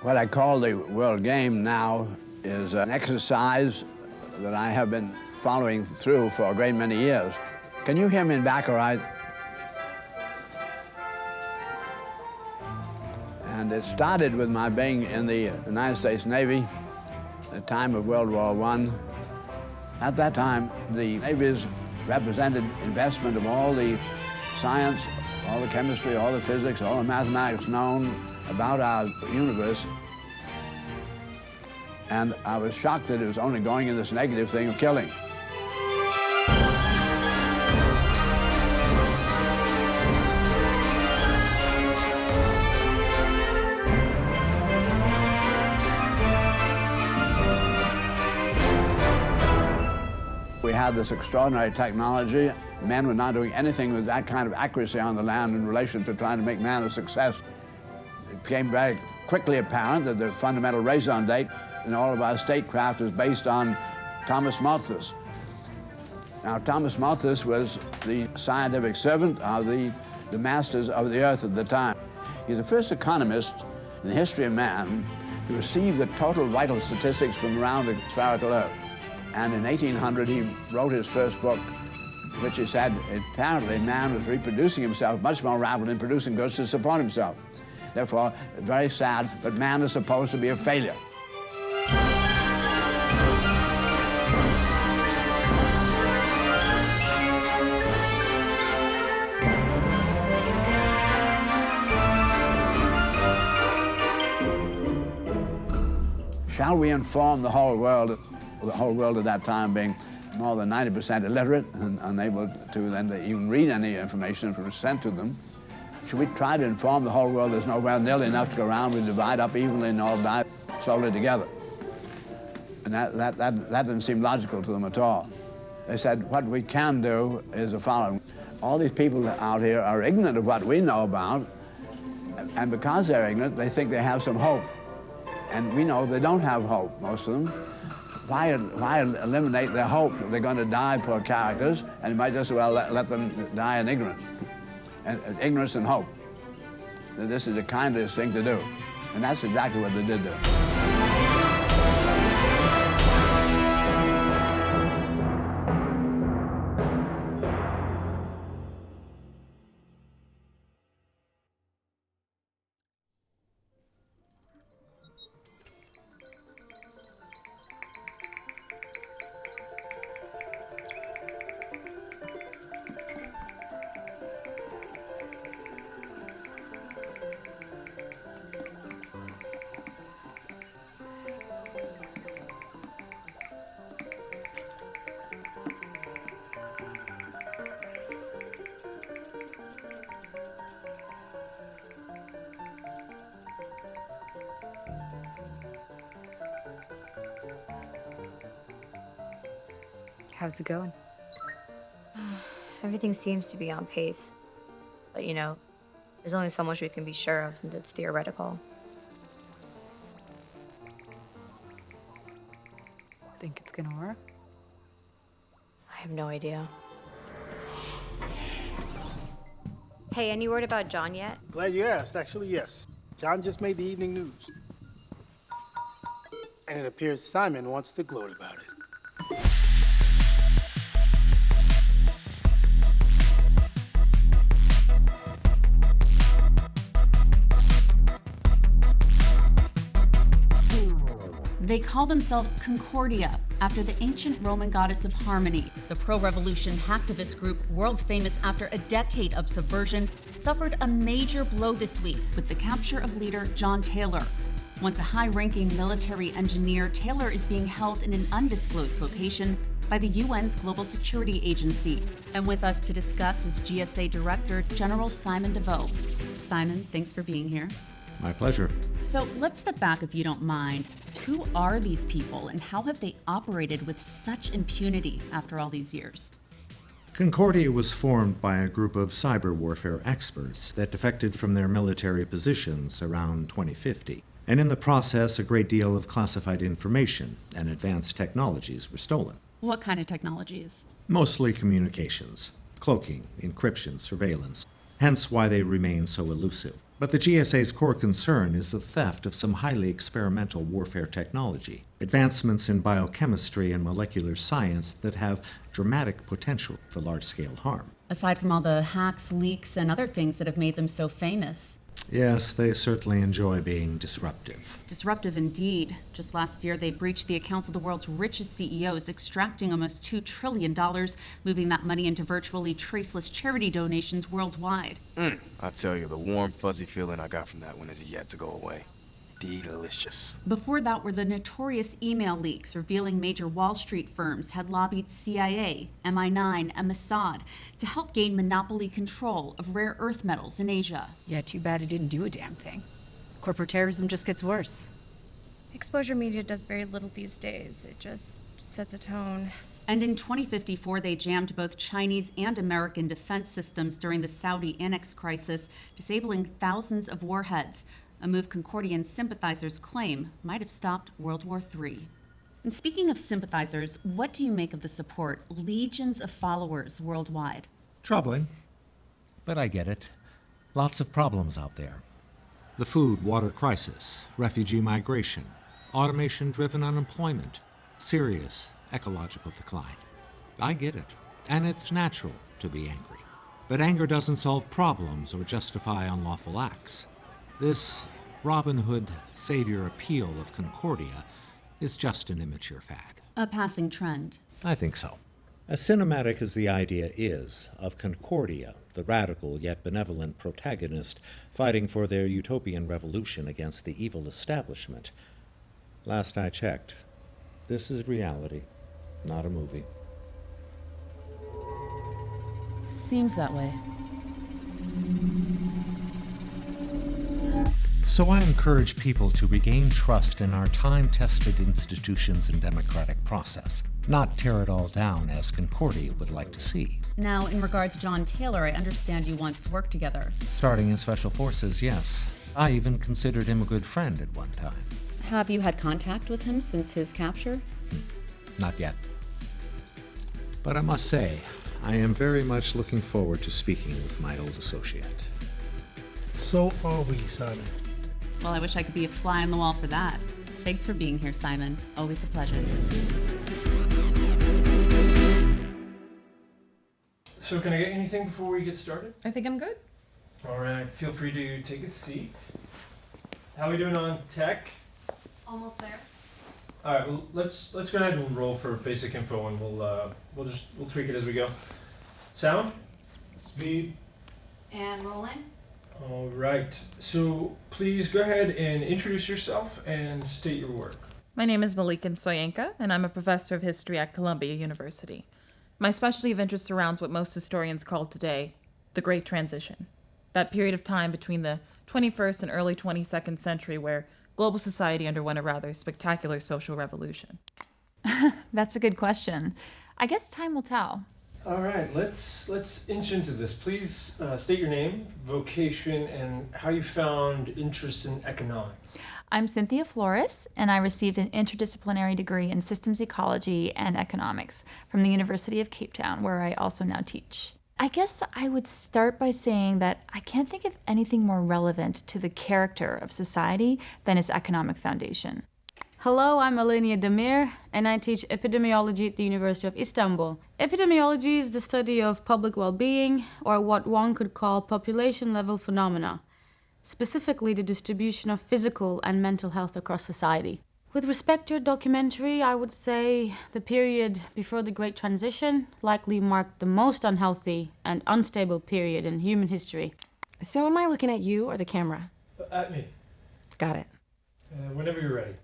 What I call the world game now is an exercise that I have been following through for a great many years. Can you hear me in back all right? And it started with my being in the United States Navy at the time of World War I. At that time, the navies represented investment of all the science, all the chemistry, all the physics, all the mathematics known about our universe. And I was shocked that it was only going in this negative thing of killing. We had this extraordinary technology. Men were not doing anything with that kind of accuracy on the land in relation to trying to make man a success. It became very quickly apparent that the fundamental raison d'etre in all of our statecraft is based on Thomas Malthus. Now, Thomas Malthus was the scientific servant of the masters of the earth at the time. He's the first economist in the history of man to receive the total vital statistics from around the spherical earth. And in 1800, he wrote his first book, which he said apparently man was reproducing himself much more rapidly in producing goods to support himself. Therefore, very sad, but man is supposed to be a failure. Shall we inform the whole world at that time being more than 90% illiterate and unable to then even read any information that was sent to them? Should we try to inform the whole world there's nowhere nearly enough to go around, we divide up evenly and all die slowly together? And that didn't seem logical to them at all. They said, what we can do is the following. All these people out here are ignorant of what we know about, and because they're ignorant, they think they have some hope. And we know they don't have hope, most of them. Why eliminate their hope that they're going to die, poor characters, and you might just as well let them die in ignorance. And ignorance and hope. This is the kindest thing to do. And that's exactly what they did do. How's it going? Everything seems to be on pace. But you know, there's only so much we can be sure of since it's theoretical. Think it's gonna work? I have no idea. Hey, any word about John yet? Glad you asked. Actually, yes. John just made the evening news. And it appears Simon wants to gloat about it. They call themselves Concordia, after the ancient Roman goddess of harmony. The pro-revolution hacktivist group, world famous after a decade of subversion, suffered a major blow this week with the capture of leader John Taylor. Once a high-ranking military engineer, Taylor is being held in an undisclosed location by the UN's Global Security Agency. And with us to discuss is GSA Director General Simon DeVoe. Simon, thanks for being here. My pleasure. So let's step back if you don't mind. Who are these people and how have they operated with such impunity after all these years? Concordia was formed by a group of cyber warfare experts that defected from their military positions around 2050. And in the process, a great deal of classified information and advanced technologies were stolen. What kind of technologies? Mostly communications, cloaking, encryption, surveillance, hence why they remain so elusive. But the GSA's core concern is the theft of some highly experimental warfare technology, advancements in biochemistry and molecular science that have dramatic potential for large-scale harm. Aside from all the hacks, leaks, and other things that have made them so famous. Yes, they certainly enjoy being disruptive. Disruptive indeed. Just last year, they breached the accounts of the world's richest CEOs, extracting almost $2 trillion, moving that money into virtually traceless charity donations worldwide. I tell you, the warm, fuzzy feeling I got from that one is yet to go away. Delicious. Before that were the notorious email leaks revealing major Wall Street firms had lobbied CIA, MI9, and Mossad to help gain monopoly control of rare earth metals in Asia. Yeah, too bad it didn't do a damn thing. Corporate terrorism just gets worse. Exposure media does very little these days. It just sets a tone. And in 2054, they jammed both Chinese and American defense systems during the Saudi annex crisis, disabling thousands of warheads. A move Concordian sympathizers claim might have stopped World War III. And speaking of sympathizers, what do you make of the support? Legions of followers worldwide. Troubling, but I get it. Lots of problems out there. The food-water crisis, refugee migration, automation-driven unemployment, serious ecological decline. I get it, and it's natural to be angry. But anger doesn't solve problems or justify unlawful acts. This Robin Hood savior appeal of Concordia is just an immature fad. A passing trend. I think so. As cinematic as the idea is of Concordia, the radical yet benevolent protagonist fighting for their utopian revolution against the evil establishment, last I checked, this is reality, not a movie. Seems that way. So I encourage people to regain trust in our time-tested institutions and democratic process, not tear it all down as Concordia would like to see. Now, in regard to John Taylor, I understand you once worked together. Starting in Special Forces, yes. I even considered him a good friend at one time. Have you had contact with him since his capture? Not yet. But I must say, I am very much looking forward to speaking with my old associate. So are we, Simon. Well, I wish I could be a fly on the wall for that. Thanks for being here, Simon. Always a pleasure. So can I get anything before we get started? I think I'm good. All right, feel free to take a seat. How are we doing on tech? Almost there. All right, well, let's go ahead and roll for basic info, and we'll tweak it as we go. Sound? Speed. And rolling. All right. So please go ahead and introduce yourself and state your work. My name is Malikan Soyinka, and I'm a professor of history at Columbia University. My specialty of interest surrounds what most historians call today the Great Transition, that period of time between the 21st and early 22nd century where global society underwent a rather spectacular social revolution. That's a good question. I guess time will tell. All right, let's inch into this. Please state your name, vocation, and how you found interest in economics. I'm Cynthia Flores, and I received an interdisciplinary degree in systems ecology and economics from the University of Cape Town, where I also now teach. I guess I would start by saying that I can't think of anything more relevant to the character of society than its economic foundation. Hello, I'm Alenia Demir, and I teach epidemiology at the University of Istanbul. Epidemiology is the study of public well-being, or what one could call population-level phenomena, specifically the distribution of physical and mental health across society. With respect to your documentary, I would say the period before the Great Transition likely marked the most unhealthy and unstable period in human history. So am I looking at you or the camera? At me. Got it. Whenever you're ready.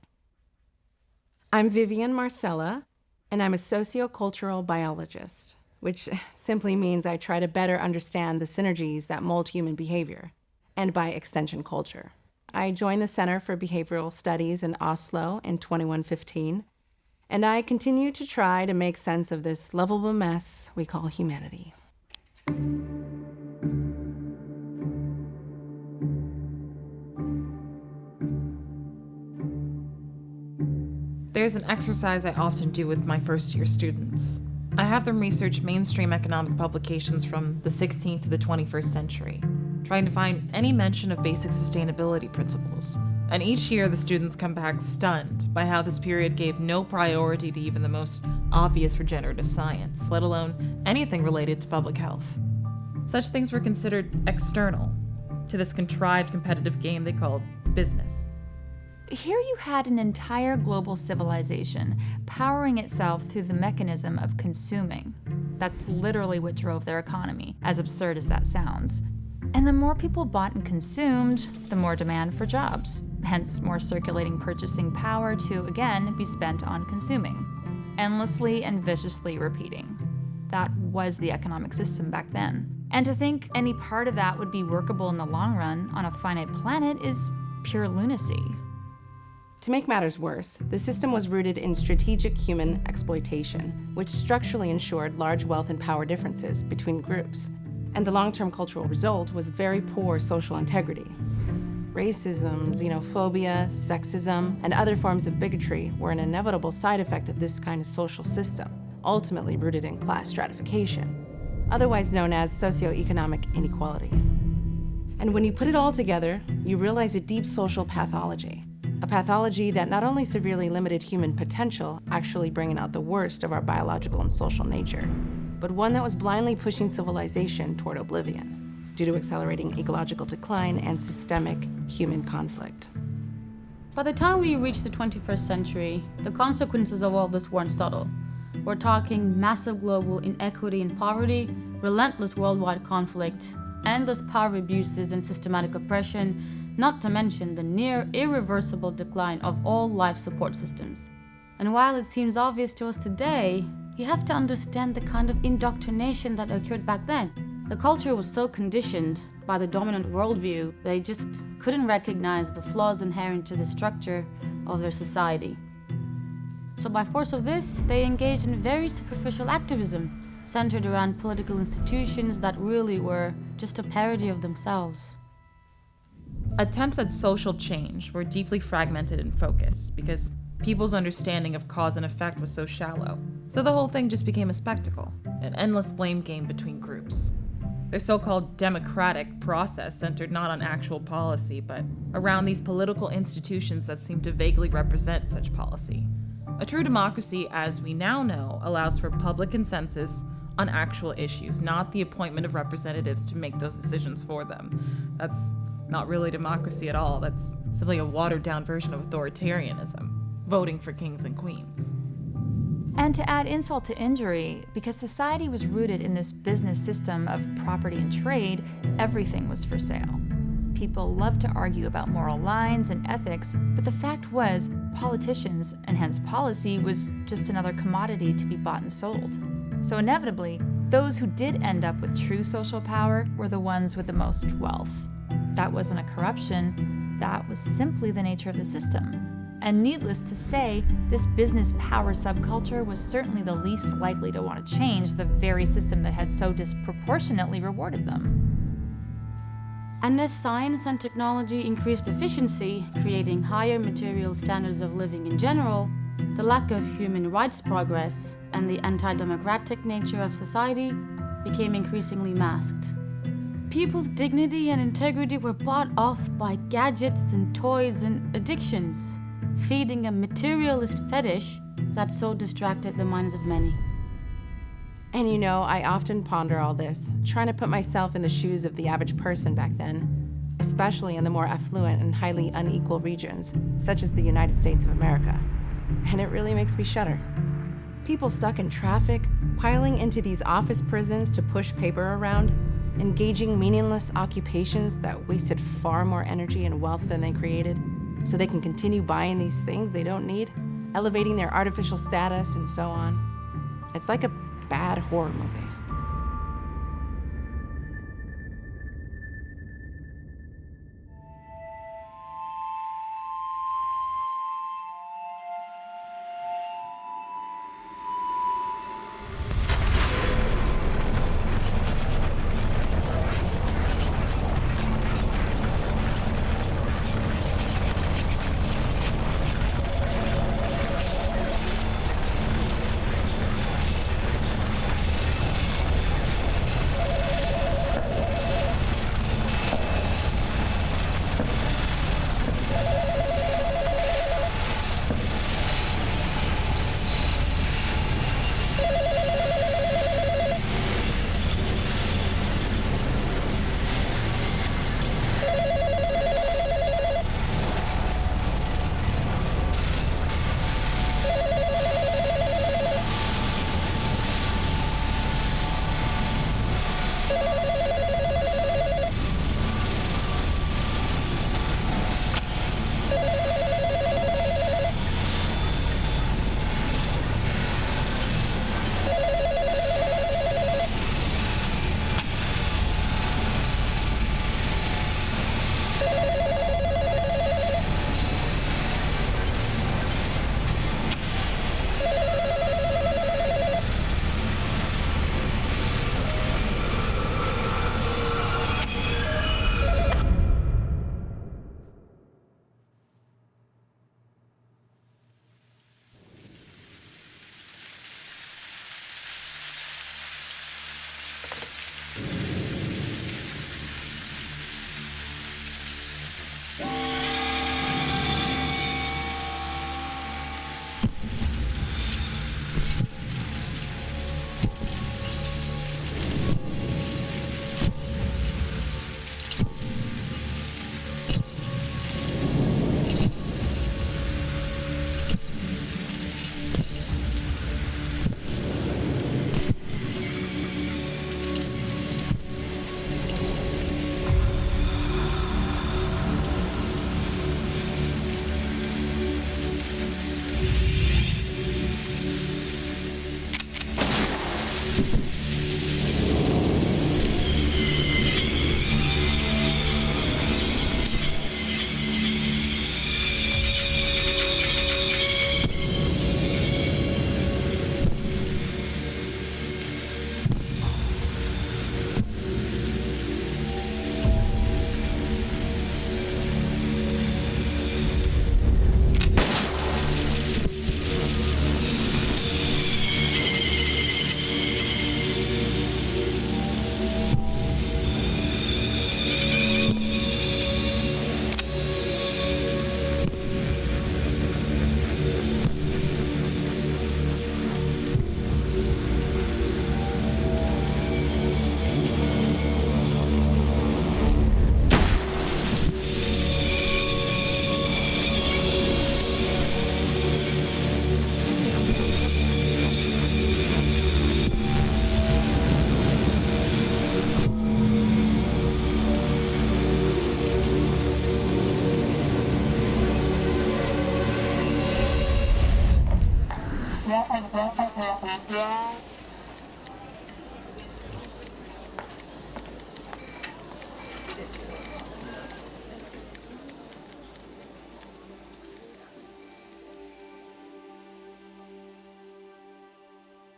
I'm Vivian Marcella, and I'm a sociocultural biologist, which simply means I try to better understand the synergies that mold human behavior, and by extension, culture. I joined the Center for Behavioral Studies in Oslo in 2115, and I continue to try to make sense of this lovable mess we call humanity. There's an exercise I often do with my first-year students. I have them research mainstream economic publications from the 16th to the 21st century, trying to find any mention of basic sustainability principles. And each year, the students come back stunned by how this period gave no priority to even the most obvious regenerative science, let alone anything related to public health. Such things were considered external to this contrived competitive game they called business. Here you had an entire global civilization powering itself through the mechanism of consuming. That's literally what drove their economy, as absurd as that sounds. And the more people bought and consumed, the more demand for jobs, hence more circulating purchasing power to, again, be spent on consuming. Endlessly and viciously repeating. That was the economic system back then. And to think any part of that would be workable in the long run on a finite planet is pure lunacy. To make matters worse, the system was rooted in strategic human exploitation, which structurally ensured large wealth and power differences between groups. And the long-term cultural result was very poor social integrity. Racism, xenophobia, sexism, and other forms of bigotry were an inevitable side effect of this kind of social system, ultimately rooted in class stratification, otherwise known as socioeconomic inequality. And when you put it all together, you realize a deep social pathology. A pathology that not only severely limited human potential, actually bringing out the worst of our biological and social nature, but one that was blindly pushing civilization toward oblivion due to accelerating ecological decline and systemic human conflict. By the time we reached the 21st century, the consequences of all this weren't subtle. We're talking massive global inequity and poverty, relentless worldwide conflict, endless power abuses and systematic oppression, not to mention the near irreversible decline of all life support systems. And while it seems obvious to us today, you have to understand the kind of indoctrination that occurred back then. The culture was so conditioned by the dominant worldview, they just couldn't recognize the flaws inherent to the structure of their society. So by force of this, they engaged in very superficial activism, centered around political institutions that really were just a parody of themselves. Attempts at social change were deeply fragmented in focus because people's understanding of cause and effect was so shallow. So the whole thing just became a spectacle, an endless blame game between groups. Their so-called democratic process centered not on actual policy, but around these political institutions that seemed to vaguely represent such policy. A true democracy, as we now know, allows for public consensus on actual issues, not the appointment of representatives to make those decisions for them. That's not really democracy at all. That's simply a watered-down version of authoritarianism, voting for kings and queens. And to add insult to injury, because society was rooted in this business system of property and trade, everything was for sale. People loved to argue about moral lines and ethics, but the fact was, politicians, and hence policy, was just another commodity to be bought and sold. So inevitably, those who did end up with true social power were the ones with the most wealth. That wasn't a corruption, that was simply the nature of the system. And needless to say, this business power subculture was certainly the least likely to want to change the very system that had so disproportionately rewarded them. And as science and technology increased efficiency, creating higher material standards of living in general, the lack of human rights progress and the anti-democratic nature of society became increasingly masked. People's dignity and integrity were bought off by gadgets and toys and addictions, feeding a materialist fetish that so distracted the minds of many. And I often ponder all this, trying to put myself in the shoes of the average person back then, especially in the more affluent and highly unequal regions, such as the United States of America. And it really makes me shudder. People stuck in traffic, piling into these office prisons to push paper around, engaging meaningless occupations that wasted far more energy and wealth than they created, so they can continue buying these things they don't need, elevating their artificial status, and so on. It's like a bad horror movie.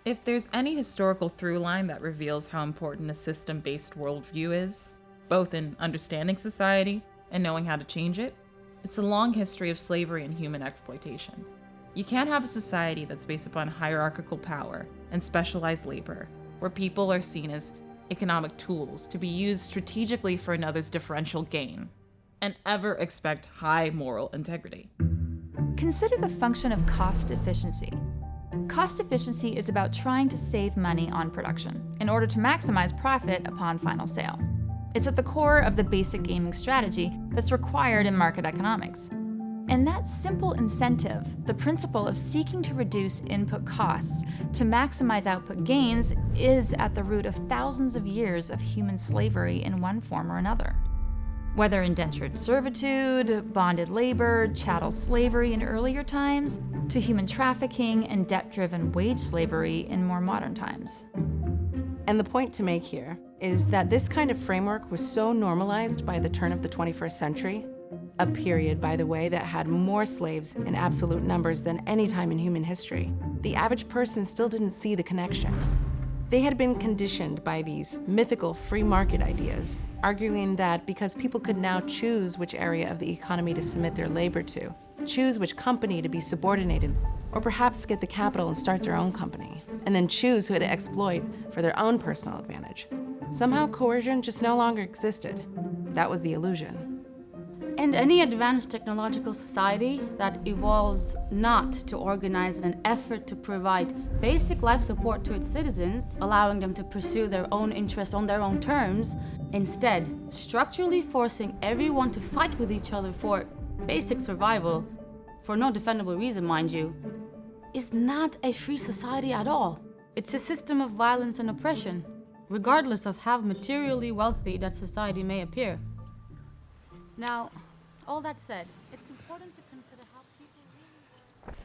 If there's any historical through line that reveals how important a system-based worldview is, both in understanding society and knowing how to change it, it's a long history of slavery and human exploitation. You can't have a society that's based upon hierarchical power and specialized labor, where people are seen as economic tools to be used strategically for another's differential gain, and ever expect high moral integrity. Consider the function of cost efficiency. Cost efficiency is about trying to save money on production in order to maximize profit upon final sale. It's at the core of the basic gaming strategy that's required in market economics. And that simple incentive, the principle of seeking to reduce input costs to maximize output gains, is at the root of thousands of years of human slavery in one form or another. Whether indentured servitude, bonded labor, chattel slavery in earlier times, to human trafficking and debt-driven wage slavery in more modern times. And the point to make here is that this kind of framework was so normalized by the turn of the 21st century, a period, by the way, that had more slaves in absolute numbers than any time in human history. The average person still didn't see the connection. They had been conditioned by these mythical free market ideas, arguing that because people could now choose which area of the economy to submit their labor to, choose which company to be subordinated, or perhaps get the capital and start their own company, and then choose who to exploit for their own personal advantage. Somehow coercion just no longer existed. That was the illusion. And any advanced technological society that evolves not to organize in an effort to provide basic life support to its citizens, allowing them to pursue their own interests on their own terms, instead structurally forcing everyone to fight with each other for basic survival, for no defendable reason, mind you, is not a free society at all. It's a system of violence and oppression, regardless of how materially wealthy that society may appear. Now, all that said, it's important to consider how people really work.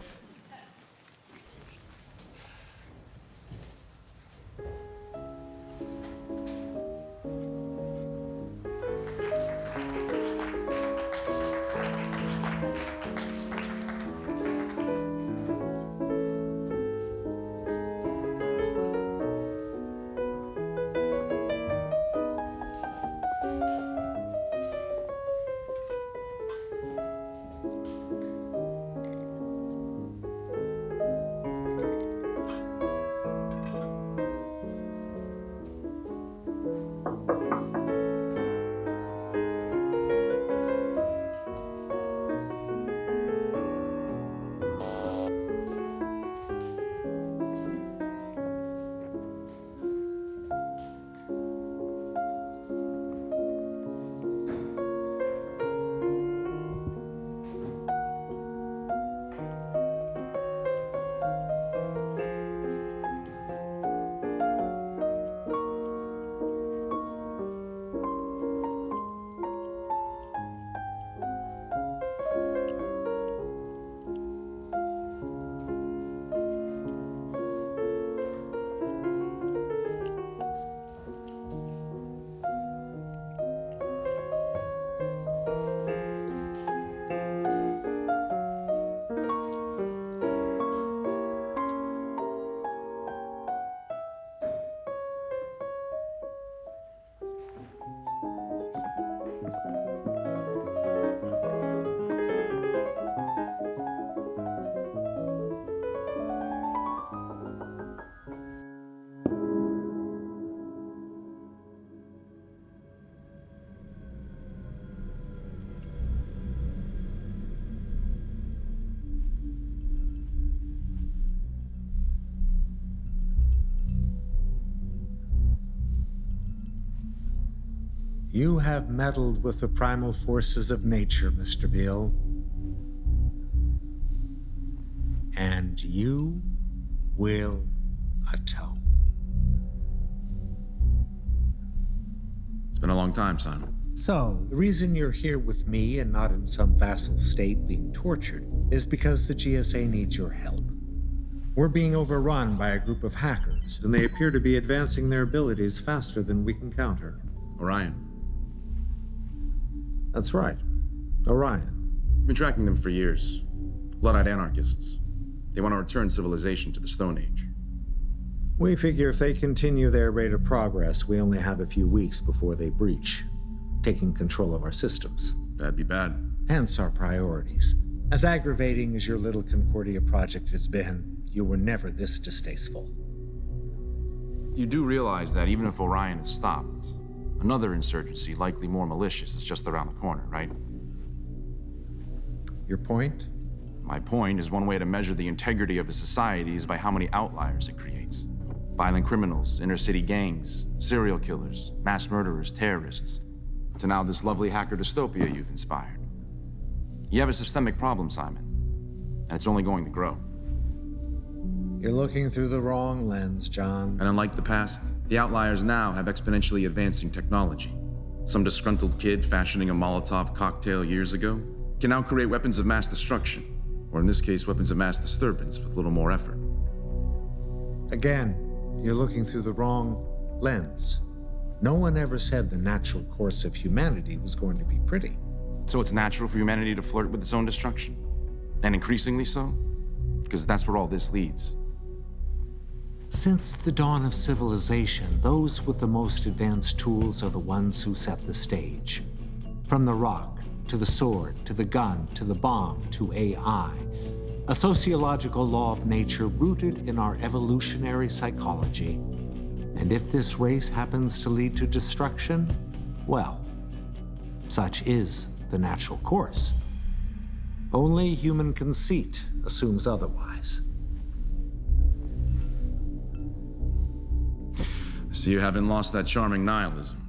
You have meddled with the primal forces of nature, Mr. Beale. And you will atone. It's been a long time, Simon. So, the reason you're here with me and not in some vassal state being tortured is because the GSA needs your help. We're being overrun by a group of hackers, and they appear to be advancing their abilities faster than we can counter. Orion. That's right. Orion. We've been tracking them for years. Blood-eyed anarchists. They want to return civilization to the Stone Age. We figure if they continue their rate of progress, we only have a few weeks before they breach, taking control of our systems. That'd be bad. Hence our priorities. As aggravating as your little Concordia project has been, you were never this distasteful. You do realize that even if Orion is stopped, another insurgency, likely more malicious, is just around the corner, right? Your point? My point is one way to measure the integrity of a society is by how many outliers it creates. Violent criminals, inner-city gangs, serial killers, mass murderers, terrorists, to now this lovely hacker dystopia you've inspired. You have a systemic problem, Simon, and it's only going to grow. You're looking through the wrong lens, John. And unlike the past, the outliers now have exponentially advancing technology. Some disgruntled kid fashioning a Molotov cocktail years ago can now create weapons of mass destruction, or in this case, weapons of mass disturbance with little more effort. Again, you're looking through the wrong lens. No one ever said the natural course of humanity was going to be pretty. So it's natural for humanity to flirt with its own destruction? And increasingly so? Because that's where all this leads. Since the dawn of civilization, those with the most advanced tools are the ones who set the stage. From the rock, to the sword, to the gun, to the bomb, to AI. A sociological law of nature rooted in our evolutionary psychology. And if this race happens to lead to destruction, well, such is the natural course. Only human conceit assumes otherwise. So you haven't lost that charming nihilism?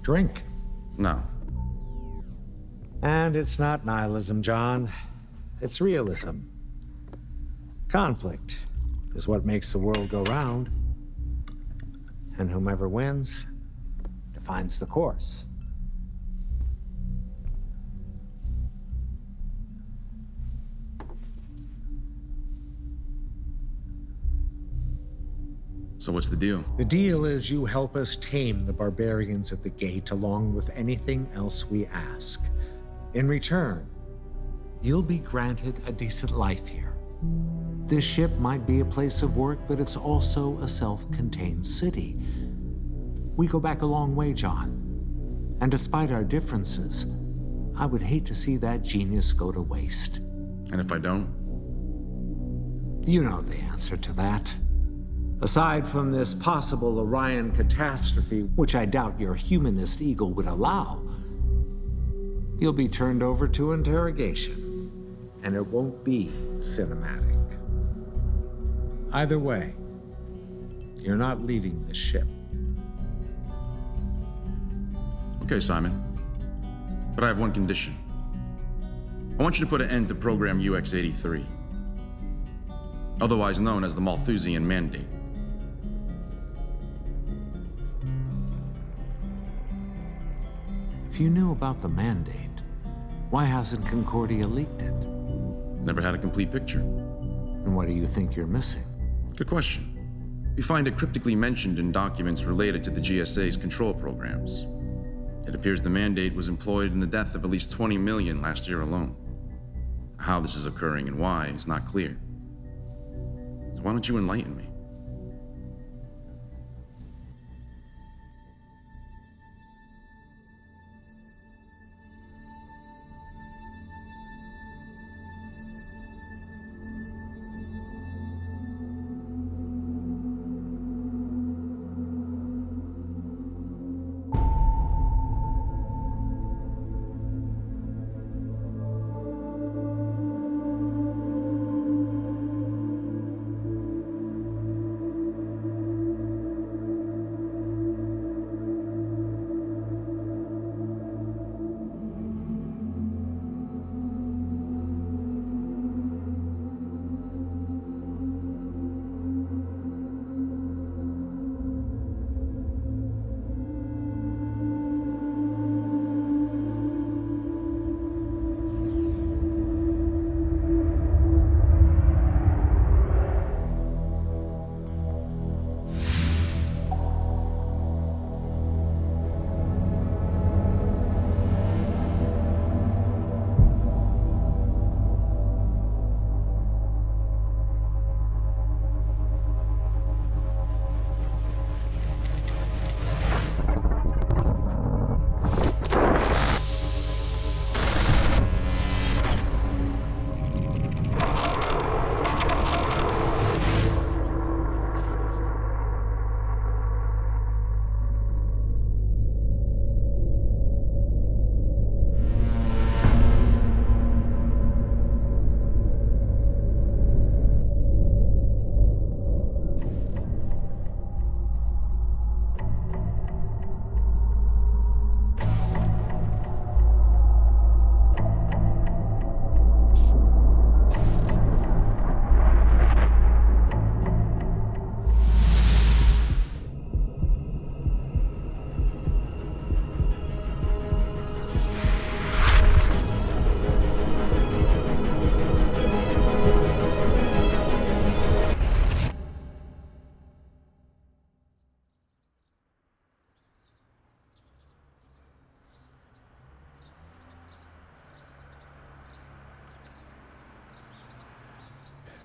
Drink. No. And it's not nihilism, John. It's realism. Conflict is what makes the world go round. And whomever wins defines the course. So what's the deal? The deal is you help us tame the barbarians at the gate along with anything else we ask. In return, you'll be granted a decent life here. This ship might be a place of work, but it's also a self-contained city. We go back a long way, John. And despite our differences, I would hate to see that genius go to waste. And if I don't? You know the answer to that. Aside from this possible Orion catastrophe, which I doubt your humanist ego would allow, you'll be turned over to interrogation, and it won't be cinematic. Either way, you're not leaving this ship. Okay, Simon. But I have one condition. I want you to put an end to Program UX-83, otherwise known as the Malthusian Mandate. If you knew about the mandate, why hasn't Concordia leaked it? Never had a complete picture. And what do you think you're missing? Good question. We find it cryptically mentioned in documents related to the GSA's control programs. It appears the mandate was employed in the death of at least 20 million last year alone. How this is occurring and why is not clear. So why don't you enlighten me?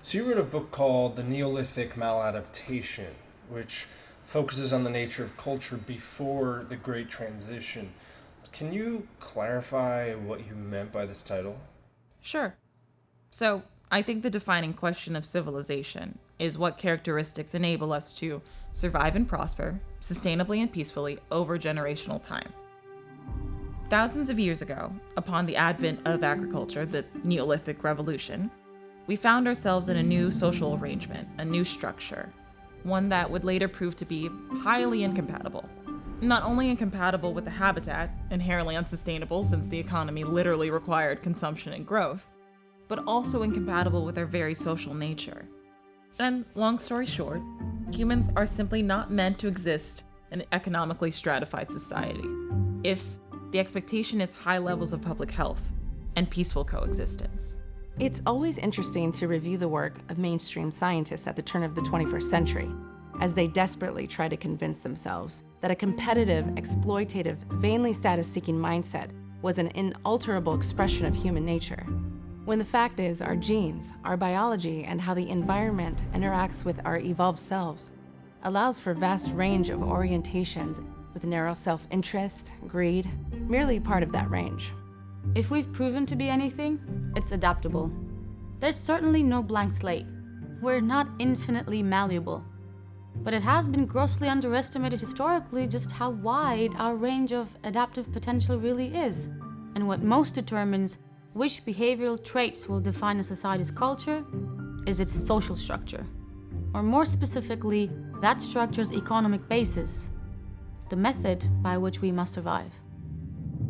So you wrote a book called The Neolithic Maladaptation, which focuses on the nature of culture before the Great Transition. Can you clarify what you meant by this title? Sure. So, I think the defining question of civilization is what characteristics enable us to survive and prosper, sustainably and peacefully, over generational time. Thousands of years ago, upon the advent of agriculture, the Neolithic Revolution, we found ourselves in a new social arrangement, a new structure, one that would later prove to be highly incompatible. Not only incompatible with the habitat, inherently unsustainable since the economy literally required consumption and growth, but also incompatible with our very social nature. And long story short, humans are simply not meant to exist in an economically stratified society if the expectation is high levels of public health and peaceful coexistence. It's always interesting to review the work of mainstream scientists at the turn of the 21st century, as they desperately try to convince themselves that a competitive, exploitative, vainly status-seeking mindset was an inalterable expression of human nature. When the fact is, our genes, our biology, and how the environment interacts with our evolved selves allows for vast range of orientations with narrow self-interest, greed, merely part of that range. If we've proven to be anything, it's adaptable. There's certainly no blank slate. We're not infinitely malleable. But it has been grossly underestimated historically just how wide our range of adaptive potential really is. And what most determines which behavioral traits will define a society's culture is its social structure. Or more specifically, that structure's economic basis, the method by which we must survive.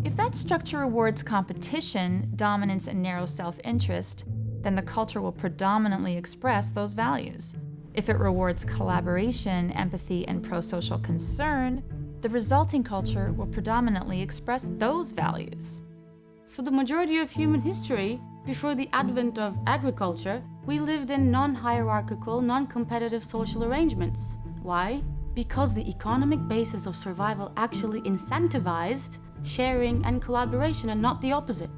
If that structure rewards competition, dominance, and narrow self-interest, then the culture will predominantly express those values. If it rewards collaboration, empathy, and pro-social concern, the resulting culture will predominantly express those values. For the majority of human history, before the advent of agriculture, we lived in non-hierarchical, non-competitive social arrangements. Why? Because the economic basis of survival actually incentivized sharing and collaboration and not the opposite.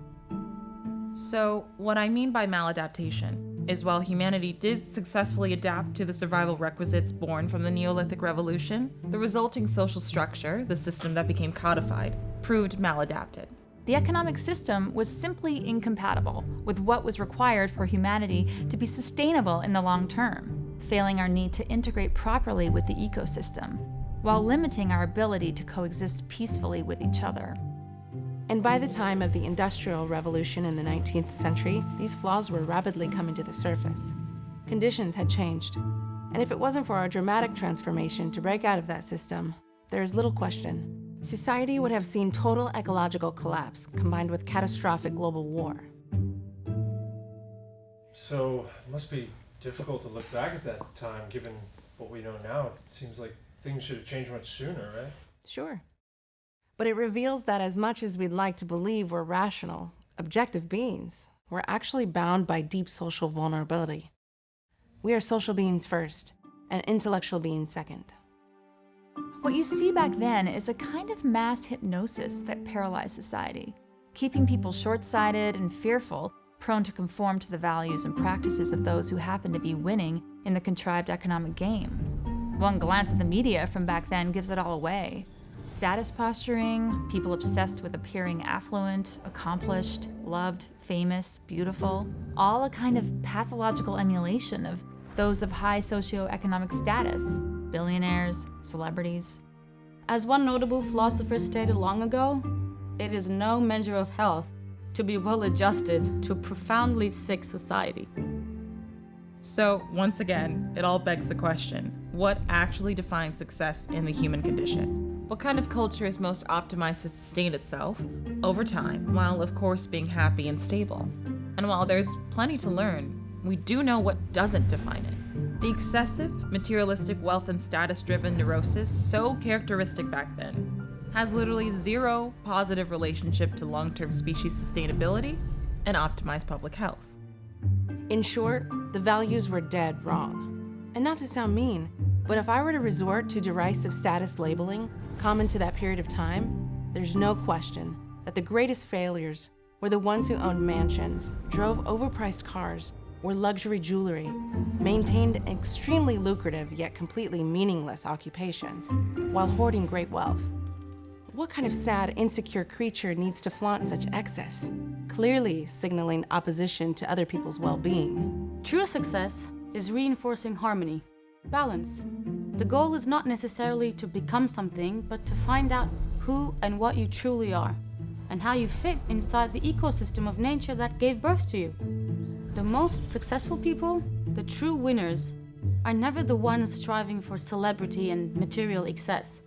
So, what I mean by maladaptation is while humanity did successfully adapt to the survival requisites born from the Neolithic Revolution, the resulting social structure, the system that became codified, proved maladapted. The economic system was simply incompatible with what was required for humanity to be sustainable in the long term, failing our need to integrate properly with the ecosystem, while limiting our ability to coexist peacefully with each other. And by the time of the Industrial Revolution in the 19th century, these flaws were rapidly coming to the surface. Conditions had changed, and if it wasn't for our dramatic transformation to break out of that system, there is little question. Society would have seen total ecological collapse combined with catastrophic global war. So it must be difficult to look back at that time, given what we know now. It seems like things should have changed much sooner, right? Sure. But it reveals that as much as we'd like to believe we're rational, objective beings, we're actually bound by deep social vulnerability. We are social beings first, and intellectual beings second. What you see back then is a kind of mass hypnosis that paralyzed society, keeping people short-sighted and fearful, prone to conform to the values and practices of those who happen to be winning in the contrived economic game. One glance at the media from back then gives it all away. Status posturing, people obsessed with appearing affluent, accomplished, loved, famous, beautiful, all a kind of pathological emulation of those of high socioeconomic status, billionaires, celebrities. As one notable philosopher stated long ago, it is no measure of health to be well adjusted to a profoundly sick society. So, once again, it all begs the question, what actually defines success in the human condition? What kind of culture is most optimized to sustain itself over time, while of course being happy and stable? And while there's plenty to learn, we do know what doesn't define it. The excessive, materialistic wealth and status-driven neurosis, so characteristic back then, has literally zero positive relationship to long-term species sustainability and optimized public health. In short, the values were dead wrong. And not to sound mean, but if I were to resort to derisive status labeling common to that period of time, there's no question that the greatest failures were the ones who owned mansions, drove overpriced cars, or luxury jewelry, maintained extremely lucrative yet completely meaningless occupations, while hoarding great wealth. What kind of sad, insecure creature needs to flaunt such excess, clearly signaling opposition to other people's well-being? True success is reinforcing harmony, balance. The goal is not necessarily to become something, but to find out who and what you truly are, and how you fit inside the ecosystem of nature that gave birth to you. The most successful people, the true winners, are never the ones striving for celebrity and material excess.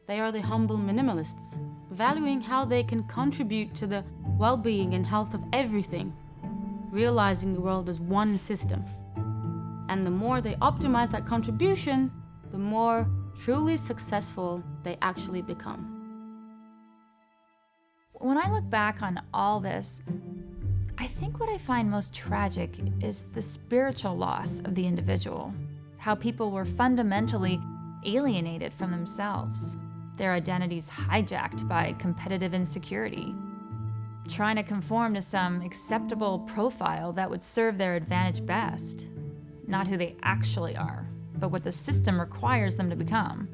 They are the humble minimalists, valuing how they can contribute to the well-being and health of everything, realizing the world as one system. And the more they optimize that contribution, the more truly successful they actually become. When I look back on all this, I think what I find most tragic is the spiritual loss of the individual, how people were fundamentally alienated from themselves, their identities hijacked by competitive insecurity, trying to conform to some acceptable profile that would serve their advantage best, not who they actually are, but what the system requires them to become.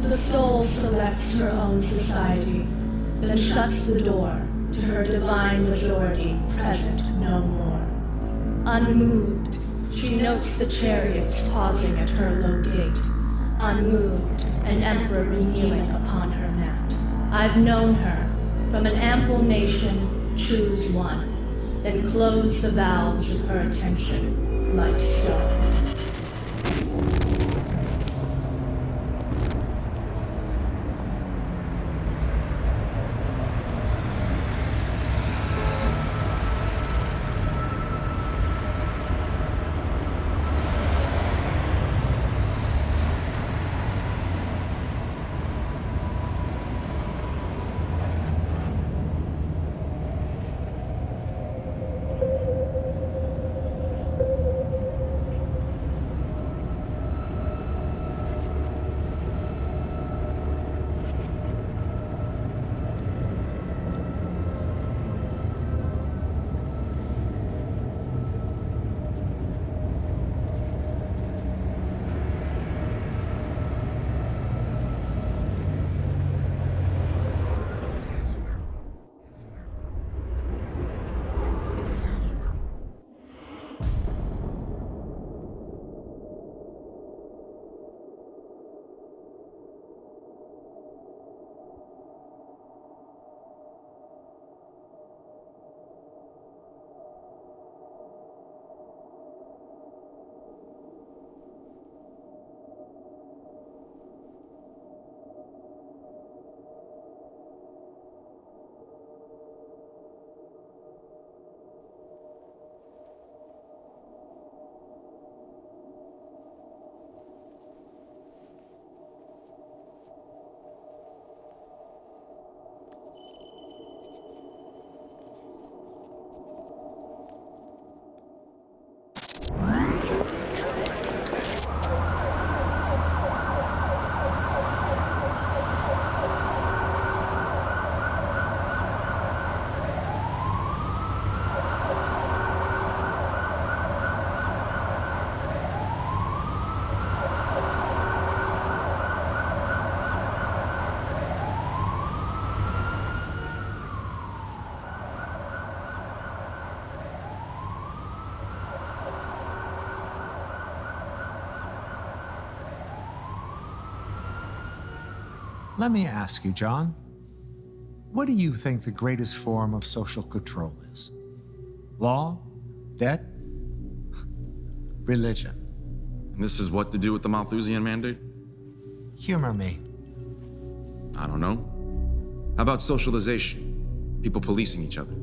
The soul selects her own society, then shuts the door to her divine majority, present no more. Unmoved, she notes the chariots pausing at her low gate. Unmoved, an emperor kneeling upon her mat. I've known her. From an ample nation, choose one, then close the valves of her attention like stone. Let me ask you, John, what do you think the greatest form of social control is? Law? Debt? Religion? And this is what to do with the Malthusian Mandate? Humor me. I don't know. How about socialization? People policing each other?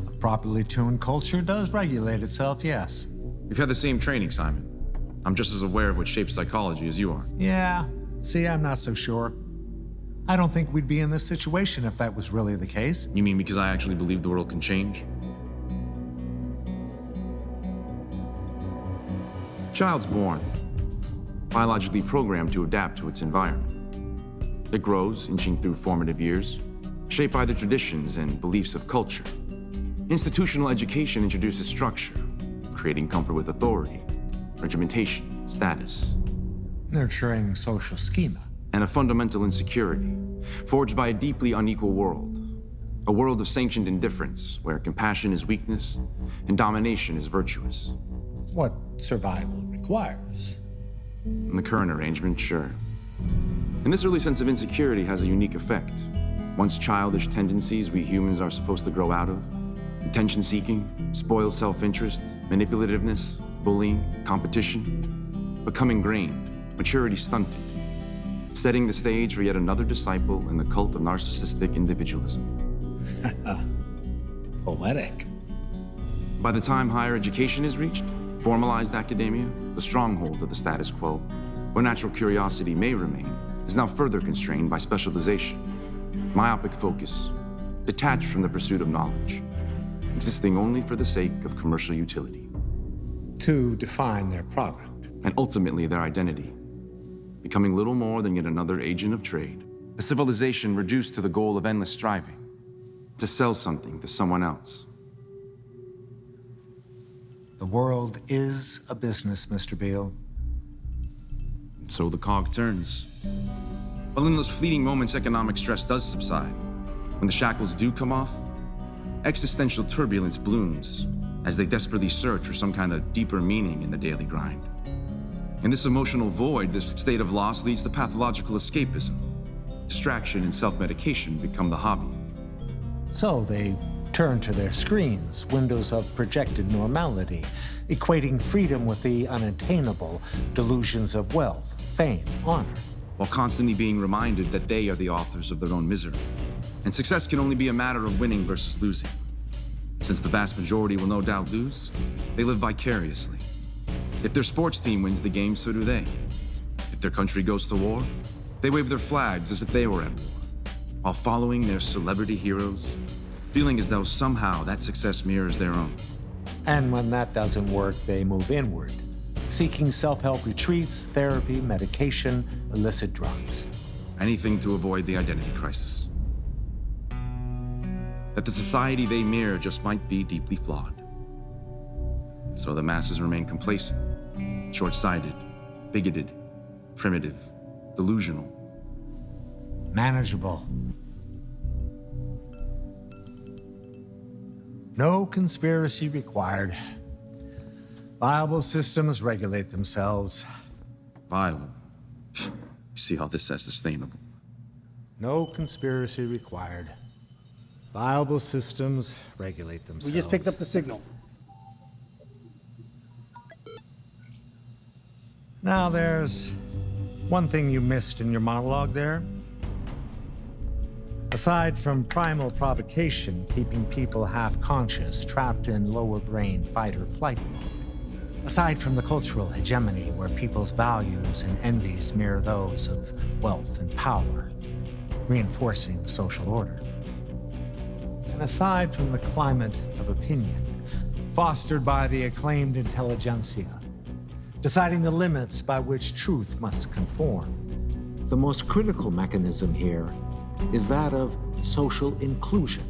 A properly tuned culture does regulate itself, yes. We've had the same training, Simon. I'm just as aware of what shapes psychology as you are. Yeah, see, I'm not so sure. I don't think we'd be in this situation if that was really the case. You mean because I actually believe the world can change? A child's born, biologically programmed to adapt to its environment. It grows, inching through formative years, shaped by the traditions and beliefs of culture. Institutional education introduces structure, creating comfort with authority, regimentation, status. Nurturing social schema. And a fundamental insecurity, forged by a deeply unequal world. A world of sanctioned indifference, where compassion is weakness and domination is virtuous. What survival requires. In the current arrangement, sure. And this early sense of insecurity has a unique effect. Once childish tendencies we humans are supposed to grow out of, attention-seeking, spoiled self-interest, manipulativeness, bullying, competition, become ingrained, maturity stunted, setting the stage for yet another disciple in the cult of narcissistic individualism. Poetic. By the time higher education is reached, formalized academia, the stronghold of the status quo, where natural curiosity may remain, is now further constrained by specialization, myopic focus, detached from the pursuit of knowledge, existing only for the sake of commercial utility. To define their product. And ultimately their identity, becoming little more than yet another agent of trade, a civilization reduced to the goal of endless striving, to sell something to someone else. The world is a business, Mr. Beale. And so the cog turns. But in those fleeting moments, economic stress does subside. When the shackles do come off, existential turbulence blooms as they desperately search for some kind of deeper meaning in the daily grind. In this emotional void, this state of loss leads to pathological escapism. Distraction and self-medication become the hobby. So they turn to their screens, windows of projected normality, equating freedom with the unattainable delusions of wealth, fame, honor. While constantly being reminded that they are the authors of their own misery. And success can only be a matter of winning versus losing. Since the vast majority will no doubt lose, they live vicariously. If their sports team wins the game, so do they. If their country goes to war, they wave their flags as if they were at war, while following their celebrity heroes, feeling as though somehow that success mirrors their own. And when that doesn't work, they move inward, seeking self-help retreats, therapy, medication, illicit drugs. Anything to avoid the identity crisis. That the society they mirror just might be deeply flawed. So the masses remain complacent, short-sighted, bigoted, primitive, delusional. Manageable. No conspiracy required. Viable systems regulate themselves. Viable? You see how this is sustainable. No conspiracy required. Viable systems regulate themselves. We just picked up the signal. Now there's one thing you missed in your monologue there. Aside from primal provocation, keeping people half-conscious, trapped in lower brain fight-or-flight mode. Aside from the cultural hegemony where people's values and envies mirror those of wealth and power, reinforcing the social order. And aside from the climate of opinion, fostered by the acclaimed intelligentsia, deciding the limits by which truth must conform. The most critical mechanism here is that of social inclusion.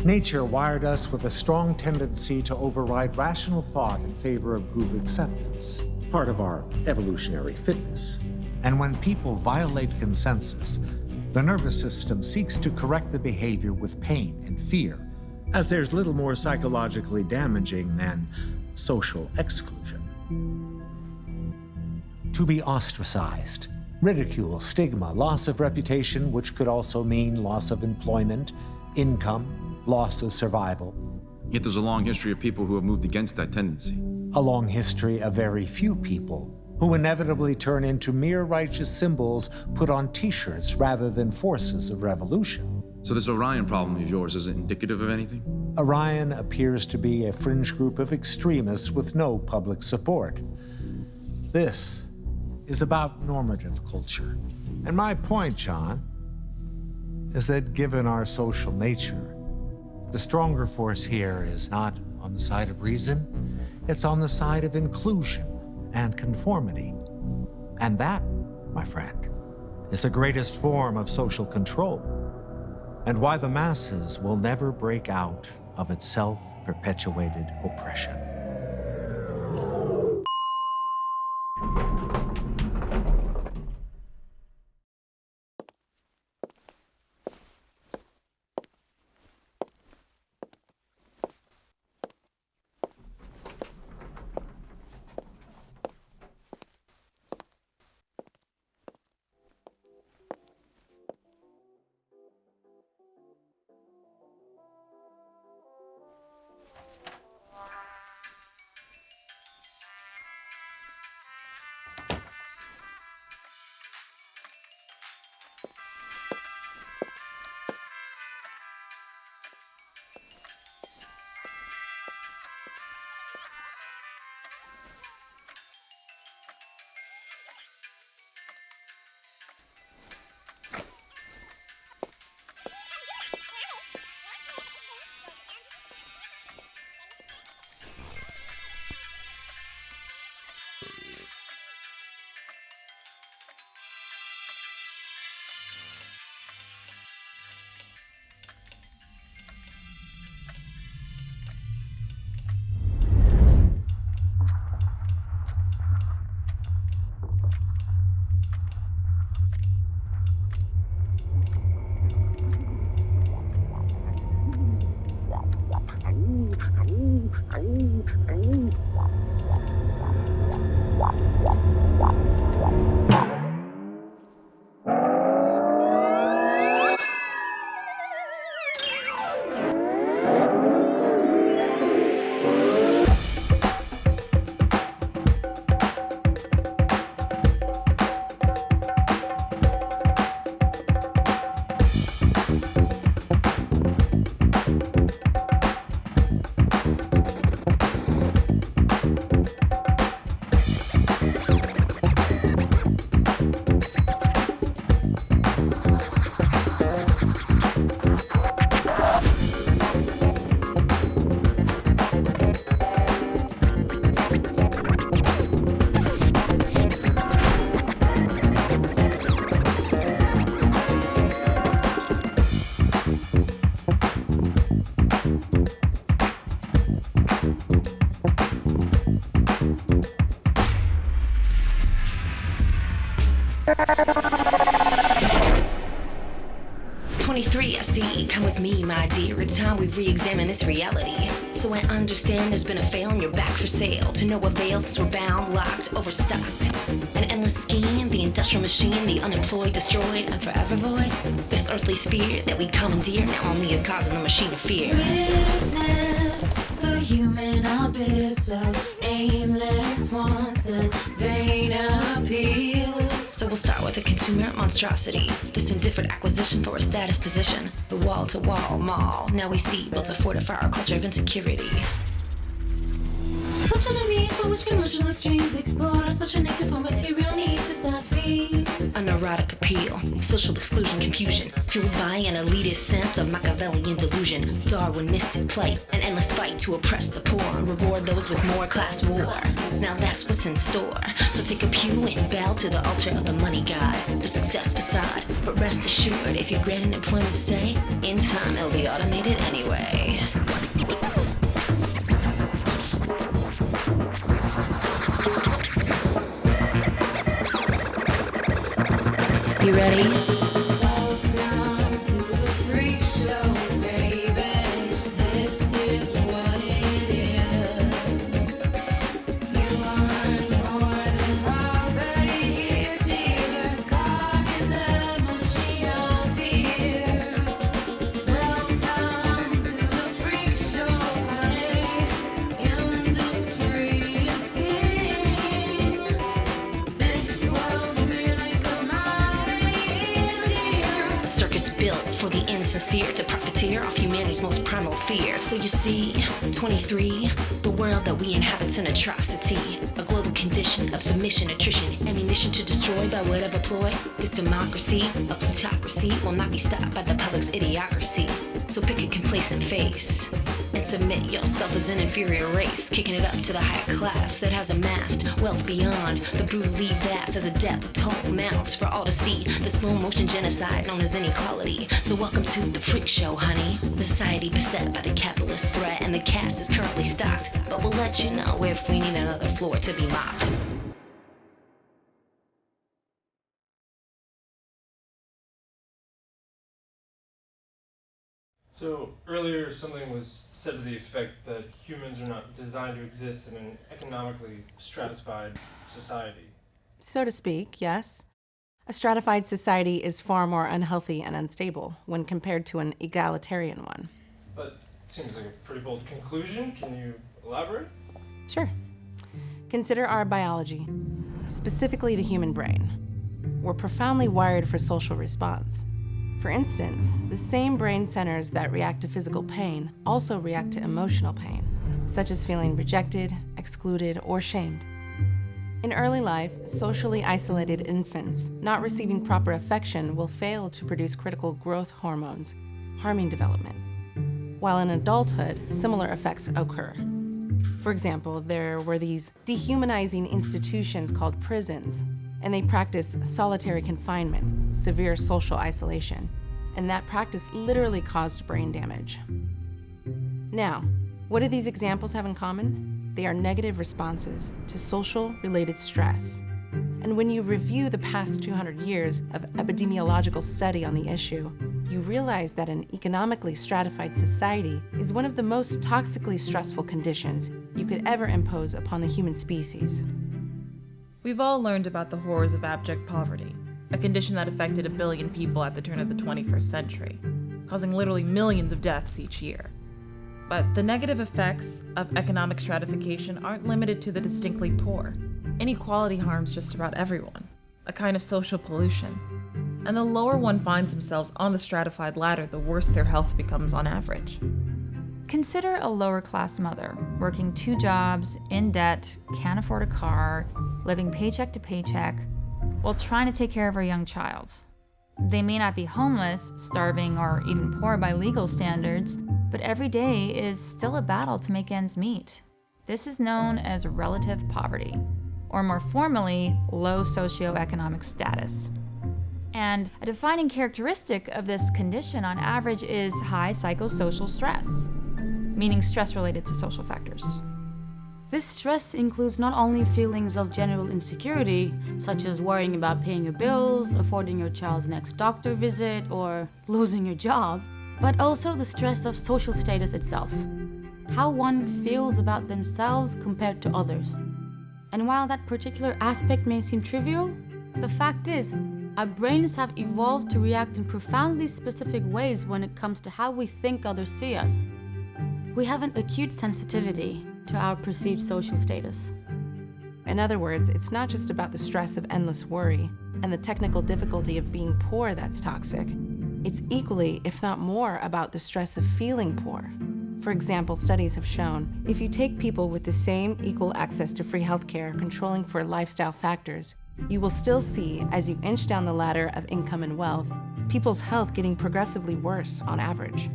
Nature wired us with a strong tendency to override rational thought in favor of group acceptance, part of our evolutionary fitness. And when people violate consensus, the nervous system seeks to correct the behavior with pain and fear, as there's little more psychologically damaging than social exclusion. To be ostracized, Ridicule, stigma, loss of reputation, which could also mean loss of employment, income, loss of survival. Yet there's a long history of people who have moved against that tendency. A long history of very few people who inevitably turn into mere righteous symbols put on t-shirts rather than forces of revolution. So this Orion problem of yours isn't indicative of anything? Orion appears to be a fringe group of extremists with no public support. This is about normative culture. And my point, John, is that given our social nature, the stronger force here is not on the side of reason, it's on the side of inclusion and conformity. And that, my friend, is the greatest form of social control, and why the masses will never break out of its self-perpetuated oppression. Come with me, my dear. It's time we re-examine this reality. So I understand there's been a fail and you're back for sale. To no avail since we're bound, locked, overstocked. An endless scheme, the industrial machine, the unemployed, destroyed, and forever void. This earthly sphere that we commandeer now only is causing the machine of fear. Witness the human abyss of aimless wants and vain appeals. So we'll start with a consumer monstrosity, this indifferent acquisition for a status position. The wall-to-wall mall, now we see, built to fortify our culture of insecurity. Such an means by which commercial extremes explore our social nature for material needs to side feeds. A neurotic appeal, social exclusion, confusion, fueled by an elitist sense of Machiavellian delusion, Darwinistic plight, an endless fight to oppress the poor and reward those with more class war. Now that's what's in store. So take a pew and bow to the altar of the money god, the success facade. But rest assured, if you grant an employment stay, in time it'll be automated anyway. You ready? Welcome to the freak show, baby. This is what it is. You aren't more than property here, dear. built for the insincere to profiteer off humanity's most primal fear. So you see, 23, the world that we inhabit's an atrocity, a global condition of submission, attrition, ammunition to destroy by whatever ploy. This democracy, a plutocracy, will not be stopped by the public's idiocracy. So pick a complacent face and submit yourself as an inferior race, kicking it up to the higher class that has amassed wealth beyond the brutally vast as a death toll mounts for all to see. The slow motion genocide known as inequality. So welcome to the freak show, honey. The society beset by the capitalist threat, and the cast is currently stocked. But we'll let you know if we need another floor to be mopped. So earlier something was said to the effect that humans are not designed to exist in an economically stratified society. So to speak, yes. A stratified society is far more unhealthy and unstable when compared to an egalitarian one. But it seems like a pretty bold conclusion. Can you elaborate? Sure. Consider our biology, specifically the human brain. We're profoundly wired for social response. For instance, the same brain centers that react to physical pain also react to emotional pain, such as feeling rejected, excluded, or shamed. In early life, socially isolated infants not receiving proper affection will fail to produce critical growth hormones, harming development. While in adulthood, similar effects occur. For example, there were these dehumanizing institutions called prisons, and they practice solitary confinement, severe social isolation, and that practice literally caused brain damage. Now, what do these examples have in common? They are negative responses to social-related stress. And when you review the past 200 years of epidemiological study on the issue, you realize that an economically stratified society is one of the most toxically stressful conditions you could ever impose upon the human species. We've all learned about the horrors of abject poverty, a condition that affected 1 billion people at the turn of the 21st century, causing literally millions of deaths each year. But the negative effects of economic stratification aren't limited to the distinctly poor. Inequality harms just about everyone, a kind of social pollution. And the lower one finds themselves on the stratified ladder, the worse their health becomes on average. Consider a lower-class mother, working 2 jobs, in debt, can't afford a car, living paycheck to paycheck, while trying to take care of her young child. They may not be homeless, starving, or even poor by legal standards, but every day is still a battle to make ends meet. This is known as relative poverty, or more formally, low socioeconomic status. And a defining characteristic of this condition on average is high psychosocial stress, meaning stress related to social factors. This stress includes not only feelings of general insecurity, such as worrying about paying your bills, affording your child's next doctor visit, or losing your job, but also the stress of social status itself, how one feels about themselves compared to others. And while that particular aspect may seem trivial, the fact is, our brains have evolved to react in profoundly specific ways when it comes to how we think others see us. We have an acute sensitivity to our perceived social status. In other words, it's not just about the stress of endless worry and the technical difficulty of being poor that's toxic. It's equally, if not more, about the stress of feeling poor. For example, studies have shown if you take people with the same equal access to free healthcare controlling for lifestyle factors, you will still see, as you inch down the ladder of income and wealth, people's health getting progressively worse on average.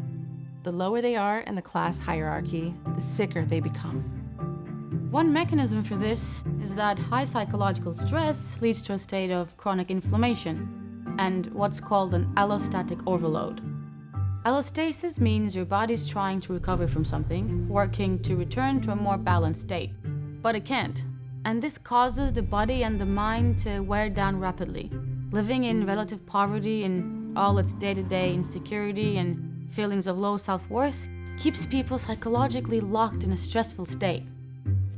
The lower they are in the class hierarchy, the sicker they become. One mechanism for this is that high psychological stress leads to a state of chronic inflammation and what's called an allostatic overload. Allostasis means your body's trying to recover from something, working to return to a more balanced state, but it can't. And this causes the body and the mind to wear down rapidly. Living in relative poverty in all its day-to-day insecurity and feelings of low self-worth keeps people psychologically locked in a stressful state,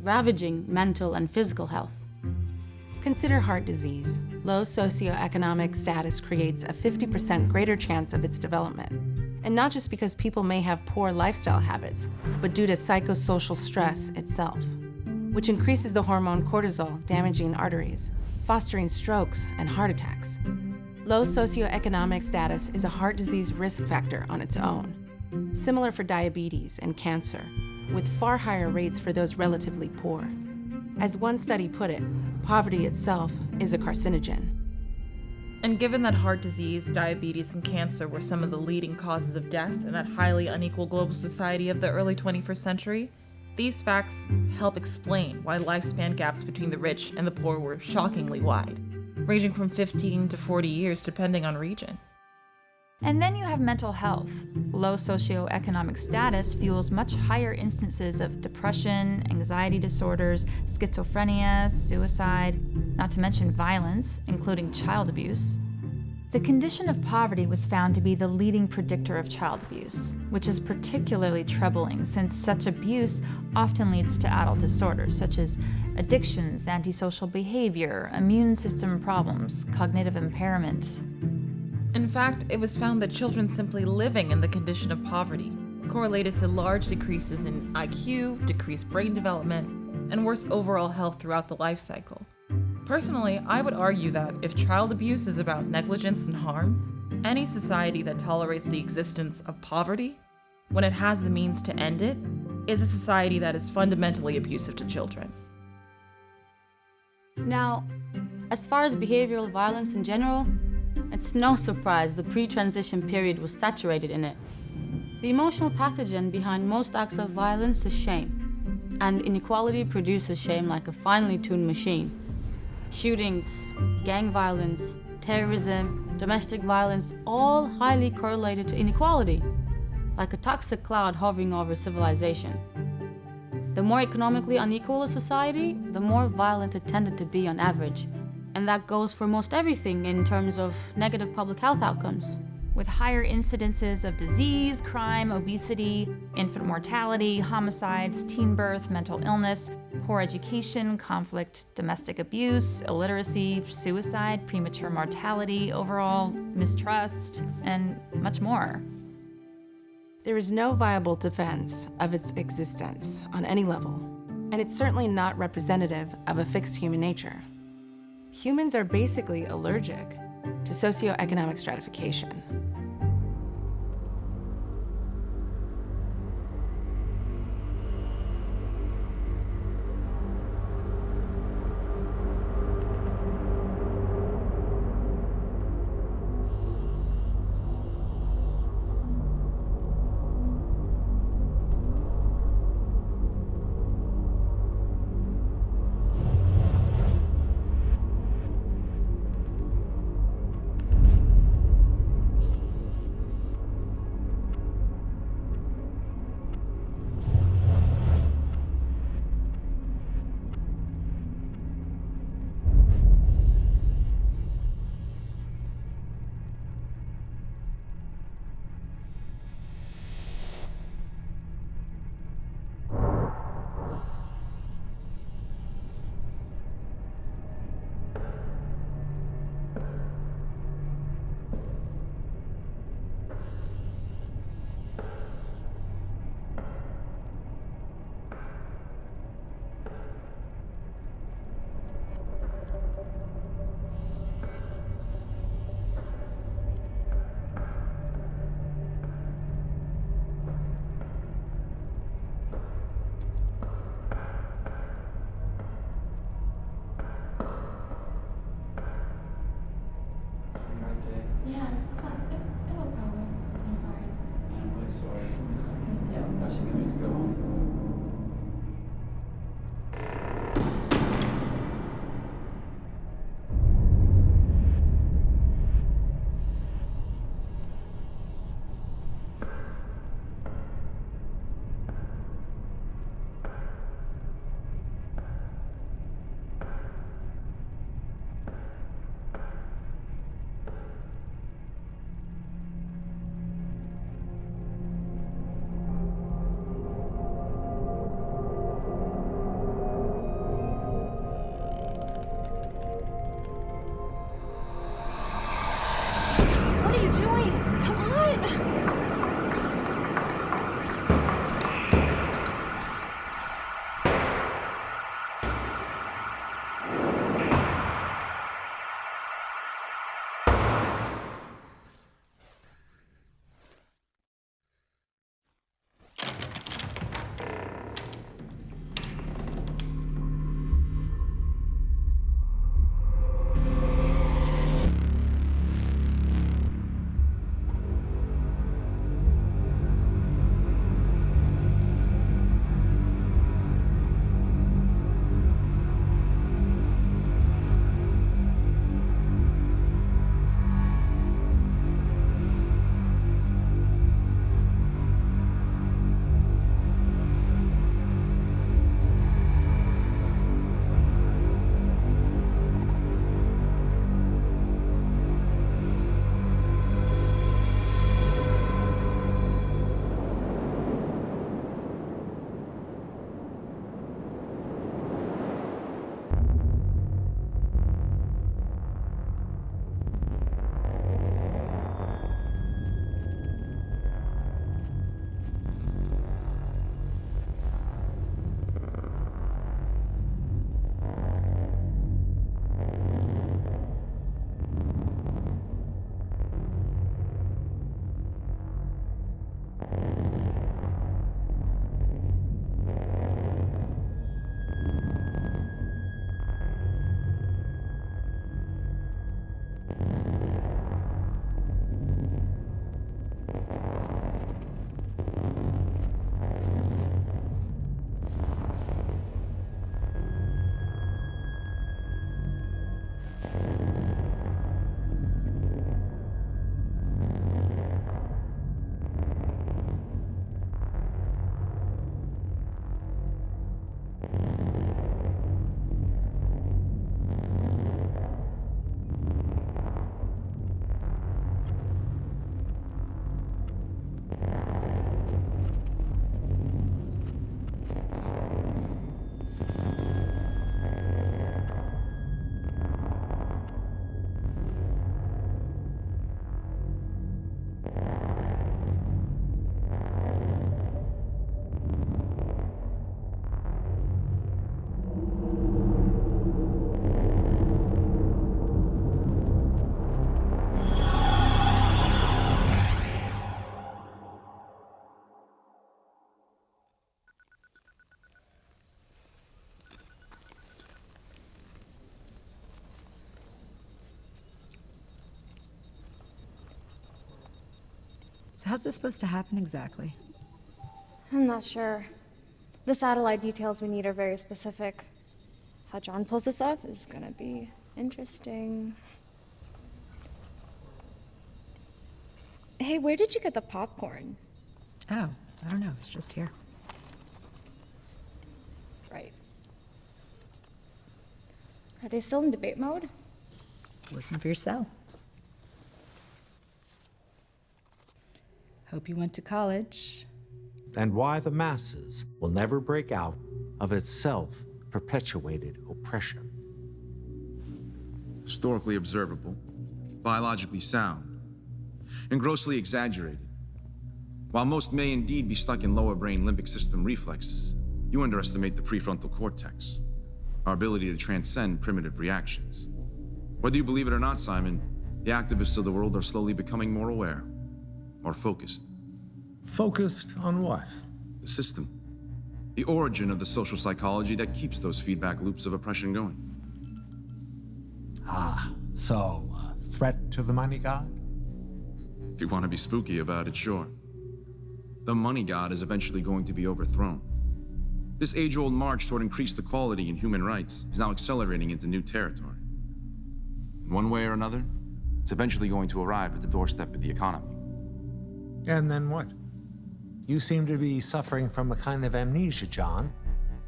ravaging mental and physical health. Consider heart disease. Low socioeconomic status creates a 50% greater chance of its development. And not just because people may have poor lifestyle habits, but due to psychosocial stress itself, which increases the hormone cortisol, damaging arteries, fostering strokes and heart attacks. Low socioeconomic status is a heart disease risk factor on its own, similar for diabetes and cancer, with far higher rates for those relatively poor. As one study put it, poverty itself is a carcinogen. And given that heart disease, diabetes, and cancer were some of the leading causes of death in that highly unequal global society of the early 21st century, these facts help explain why lifespan gaps between the rich and the poor were shockingly wide, ranging from 15 to 40 years depending on region. And then you have mental health. Low socioeconomic status fuels much higher instances of depression, anxiety disorders, schizophrenia, suicide, not to mention violence, including child abuse. The condition of poverty was found to be the leading predictor of child abuse, which is particularly troubling since such abuse often leads to adult disorders such as addictions, antisocial behavior, immune system problems, cognitive impairment. In fact, it was found that children simply living in the condition of poverty correlated to large decreases in IQ, decreased brain development, and worse overall health throughout the life cycle. Personally, I would argue that if child abuse is about negligence and harm, any society that tolerates the existence of poverty, when it has the means to end it, is a society that is fundamentally abusive to children. Now, as far as behavioral violence in general, it's no surprise the pre-transition period was saturated in it. The emotional pathogen behind most acts of violence is shame, and inequality produces shame like a finely tuned machine. Shootings, gang violence, terrorism, domestic violence, all highly correlated to inequality, like a toxic cloud hovering over civilization. The more economically unequal a society, the more violent it tended to be on average. And that goes for most everything in terms of negative public health outcomes. With higher incidences of disease, crime, obesity, infant mortality, homicides, teen birth, mental illness, poor education, conflict, domestic abuse, illiteracy, suicide, premature mortality, overall mistrust, and much more. There is no viable defense of its existence on any level, and it's certainly not representative of a fixed human nature. Humans are basically allergic to socioeconomic stratification. So how's this supposed to happen exactly? I'm not sure. The satellite details we need are very specific. How John pulls this off is gonna be interesting. Hey, where did you get the popcorn? Oh, I don't know. It's just here. Right. Are they still in debate mode? Listen for yourself. Hope you went to college. And why the masses will never break out of its self-perpetuated oppression. Historically observable, biologically sound, and grossly exaggerated. While most may indeed be stuck in lower brain limbic system reflexes, you underestimate the prefrontal cortex, our ability to transcend primitive reactions. Whether you believe it or not, Simon, the activists of the world are slowly becoming more aware, more focused. Focused on what? The system. The origin of the social psychology that keeps those feedback loops of oppression going. So, threat to the money god? If you want to be spooky about it, sure. The money god is eventually going to be overthrown. This age-old march toward increased equality in human rights is now accelerating into new territory. In one way or another, it's eventually going to arrive at the doorstep of the economy. And then what? You seem to be suffering from a kind of amnesia, John.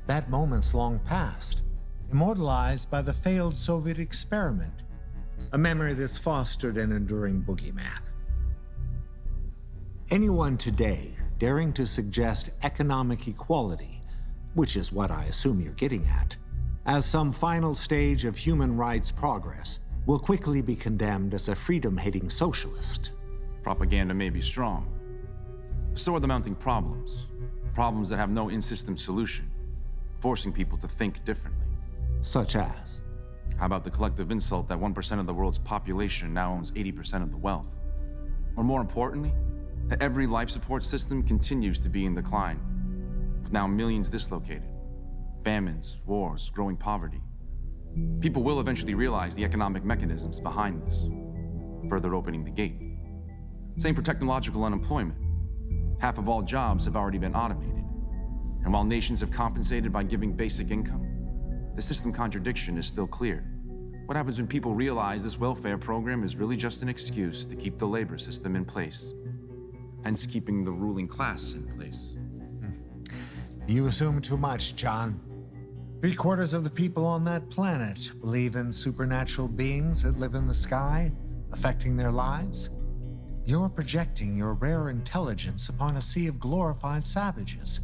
That moment's long past, immortalized by the failed Soviet experiment, a memory that's fostered an enduring boogeyman. Anyone today daring to suggest economic equality, which is what I assume you're getting at, as some final stage of human rights progress, will quickly be condemned as a freedom-hating socialist. Propaganda may be strong. So are the mounting problems. Problems that have no in-system solution, forcing people to think differently. Such as? How about the collective insult that 1% of the world's population now owns 80% of the wealth? Or more importantly, that every life support system continues to be in decline, with now millions dislocated, famines, wars, growing poverty. People will eventually realize the economic mechanisms behind this, further opening the gate. Same for technological unemployment. Half of all jobs have already been automated. And while nations have compensated by giving basic income, the system contradiction is still clear. What happens when people realize this welfare program is really just an excuse to keep the labor system in place, hence keeping the ruling class in place? You assume too much, John. 3/4 of the people on that planet believe in supernatural beings that live in the sky, affecting their lives. You're projecting your rare intelligence upon a sea of glorified savages.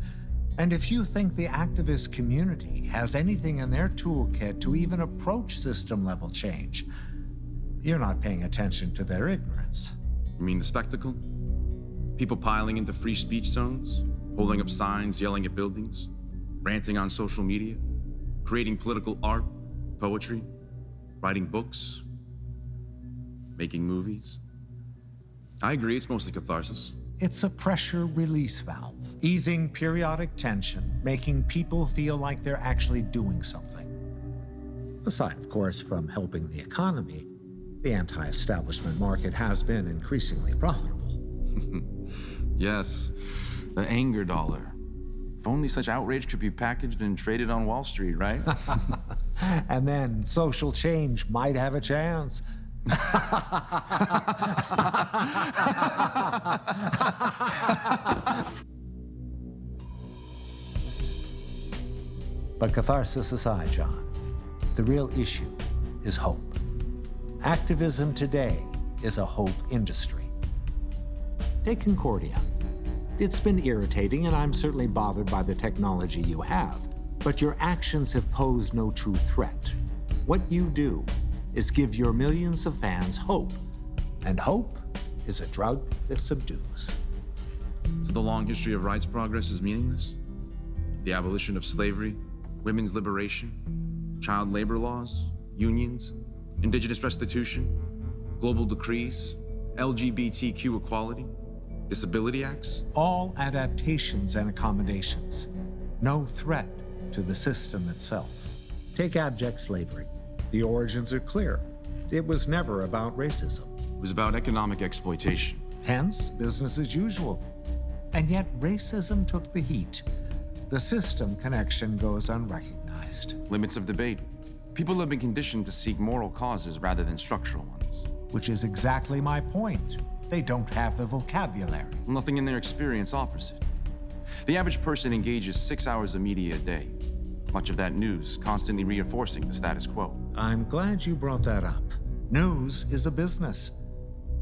And if you think the activist community has anything in their toolkit to even approach system-level change, you're not paying attention to their ignorance. You mean the spectacle? People piling into free speech zones, holding up signs, yelling at buildings, ranting on social media, creating political art, poetry, writing books, making movies. I agree, it's mostly catharsis. It's a pressure release valve, easing periodic tension, making people feel like they're actually doing something. Aside, of course, from helping the economy, the anti-establishment market has been increasingly profitable. Yes, the anger dollar. If only such outrage could be packaged and traded on Wall Street, right? And then social change might have a chance. But catharsis aside, John, the real issue is hope. Activism today is a hope industry. Take Concordia. It's been irritating, and I'm certainly bothered by the technology you have. But your actions have posed no true threat. What you do is give your millions of fans hope. And hope is a drug that subdues. So the long history of rights progress is meaningless? The abolition of slavery, women's liberation, child labor laws, unions, indigenous restitution, global decrees, LGBTQ equality, disability acts? All adaptations and accommodations. No threat to the system itself. Take abject slavery. The origins are clear. It was never about racism. It was about economic exploitation. Hence, business as usual. And yet, racism took the heat. The system connection goes unrecognized. Limits of debate. People have been conditioned to seek moral causes rather than structural ones. Which is exactly my point. They don't have the vocabulary. Nothing in their experience offers it. The average person engages 6 hours of media a day. Much of that news constantly reinforcing the status quo. I'm glad you brought that up. News is a business.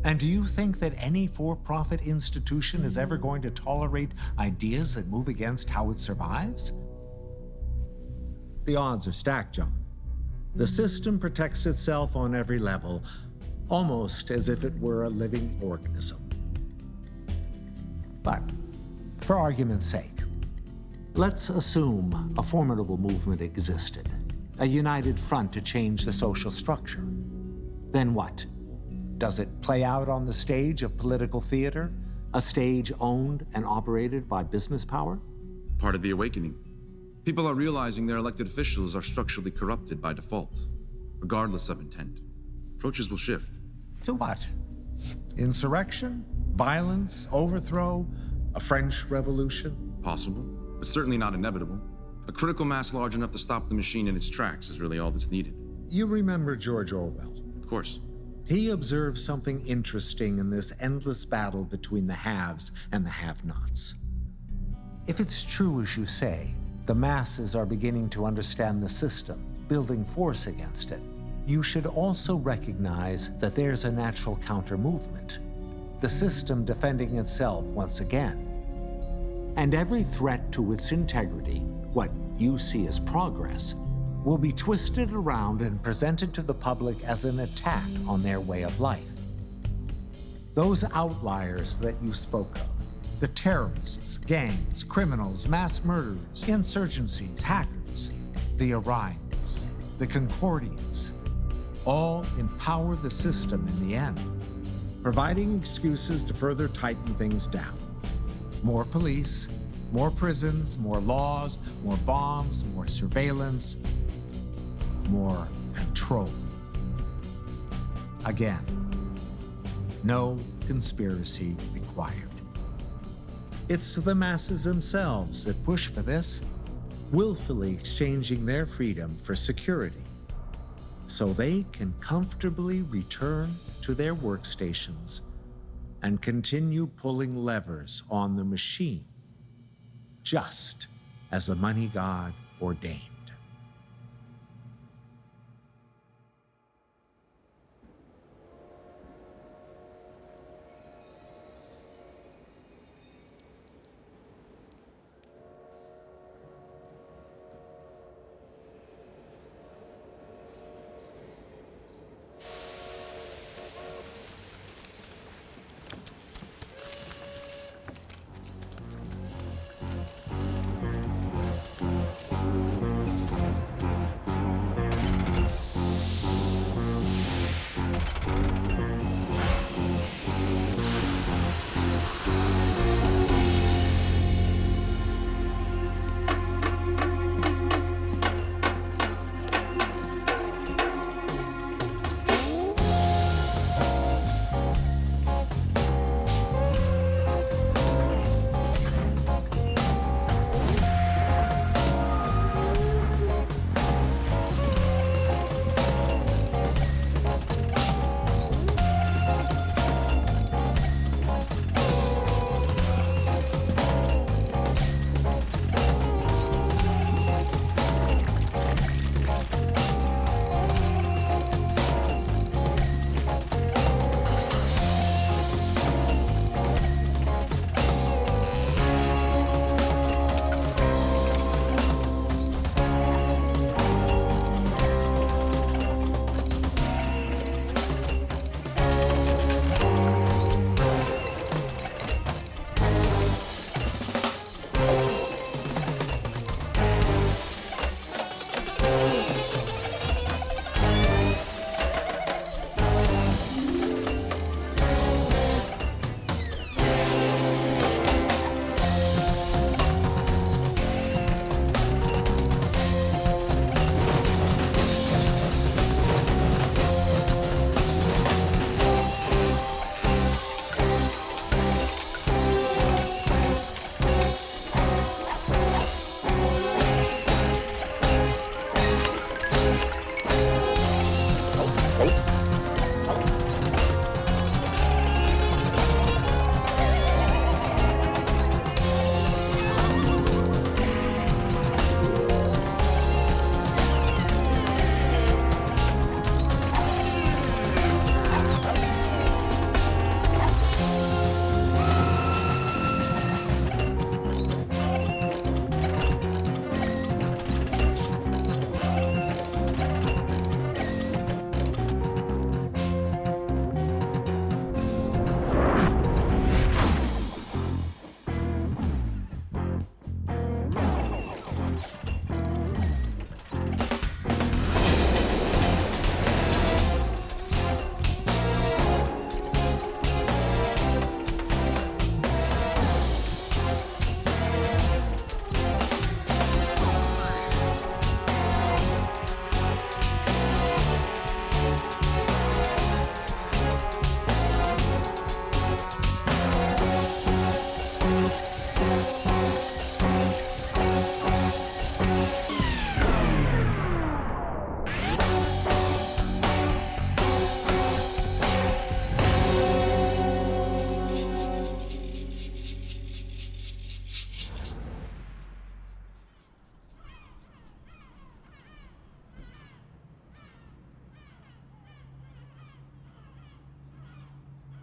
And do you think that any for-profit institution is ever going to tolerate ideas that move against how it survives? The odds are stacked, John. The system protects itself on every level, almost as if it were a living organism. But, for argument's sake, let's assume a formidable movement existed, a united front to change the social structure. Then what? Does it play out on the stage of political theater, a stage owned and operated by business power? Part of the awakening. People are realizing their elected officials are structurally corrupted by default, regardless of intent. Approaches will shift. To what? Insurrection? Violence? Overthrow? A French Revolution? Possible, but certainly not inevitable. A critical mass large enough to stop the machine in its tracks is really all that's needed. You remember George Orwell? Of course. He observed something interesting in this endless battle between the haves and the have-nots. If it's true, as you say, the masses are beginning to understand the system, building force against it, you should also recognize that there's a natural counter-movement, the system defending itself once again. And every threat to its integrity, what you see as progress, will be twisted around and presented to the public as an attack on their way of life. Those outliers that you spoke of, the terrorists, gangs, criminals, mass murderers, insurgencies, hackers, the Orions, the Concordias, all empower the system in the end, providing excuses to further tighten things down. More police, more prisons, more laws, more bombs, more surveillance, more control. Again, no conspiracy required. It's the masses themselves that push for this, willfully exchanging their freedom for security, so they can comfortably return to their workstations and continue pulling levers on the machine, just as the money god ordained.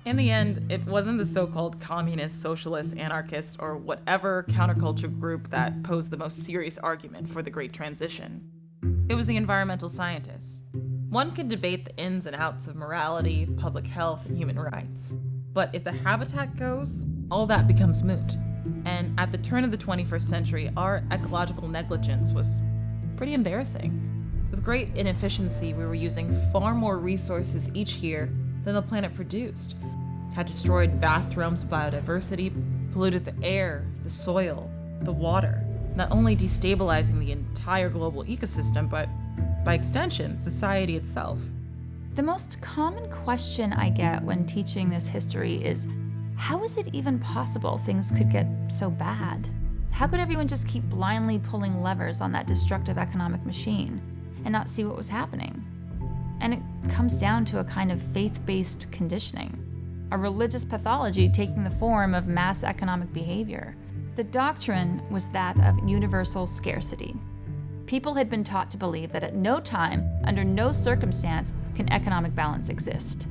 In the end, it wasn't the so-called communist, socialist, anarchist, or whatever counterculture group that posed the most serious argument for the Great Transition. It was the environmental scientists. One could debate the ins and outs of morality, public health, and human rights. But if the habitat goes, all that becomes moot. And at the turn of the 21st century, our ecological negligence was pretty embarrassing. With great inefficiency, we were using far more resources each year than the planet produced, had destroyed vast realms of biodiversity, polluted the air, the soil, the water, not only destabilizing the entire global ecosystem, but by extension, society itself. The most common question I get when teaching this history is, how is it even possible things could get so bad? How could everyone just keep blindly pulling levers on that destructive economic machine and not see what was happening? And it comes down to a kind of faith-based conditioning, a religious pathology taking the form of mass economic behavior. The doctrine was that of universal scarcity. People had been taught to believe that at no time, under no circumstance, can economic balance exist.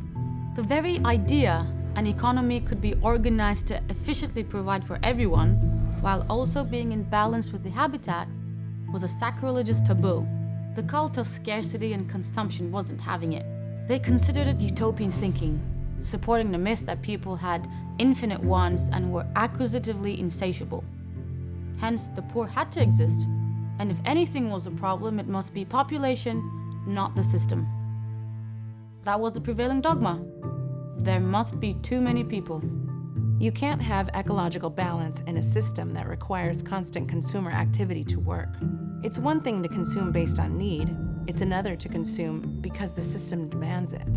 The very idea an economy could be organized to efficiently provide for everyone, while also being in balance with the habitat, was a sacrilegious taboo. The cult of scarcity and consumption wasn't having it. They considered it utopian thinking, supporting the myth that people had infinite wants and were acquisitively insatiable. Hence, the poor had to exist, and if anything was a problem, it must be population, not the system. That was the prevailing dogma. There must be too many people. You can't have ecological balance in a system that requires constant consumer activity to work. It's one thing to consume based on need, it's another to consume because the system demands it.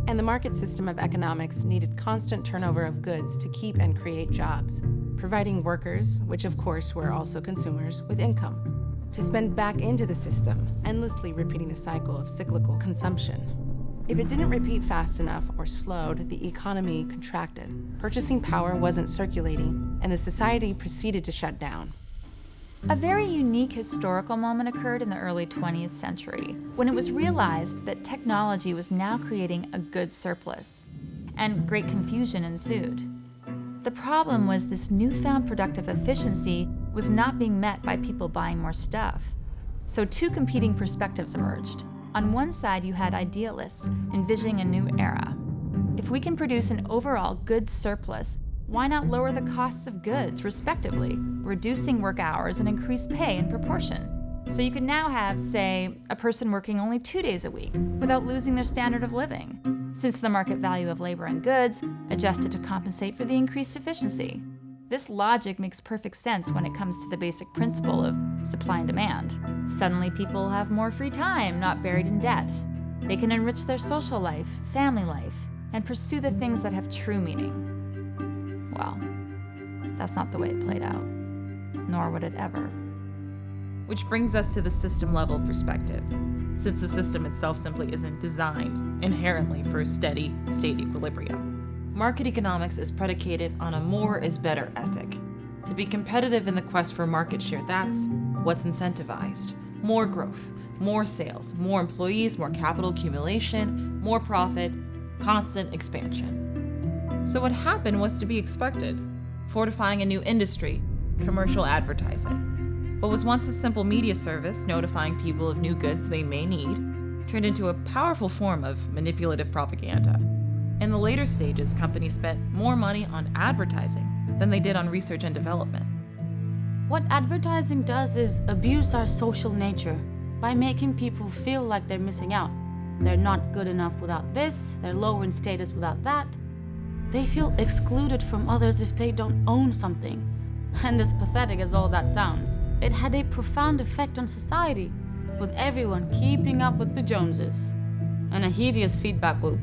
And the market system of economics needed constant turnover of goods to keep and create jobs, providing workers, which of course were also consumers, with income, to spend back into the system, endlessly repeating the cycle of cyclical consumption. If it didn't repeat fast enough or slowed, the economy contracted. Purchasing power wasn't circulating, and the society proceeded to shut down. A very unique historical moment occurred in the early 20th century, when it was realized that technology was now creating a goods surplus, and great confusion ensued. The problem was this newfound productive efficiency was not being met by people buying more stuff. So two competing perspectives emerged. On one side, you had idealists envisioning a new era. If we can produce an overall goods surplus, why not lower the costs of goods, respectively, reducing work hours and increase pay in proportion? So you could now have, say, a person working only 2 days a week without losing their standard of living, since the market value of labor and goods adjusted to compensate for the increased efficiency. This logic makes perfect sense when it comes to the basic principle of supply and demand. Suddenly people have more free time, not buried in debt. They can enrich their social life, family life, and pursue the things that have true meaning. Well, that's not the way it played out, nor would it ever. Which brings us to the system-level perspective, since the system itself simply isn't designed inherently for a steady state equilibrium. Market economics is predicated on a more is better ethic. To be competitive in the quest for market share, that's what's incentivized. More growth, more sales, more employees, more capital accumulation, more profit, constant expansion. So what happened was to be expected. Fortifying a new industry, commercial advertising. What was once a simple media service notifying people of new goods they may need turned into a powerful form of manipulative propaganda. In the later stages, companies spent more money on advertising than they did on research and development. What advertising does is abuse our social nature by making people feel like they're missing out. They're not good enough without this, they're lower in status without that. They feel excluded from others if they don't own something. And as pathetic as all that sounds, it had a profound effect on society, with everyone keeping up with the Joneses, and a hideous feedback loop.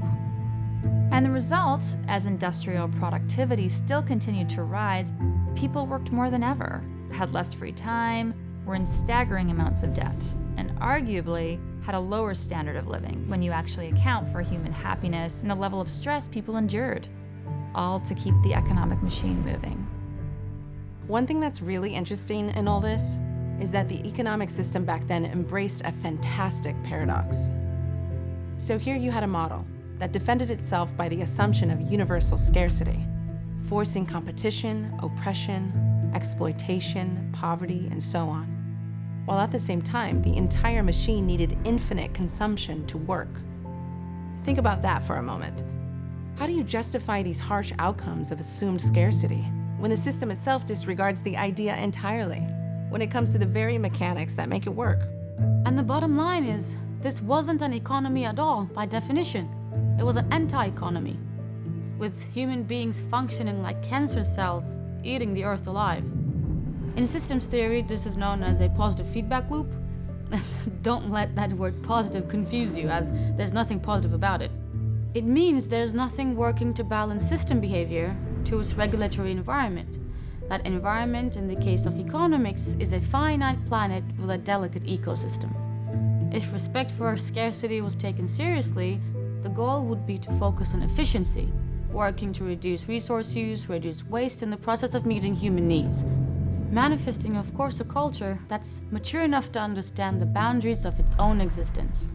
And the result, as industrial productivity still continued to rise, people worked more than ever, had less free time, were in staggering amounts of debt, and arguably had a lower standard of living when you actually account for human happiness and the level of stress people endured, all to keep the economic machine moving. One thing that's really interesting in all this is that the economic system back then embraced a fantastic paradox. So here you had a model, that defended itself by the assumption of universal scarcity, forcing competition, oppression, exploitation, poverty, and so on, while at the same time, the entire machine needed infinite consumption to work. Think about that for a moment. How do you justify these harsh outcomes of assumed scarcity when the system itself disregards the idea entirely, when it comes to the very mechanics that make it work? And the bottom line is, this wasn't an economy at all, by definition. It was an anti-economy, with human beings functioning like cancer cells, eating the earth alive. In systems theory, this is known as a positive feedback loop. Don't let that word positive confuse you, as there's nothing positive about it. It means there's nothing working to balance system behavior to its regulatory environment. That environment, in the case of economics, is a finite planet with a delicate ecosystem. If respect for scarcity was taken seriously, the goal would be to focus on efficiency, working to reduce resource use, reduce waste in the process of meeting human needs. Manifesting, of course, a culture that's mature enough to understand the boundaries of its own existence.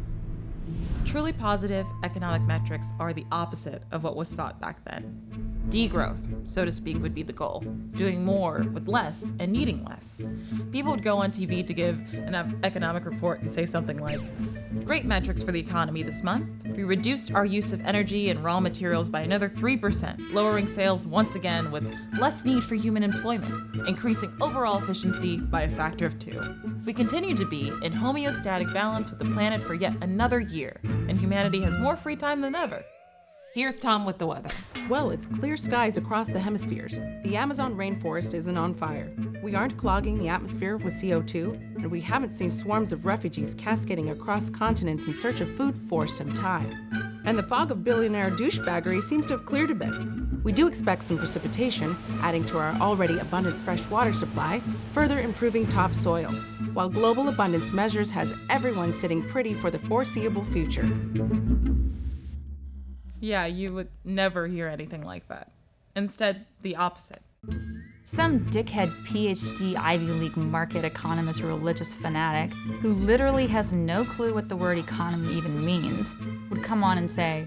Truly positive economic metrics are the opposite of what was sought back then. Degrowth, so to speak, would be the goal. Doing more with less and needing less. People would go on TV to give an economic report and say something like, "Great metrics for the economy this month. We reduced our use of energy and raw materials by another 3%, lowering sales once again with less need for human employment, increasing overall efficiency by a factor of 2. We continue to be in homeostatic balance with the planet for yet another year, and humanity has more free time than ever." Here's Tom with the weather. Well, it's clear skies across the hemispheres. The Amazon rainforest isn't on fire. We aren't clogging the atmosphere with CO2, and we haven't seen swarms of refugees cascading across continents in search of food for some time. And the fog of billionaire douchebaggery seems to have cleared a bit. We do expect some precipitation, adding to our already abundant fresh water supply, further improving topsoil, while global abundance measures has everyone sitting pretty for the foreseeable future. Yeah, you would never hear anything like that. Instead, the opposite. Some dickhead PhD Ivy League market economist religious fanatic who literally has no clue what the word economy even means would come on and say,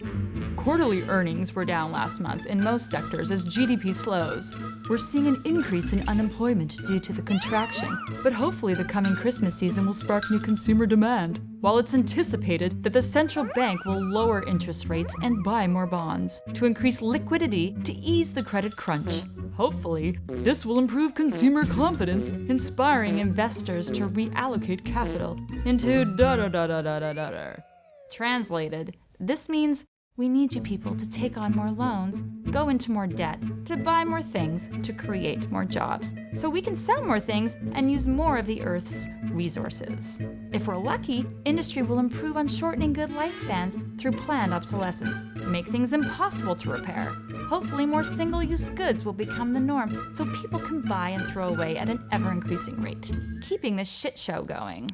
"Quarterly earnings were down last month in most sectors as GDP slows. We're seeing an increase in unemployment due to the contraction, but hopefully the coming Christmas season will spark new consumer demand, while it's anticipated that the central bank will lower interest rates and buy more bonds to increase liquidity to ease the credit crunch. Hopefully, this will improve consumer confidence, inspiring investors to reallocate capital into da-da-da-da-da-da-da." Translated, this means we need you people to take on more loans, go into more debt, to buy more things, to create more jobs, so we can sell more things and use more of the Earth's resources. If we're lucky, industry will improve on shortening good lifespans through planned obsolescence, make things impossible to repair. Hopefully more single-use goods will become the norm, so people can buy and throw away at an ever-increasing rate, keeping this shit show going.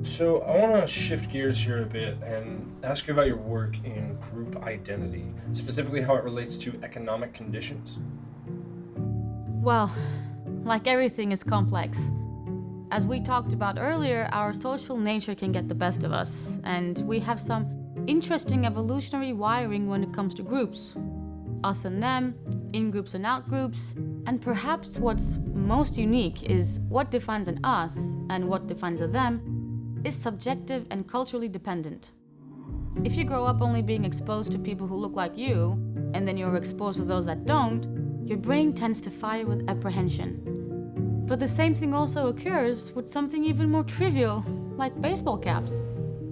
So I want to shift gears here a bit and ask you about your work in group identity, specifically how it relates to economic conditions. Well, like everything is complex. As we talked about earlier, our social nature can get the best of us, and we have some interesting evolutionary wiring when it comes to groups. Us and them, in-groups and out-groups, and perhaps what's most unique is what defines an us and what defines a them is subjective and culturally dependent. If you grow up only being exposed to people who look like you, and then you're exposed to those that don't, your brain tends to fire with apprehension. But the same thing also occurs with something even more trivial, like baseball caps.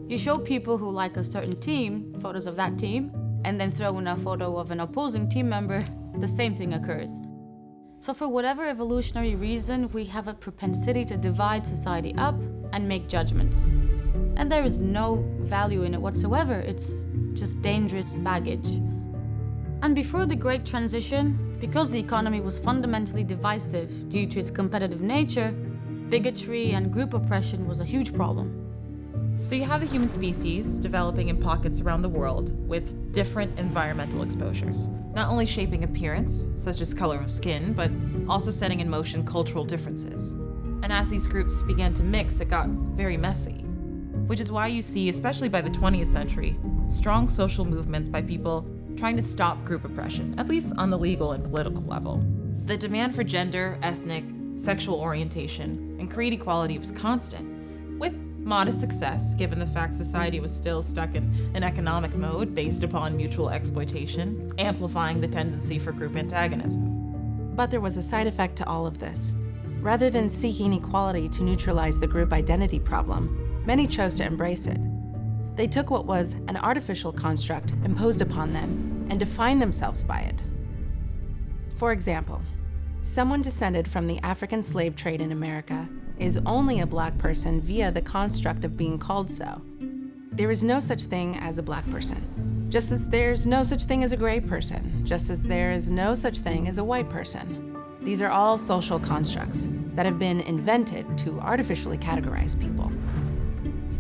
You show people who like a certain team photos of that team, and then throw in a photo of an opposing team member, the same thing occurs. So for whatever evolutionary reason, we have a propensity to divide society up and make judgments. And there is no value in it whatsoever, it's just dangerous baggage. And before the Great Transition, because the economy was fundamentally divisive due to its competitive nature, bigotry and group oppression was a huge problem. So you have the human species developing in pockets around the world with different environmental exposures, not only shaping appearance, such as color of skin, but also setting in motion cultural differences. And as these groups began to mix, it got very messy, which is why you see, especially by the 20th century, strong social movements by people trying to stop group oppression, at least on the legal and political level. The demand for gender, ethnic, sexual orientation, and create equality was constant, with modest success given the fact society was still stuck in an economic mode based upon mutual exploitation, amplifying the tendency for group antagonism. But there was a side effect to all of this. Rather than seeking equality to neutralize the group identity problem, many chose to embrace it. They took what was an artificial construct imposed upon them and defined themselves by it. For example, someone descended from the African slave trade in America is only a black person via the construct of being called so. There is no such thing as a black person, just as there's no such thing as a gray person, just as there is no such thing as a white person. These are all social constructs that have been invented to artificially categorize people.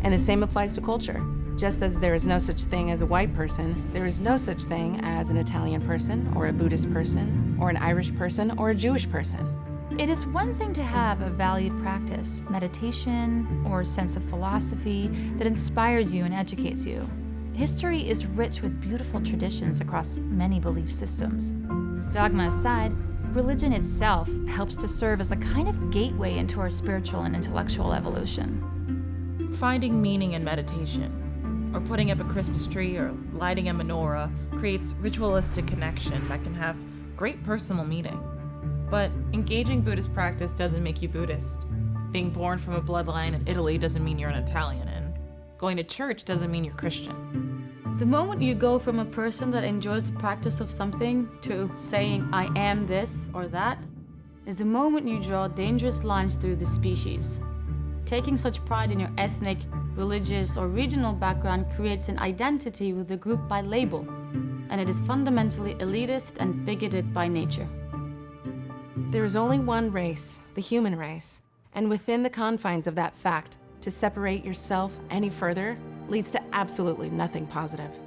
And the same applies to culture. Just as there is no such thing as a white person, there is no such thing as an Italian person, or a Buddhist person, or an Irish person, or a Jewish person. It is one thing to have a valued practice, meditation, or sense of philosophy that inspires you and educates you. History is rich with beautiful traditions across many belief systems. Dogma aside, religion itself helps to serve as a kind of gateway into our spiritual and intellectual evolution. Finding meaning in meditation, or putting up a Christmas tree or lighting a menorah creates ritualistic connection that can have great personal meaning. But engaging Buddhist practice doesn't make you Buddhist. Being born from a bloodline in Italy doesn't mean you're an Italian, and going to church doesn't mean you're Christian. The moment you go from a person that enjoys the practice of something to saying, I am this or that, is the moment you draw dangerous lines through the species. Taking such pride in your ethnic, religious, or regional background creates an identity with the group by label, and it is fundamentally elitist and bigoted by nature. There is only one race, the human race, and within the confines of that fact, to separate yourself any further leads to absolutely nothing positive.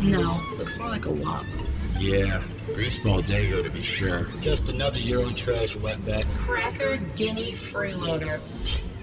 No, looks more like a wop. Yeah, greaseball Dago to be sure. Just another Eurotrash wetback. Cracker, guinea, freeloader.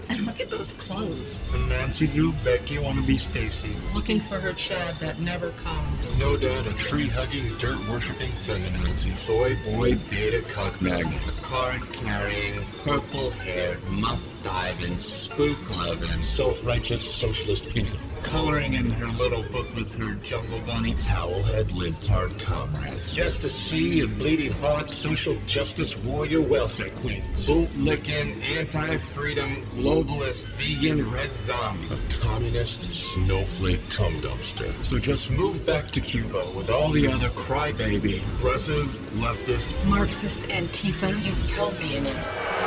And look at those clothes. And Nancy Drew Becky wanna be Stacy. Looking for her Chad that never comes. No doubt a tree-hugging, dirt-worshipping feminazi. Soy boy, beta cuckmag. A card-carrying, purple-haired, muff-diving, spook-loving, self-righteous socialist peanut. Coloring in her little book with her jungle bunny. Towelhead libtard comrades. Just a sea of bleeding heart, social justice warrior welfare queens. Boot-licking, anti-freedom, globalist, vegan, red zombie. A communist, snowflake cum dumpster. So just move back to Cuba with all the other crybaby, progressive, leftist, Marxist Antifa utopianists.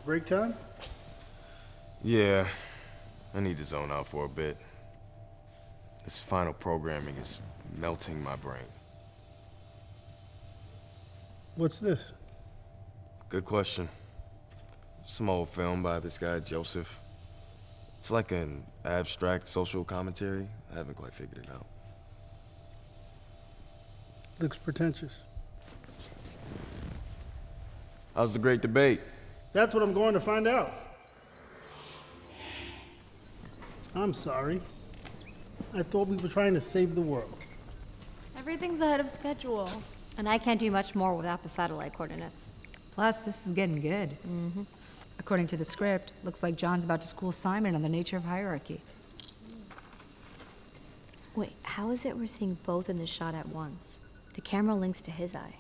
Break time? Yeah, I need to zone out for a bit. This final programming is melting my brain. What's this? Good question. Some old film by this guy, Joseph. It's like an abstract social commentary. I haven't quite figured it out. Looks pretentious. How's the great debate? That's what I'm going to find out. I'm sorry. I thought we were trying to save the world. Everything's ahead of schedule. And I can't do much more without the satellite coordinates. Plus, this is getting good. Mm-hmm. According to the script, looks like John's about to school Simon on the nature of hierarchy. Wait, how is it we're seeing both in the shot at once? The camera links to his eye.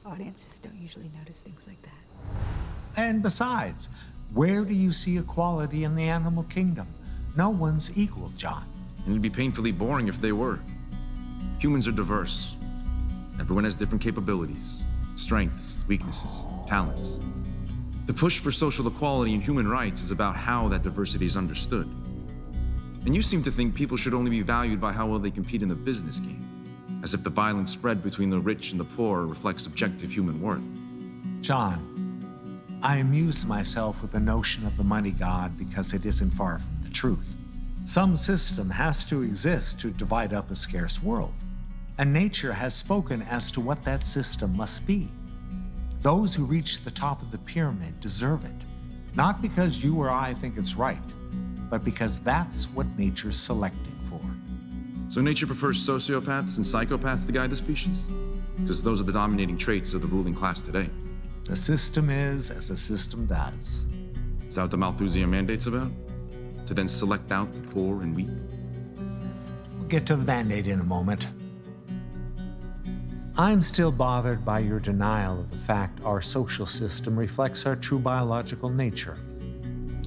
Audiences don't usually notice things like that. And besides, where do you see equality in the animal kingdom? No one's equal, John. And it'd be painfully boring if they were. Humans are diverse. Everyone has different capabilities, strengths, weaknesses, talents. The push for social equality and human rights is about how that diversity is understood. And you seem to think people should only be valued by how well they compete in the business game, as if the violent spread between the rich and the poor reflects objective human worth. John, I amuse myself with the notion of the money god because it isn't far from the truth. Some system has to exist to divide up a scarce world, and nature has spoken as to what that system must be. Those who reach the top of the pyramid deserve it, not because you or I think it's right, but because that's what nature's selecting for. So nature prefers sociopaths and psychopaths to guide the species? Because those are the dominating traits of the ruling class today. The system is as the system does. Is that what the Malthusian mandate's about? To then select out the poor and weak? We'll get to the mandate in a moment. I'm still bothered by your denial of the fact our social system reflects our true biological nature.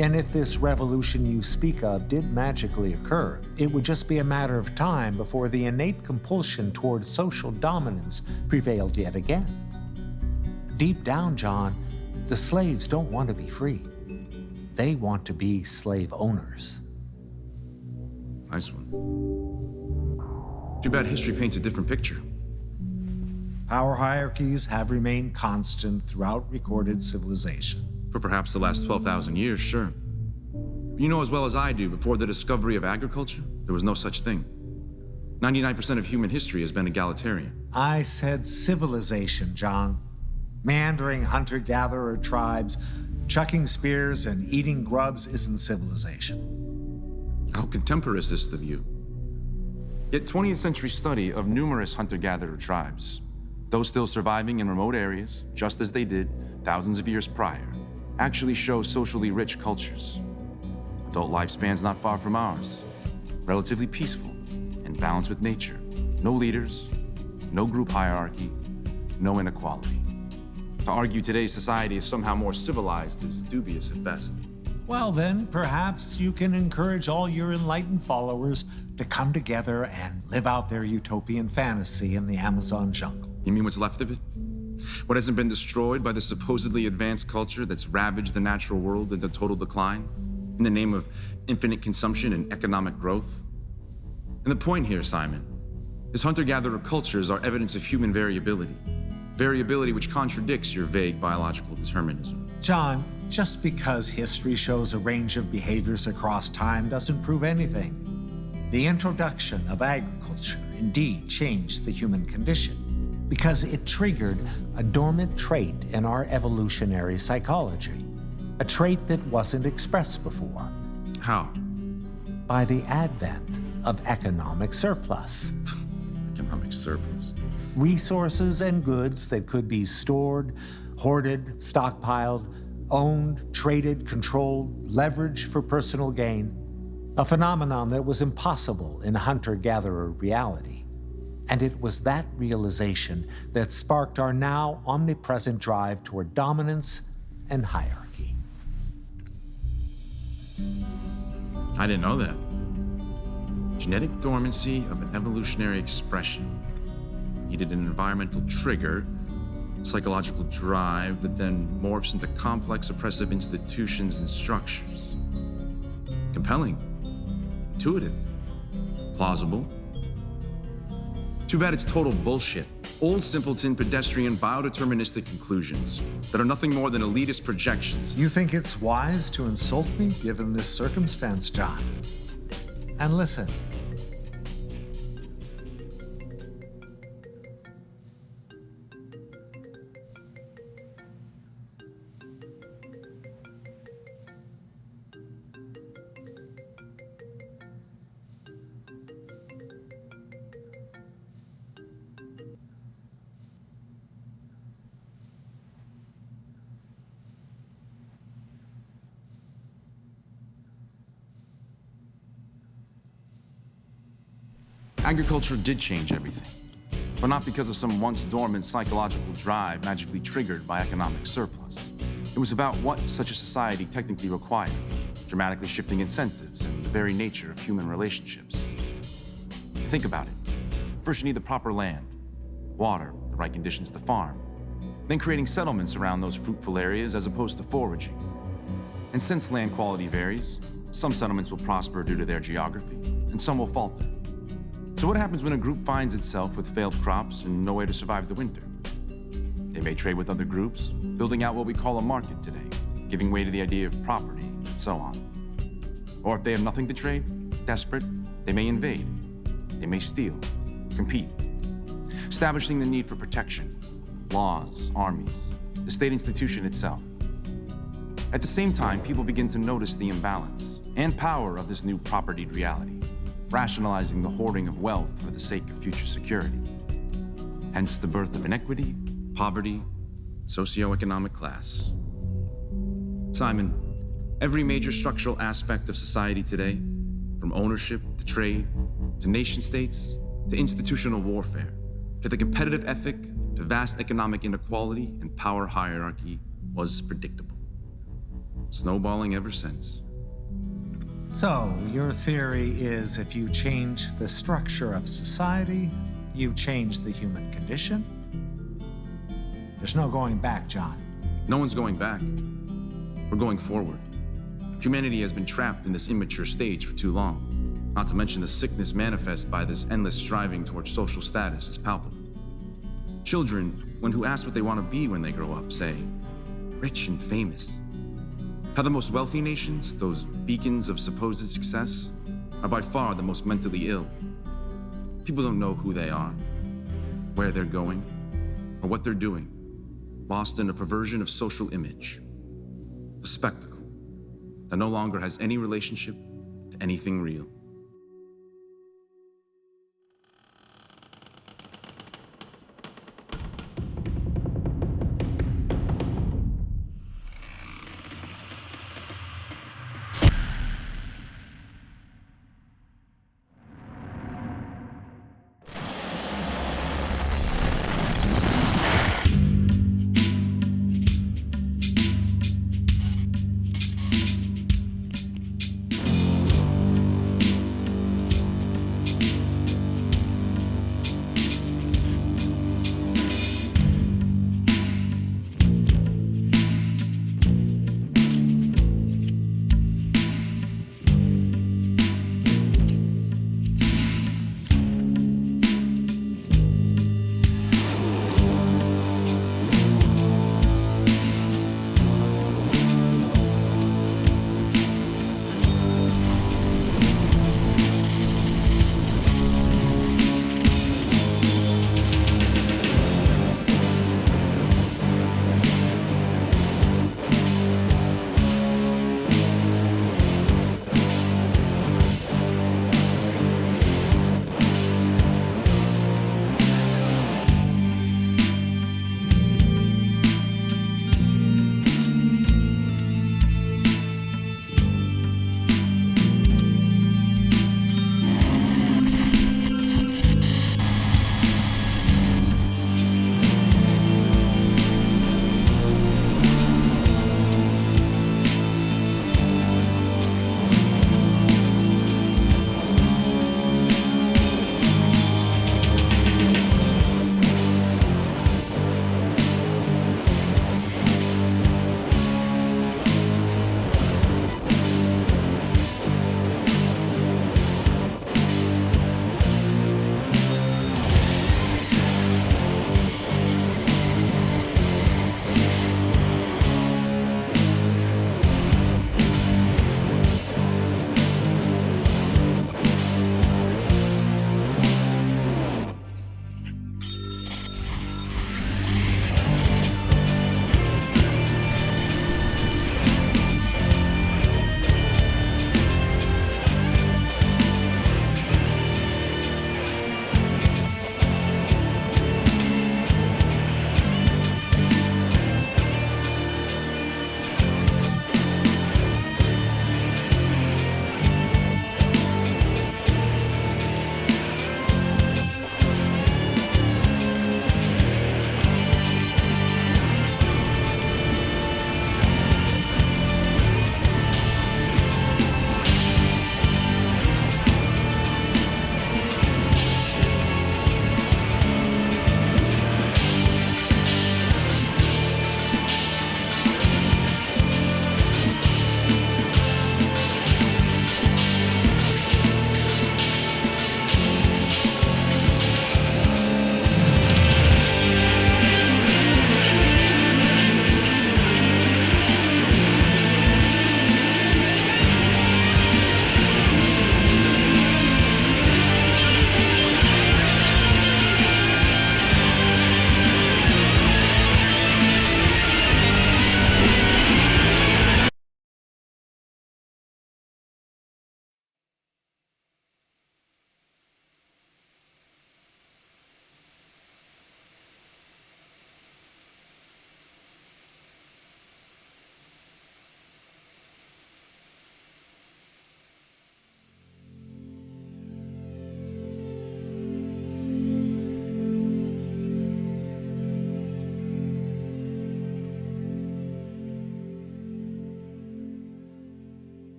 And if this revolution you speak of did magically occur, it would just be a matter of time before the innate compulsion toward social dominance prevailed yet again. Deep down, John, the slaves don't want to be free. They want to be slave owners. Nice one. Too bad history paints a different picture. Power hierarchies have remained constant throughout recorded civilization. For perhaps the last 12,000 years, sure. You know as well as I do, before the discovery of agriculture, there was no such thing. 99% of human history has been egalitarian. I said civilization, John. Meandering hunter-gatherer tribes, chucking spears and eating grubs isn't civilization. How contemporaneous of you. Yet 20th century study of numerous hunter-gatherer tribes, those still surviving in remote areas, just as they did thousands of years prior, actually show socially rich cultures. Adult lifespans not far from ours, relatively peaceful and balanced with nature. No leaders, no group hierarchy, no inequality. To argue today's society is somehow more civilized is dubious at best. Well then, perhaps you can encourage all your enlightened followers to come together and live out their utopian fantasy in the Amazon jungle. You mean what's left of it? What hasn't been destroyed by the supposedly advanced culture that's ravaged the natural world into total decline in the name of infinite consumption and economic growth? And the point here, Simon, is hunter-gatherer cultures are evidence of human variability. Variability which contradicts your vague biological determinism. John, just because history shows a range of behaviors across time doesn't prove anything. The introduction of agriculture indeed changed the human condition because it triggered a dormant trait in our evolutionary psychology, a trait that wasn't expressed before. How? By the advent of economic surplus. Economic surplus? Resources and goods that could be stored, hoarded, stockpiled, owned, traded, controlled, leveraged for personal gain, a phenomenon that was impossible in hunter-gatherer reality. And it was that realization that sparked our now omnipresent drive toward dominance and hierarchy. I didn't know that. Genetic dormancy of an evolutionary expression needed an environmental trigger psychological drive that then morphs into complex oppressive institutions and structures. Compelling, intuitive, plausible. Too bad it's total bullshit. Old simpleton, pedestrian, biodeterministic conclusions that are nothing more than elitist projections. You think it's wise to insult me given this circumstance, John? And listen. Agriculture did change everything, but not because of some once dormant psychological drive magically triggered by economic surplus. It was about what such a society technically required, dramatically shifting incentives and the very nature of human relationships. Think about it. First, you need the proper land, water, the right conditions to farm, then creating settlements around those fruitful areas as opposed to foraging. And since land quality varies, some settlements will prosper due to their geography, and some will falter. So what happens when a group finds itself with failed crops and no way to survive the winter? They may trade with other groups, building out what we call a market today, giving way to the idea of property, and so on. Or if they have nothing to trade, desperate, they may invade. They may steal, compete, establishing the need for protection, laws, armies, the state institution itself. At the same time, people begin to notice the imbalance and power of this new propertied reality, rationalizing the hoarding of wealth for the sake of future security. Hence the birth of inequity, poverty, socioeconomic class. Simon, every major structural aspect of society today, from ownership to trade, to nation states, to institutional warfare, to the competitive ethic, to vast economic inequality and power hierarchy, was predictable. Snowballing ever since. So, your theory is if you change the structure of society, you change the human condition? There's no going back, John. No one's going back. We're going forward. Humanity has been trapped in this immature stage for too long. Not to mention the sickness manifest by this endless striving towards social status is palpable. Children, when who ask what they want to be when they grow up, say, rich and famous. How the most wealthy nations, those beacons of supposed success, are by far the most mentally ill. People don't know who they are, where they're going, or what they're doing, lost in a perversion of social image, a spectacle that no longer has any relationship to anything real.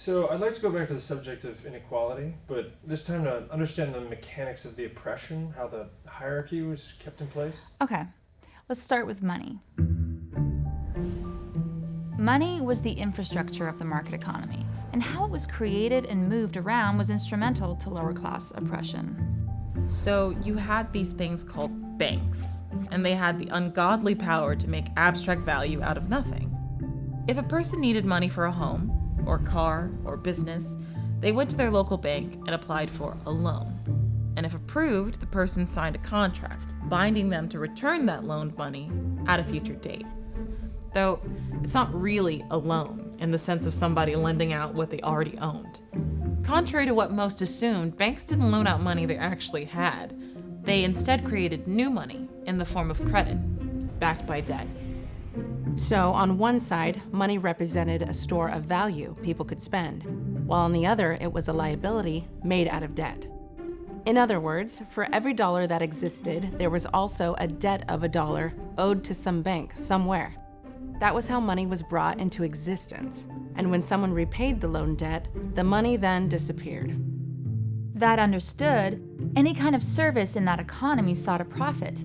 So I'd like to go back to the subject of inequality, but this time to understand the mechanics of the oppression, how the hierarchy was kept in place. Okay, let's start with money. Money was the infrastructure of the market economy, and how it was created and moved around was instrumental to lower class oppression. So you had these things called banks, and they had the ungodly power to make abstract value out of nothing. If a person needed money for a home, or car, or business, they went to their local bank and applied for a loan. And if approved, the person signed a contract, binding them to return that loaned money at a future date. Though it's not really a loan in the sense of somebody lending out what they already owned. Contrary to what most assumed, banks didn't loan out money they actually had. They instead created new money in the form of credit, backed by debt. So, on one side, money represented a store of value people could spend, while on the other, it was a liability made out of debt. In other words, for every dollar that existed, there was also a debt of a dollar owed to some bank somewhere. That was how money was brought into existence, and when someone repaid the loan debt, the money then disappeared. That understood, any kind of service in that economy sought a profit.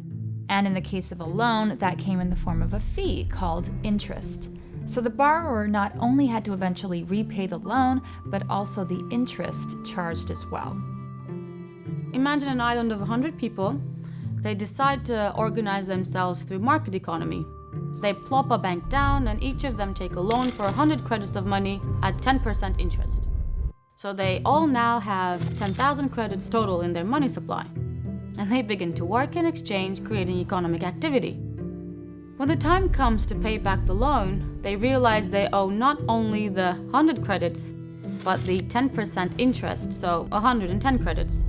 And in the case of a loan, that came in the form of a fee called interest. So the borrower not only had to eventually repay the loan, but also the interest charged as well. Imagine an island of 100 people. They decide to organize themselves through market economy. They plop a bank down and each of them take a loan for 100 credits of money at 10% interest. So they all now have 10,000 credits total in their money supply. And they begin to work in exchange, creating economic activity. When the time comes to pay back the loan, they realize they owe not only the 100 credits, but the 10% interest, so 110 credits.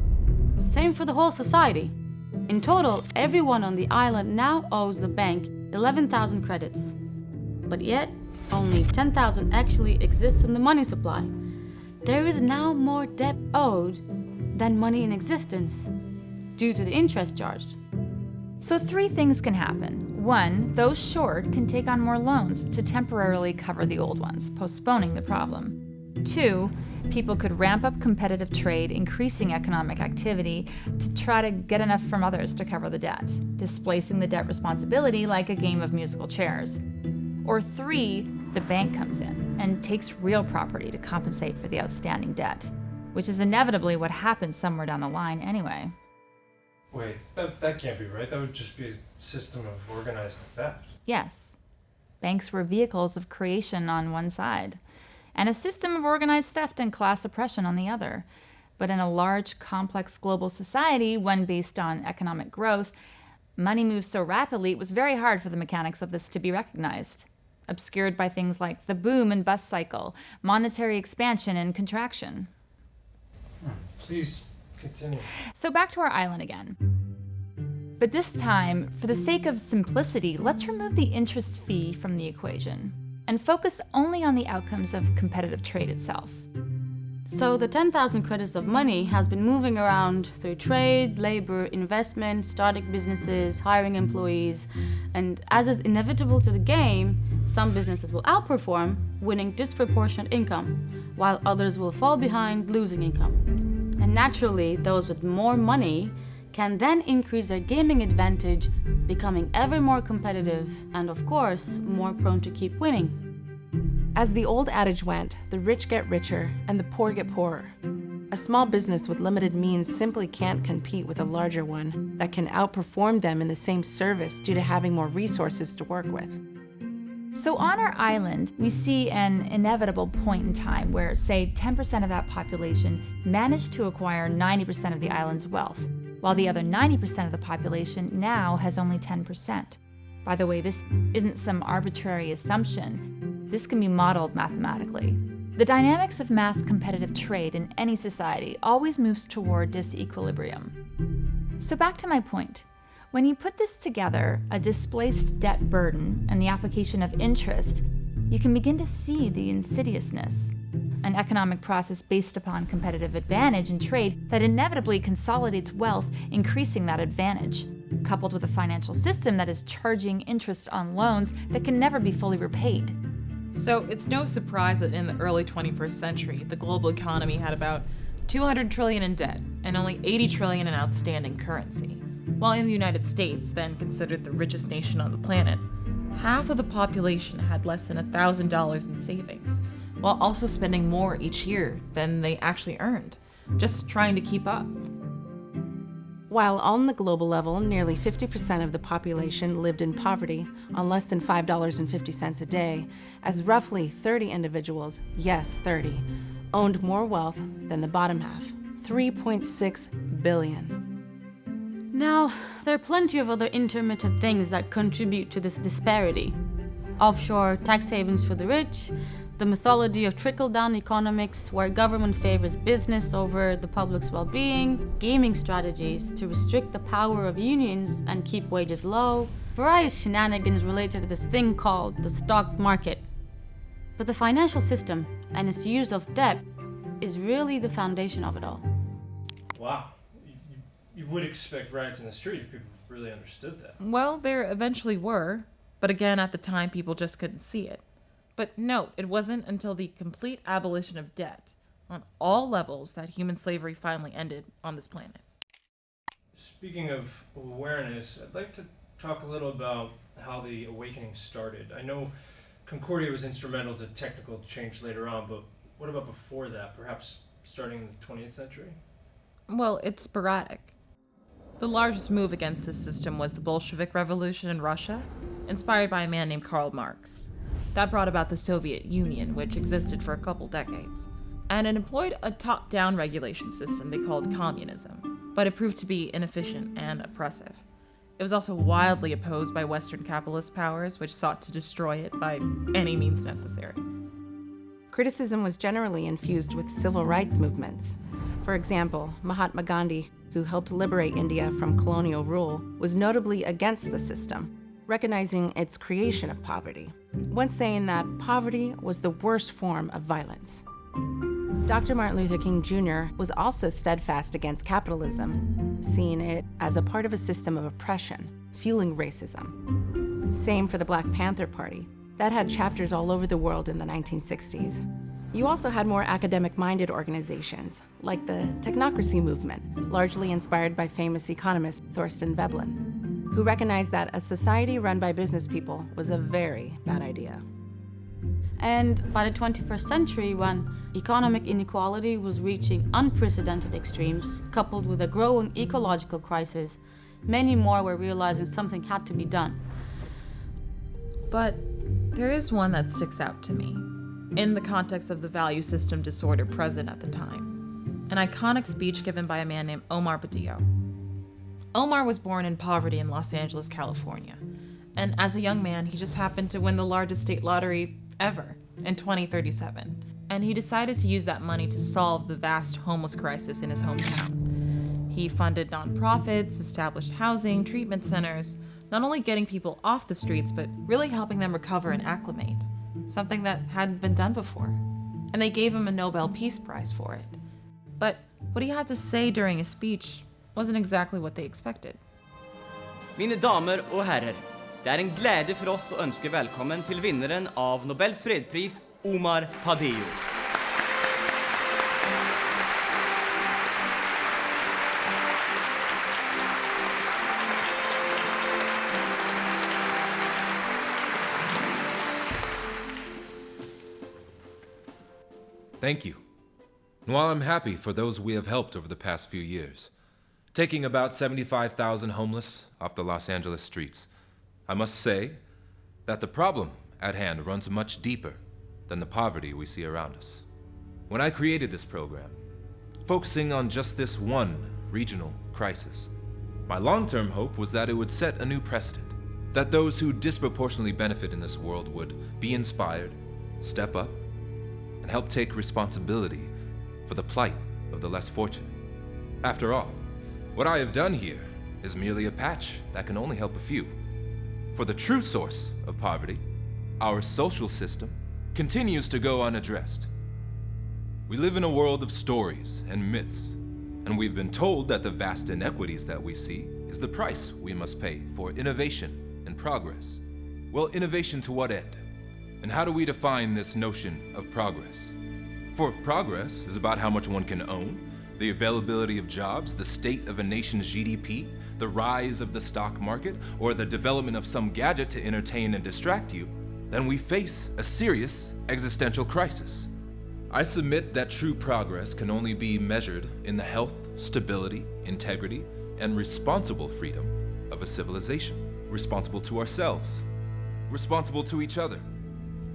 Same for the whole society. In total, everyone on the island now owes the bank 11,000 credits. But yet, only 10,000 actually exists in the money supply. There is now more debt owed than money in existence, due to the interest charged. So 3 things can happen. 1, those short can take on more loans to temporarily cover the old ones, postponing the problem. 2, people could ramp up competitive trade, increasing economic activity to try to get enough from others to cover the debt, displacing the debt responsibility like a game of musical chairs. Or 3, the bank comes in and takes real property to compensate for the outstanding debt, which is inevitably what happens somewhere down the line anyway. Wait, that can't be right. That would just be a system of organized theft. Yes. Banks were vehicles of creation on one side, and a system of organized theft and class oppression on the other. But in a large, complex global society, one based on economic growth, money moves so rapidly it was very hard for the mechanics of this to be recognized, obscured by things like the boom and bust cycle, monetary expansion and contraction. Please continue. So back to our island again. But this time, for the sake of simplicity, let's remove the interest fee from the equation and focus only on the outcomes of competitive trade itself. So the 10,000 credits of money has been moving around through trade, labor, investment, starting businesses, hiring employees, and as is inevitable to the game, some businesses will outperform, winning disproportionate income, while others will fall behind, losing income. And naturally, those with more money can then increase their gaming advantage, becoming ever more competitive and, of course, more prone to keep winning. As the old adage went, the rich get richer and the poor get poorer. A small business with limited means simply can't compete with a larger one that can outperform them in the same service due to having more resources to work with. So on our island, we see an inevitable point in time where, say, 10% of that population managed to acquire 90% of the island's wealth, while the other 90% of the population now has only 10%. By the way, this isn't some arbitrary assumption. This can be modeled mathematically. The dynamics of mass competitive trade in any society always moves toward disequilibrium. So back to my point. When you put this together, a displaced debt burden and the application of interest, you can begin to see the insidiousness. An economic process based upon competitive advantage in trade that inevitably consolidates wealth, increasing that advantage, coupled with a financial system that is charging interest on loans that can never be fully repaid. So it's no surprise that in the early 21st century, the global economy had about 200 trillion in debt and only 80 trillion in outstanding currency. While in the United States, then considered the richest nation on the planet, half of the population had less than $1,000 in savings, while also spending more each year than they actually earned, just trying to keep up. While on the global level, nearly 50% of the population lived in poverty on less than $5.50 a day, as roughly 30 individuals, yes, 30, owned more wealth than the bottom half, 3.6 billion. Now, there are plenty of other intermittent things that contribute to this disparity. Offshore tax havens for the rich, the mythology of trickle-down economics where government favors business over the public's well-being, gaming strategies to restrict the power of unions and keep wages low, various shenanigans related to this thing called the stock market. But the financial system and its use of debt is really the foundation of it all. Wow. You would expect riots in the street if people really understood that. Well, there eventually were, but again, at the time, people just couldn't see it. But note, it wasn't until the complete abolition of debt on all levels that human slavery finally ended on this planet. Speaking of awareness, I'd like to talk a little about how the awakening started. I know Concordia was instrumental to technical change later on, but what about before that, perhaps starting in the 20th century? Well, it's sporadic. The largest move against this system was the Bolshevik Revolution in Russia, inspired by a man named Karl Marx. That brought about the Soviet Union, which existed for a couple decades. And it employed a top-down regulation system they called communism, but it proved to be inefficient and oppressive. It was also wildly opposed by Western capitalist powers, which sought to destroy it by any means necessary. Criticism was generally infused with civil rights movements. For example, Mahatma Gandhi, who helped liberate India from colonial rule, was notably against the system, recognizing its creation of poverty, once saying that poverty was the worst form of violence. Dr. Martin Luther King Jr. was also steadfast against capitalism, seeing it as a part of a system of oppression, fueling racism. Same for the Black Panther Party. That had chapters all over the world in the 1960s. You also had more academic-minded organizations, like the technocracy movement, largely inspired by famous economist Thorstein Veblen, who recognized that a society run by business people was a very bad idea. And by the 21st century, when economic inequality was reaching unprecedented extremes, coupled with a growing ecological crisis, many more were realizing something had to be done. But there is one that sticks out to me, in the context of the value system disorder present at the time. An iconic speech given by a man named Omar Badillo. Omar was born in poverty in Los Angeles, California. And as a young man, he just happened to win the largest state lottery ever in 2037. And he decided to use that money to solve the vast homeless crisis in his hometown. He funded nonprofits, established housing, treatment centers, not only getting people off the streets, but really helping them recover and acclimate, something that hadn't been done before. And they gave him a Nobel Peace Prize for it. But what he had to say during his speech wasn't exactly what they expected. Mine damer og herrer, det en glädje för oss att önska välkommen till vinnaren av Nobels fredspris, Omar Badillo. Thank you. And while I'm happy for those we have helped over the past few years, taking about 75,000 homeless off the Los Angeles streets, I must say that the problem at hand runs much deeper than the poverty we see around us. When I created this program, focusing on just this one regional crisis, my long-term hope was that it would set a new precedent, that those who disproportionately benefit in this world would be inspired, step up, and help take responsibility for the plight of the less fortunate. After all, what I have done here is merely a patch that can only help a few. For the true source of poverty, our social system, continues to go unaddressed. We live in a world of stories and myths, and we've been told that the vast inequities that we see is the price we must pay for innovation and progress. Well, innovation to what end? And how do we define this notion of progress? For if progress is about how much one can own, the availability of jobs, the state of a nation's GDP, the rise of the stock market, or the development of some gadget to entertain and distract you, then we face a serious existential crisis. I submit that true progress can only be measured in the health, stability, integrity, and responsible freedom of a civilization, responsible to ourselves, responsible to each other,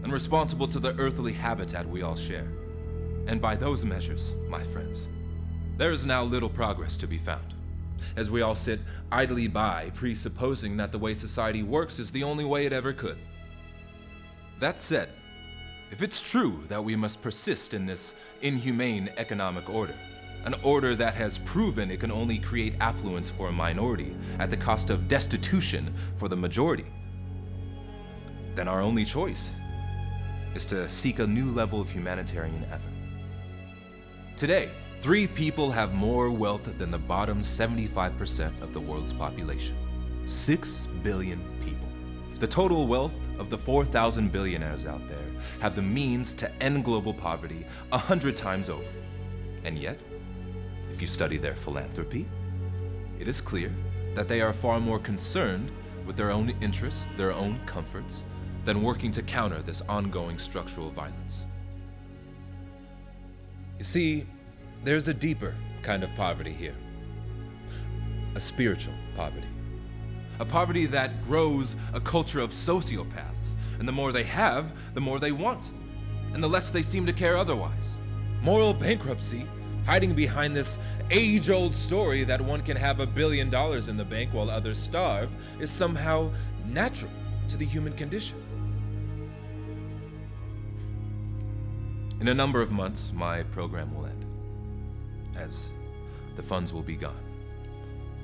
and responsible to the earthly habitat we all share. And by those measures, my friends, there is now little progress to be found, as we all sit idly by, presupposing that the way society works is the only way it ever could. That said, if it's true that we must persist in this inhumane economic order, an order that has proven it can only create affluence for a minority at the cost of destitution for the majority, then our only choice is to seek a new level of humanitarian effort. Today, 3 people have more wealth than the bottom 75% of the world's population. 6 billion people. The total wealth of the 4,000 billionaires out there have the means to end global poverty 100 times over. And yet, if you study their philanthropy, it is clear that they are far more concerned with their own interests, their own comforts, than working to counter this ongoing structural violence. You see, there's a deeper kind of poverty here. A spiritual poverty. A poverty that grows a culture of sociopaths, and the more they have, the more they want, and the less they seem to care otherwise. Moral bankruptcy, hiding behind this age-old story that one can have $1 billion in the bank while others starve, is somehow natural to the human condition. In a number of months, my program will end, as the funds will be gone.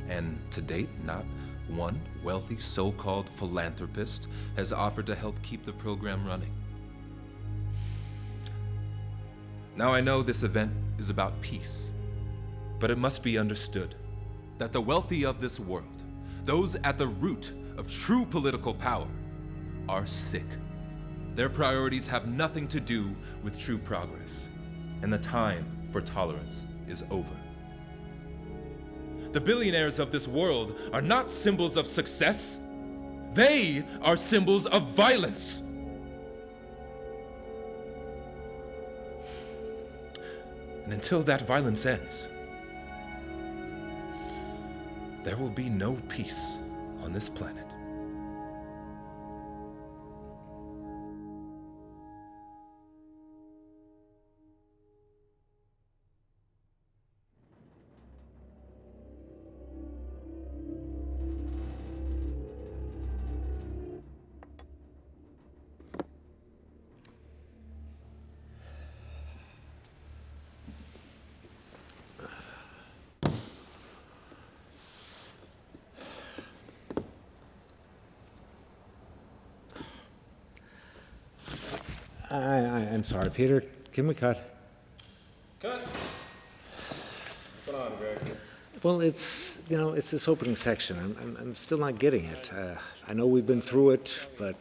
And to date, not one wealthy so-called philanthropist has offered to help keep the program running. Now I know this event is about peace, but it must be understood that the wealthy of this world, those at the root of true political power, are sick. Their priorities have nothing to do with true progress, and the time for tolerance is over. The billionaires of this world are not symbols of success. They are symbols of violence. And until that violence ends, there will be no peace on this planet. I'm sorry, Peter. Can we cut? Cut! What's going on, Greg? Well, it's this opening section. I'm still not getting it. I know we've been through it, but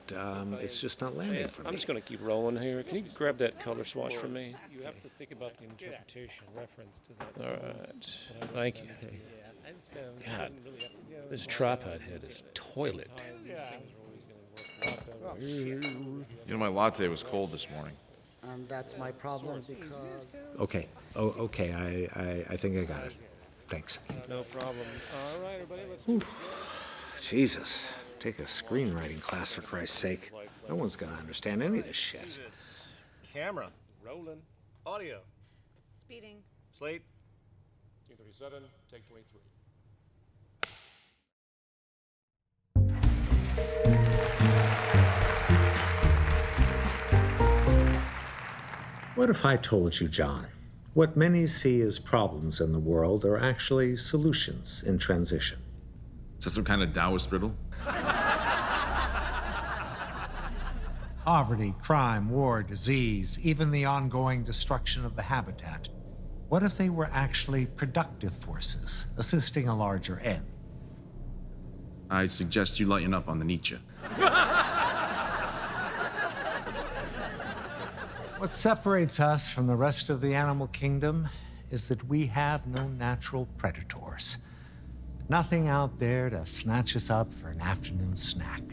it's just not landing for me. I'm just going to keep rolling here. Can you grab that color swatch for me? You have to think about the interpretation reference to that. All right. Thank you. God, this tripod head is toilet. You know, my latte was cold this morning. And that's my problem because... Okay. Oh, okay. I think I got it. Thanks. No problem. All right, everybody, let's do Jesus. Take a screenwriting class, for Christ's sake. No one's going to understand any of this shit. Camera. Rolling. Audio. Speeding. Slate. 237, take 23. What if I told you, John, what many see as problems in the world are actually solutions in transition? Is that some kind of Taoist riddle? Poverty, crime, war, disease, even the ongoing destruction of the habitat. What if they were actually productive forces, assisting a larger end? I suggest you lighten up on the Nietzsche. What separates us from the rest of the animal kingdom is that we have no natural predators. Nothing out there to snatch us up for an afternoon snack.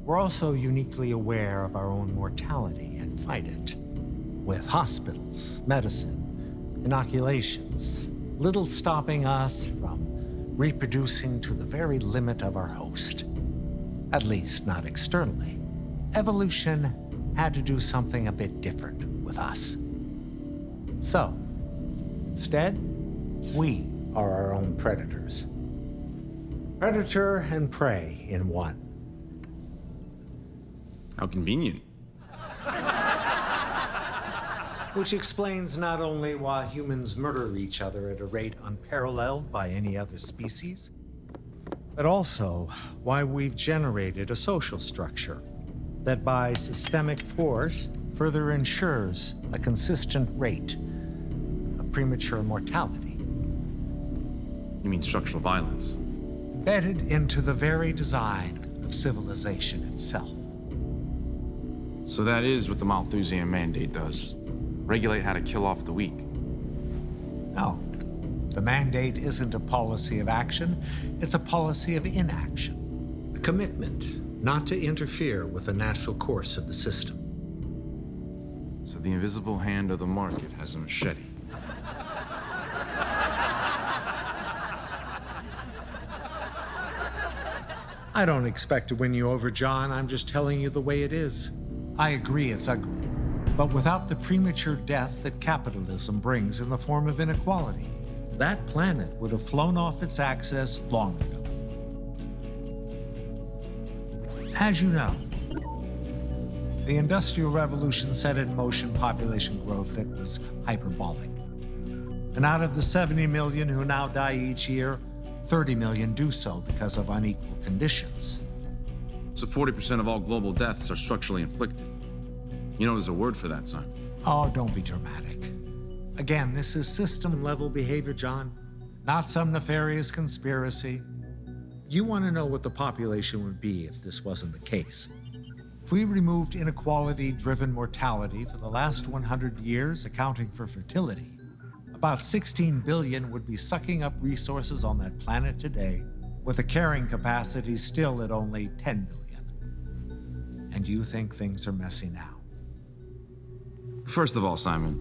We're also uniquely aware of our own mortality and fight it. With hospitals, medicine, inoculations, little stopping us from reproducing to the very limit of our host. At least not externally. Evolution had to do something a bit different with us. So, instead, we are our own predators. Predator and prey in one. How convenient. Which explains not only why humans murder each other at a rate unparalleled by any other species, but also why we've generated a social structure that by systemic force further ensures a consistent rate of premature mortality. You mean structural violence? Embedded into the very design of civilization itself. So that is what the Malthusian Mandate does. Regulate how to kill off the weak. No. The mandate isn't a policy of action, it's a policy of inaction. A commitment not to interfere with the natural course of the system. So the invisible hand of the market has a machete. I don't expect to win you over, John. I'm just telling you the way it is. I agree it's ugly, but without the premature death that capitalism brings in the form of inequality, that planet would have flown off its axis long ago. As you know, the Industrial Revolution set in motion population growth that was hyperbolic. And out of the 70 million who now die each year, 30 million do so because of unequal conditions. So 40% of all global deaths are structurally inflicted. You know there's a word for that, son. Oh, don't be dramatic. Again, this is system-level behavior, John, not some nefarious conspiracy. You want to know what the population would be if this wasn't the case. If we removed inequality-driven mortality for the last 100 years, accounting for fertility, about 16 billion would be sucking up resources on that planet today, with a carrying capacity still at only 10 billion. And you think things are messy now? First of all, Simon,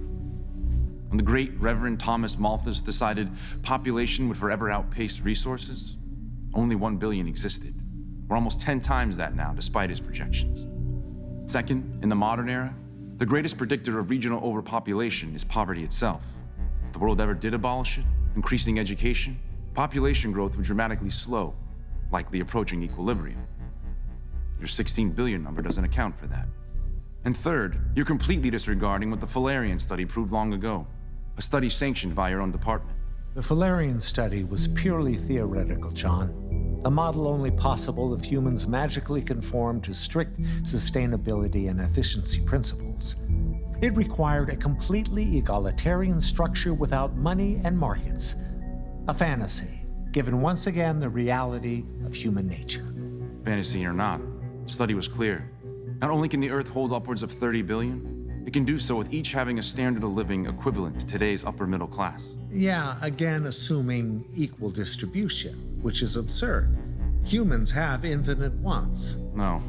when the great Reverend Thomas Malthus decided population would forever outpace resources, only 1 billion existed. We're almost 10 times that now, despite his projections. Second, in the modern era, the greatest predictor of regional overpopulation is poverty itself. If the world ever did abolish it, increasing education, population growth would dramatically slow, likely approaching equilibrium. Your 16 billion number doesn't account for that. And third, you're completely disregarding what the Fullerian study proved long ago, a study sanctioned by your own department. The Fullerian study was purely theoretical, John. A model only possible if humans magically conform to strict sustainability and efficiency principles. It required a completely egalitarian structure without money and markets. A fantasy, given once again the reality of human nature. Fantasy or not, the study was clear. Not only can the Earth hold upwards of 30 billion, it can do so with each having a standard of living equivalent to today's upper middle class. Yeah, again assuming equal distribution, which is absurd. Humans have infinite wants. No,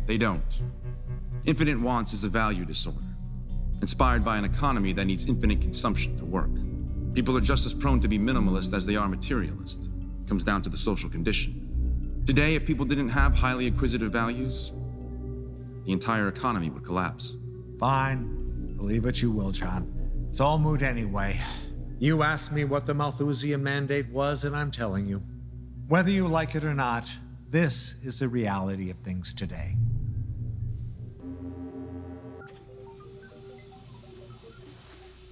they don't. Infinite wants is a value disorder, inspired by an economy that needs infinite consumption to work. People are just as prone to be minimalist as they are materialist. It comes down to the social condition. Today, if people didn't have highly acquisitive values, the entire economy would collapse. Fine. Believe what you will, John. It's all moot anyway. You asked me what the Malthusian Mandate was, and I'm telling you. Whether you like it or not, this is the reality of things today.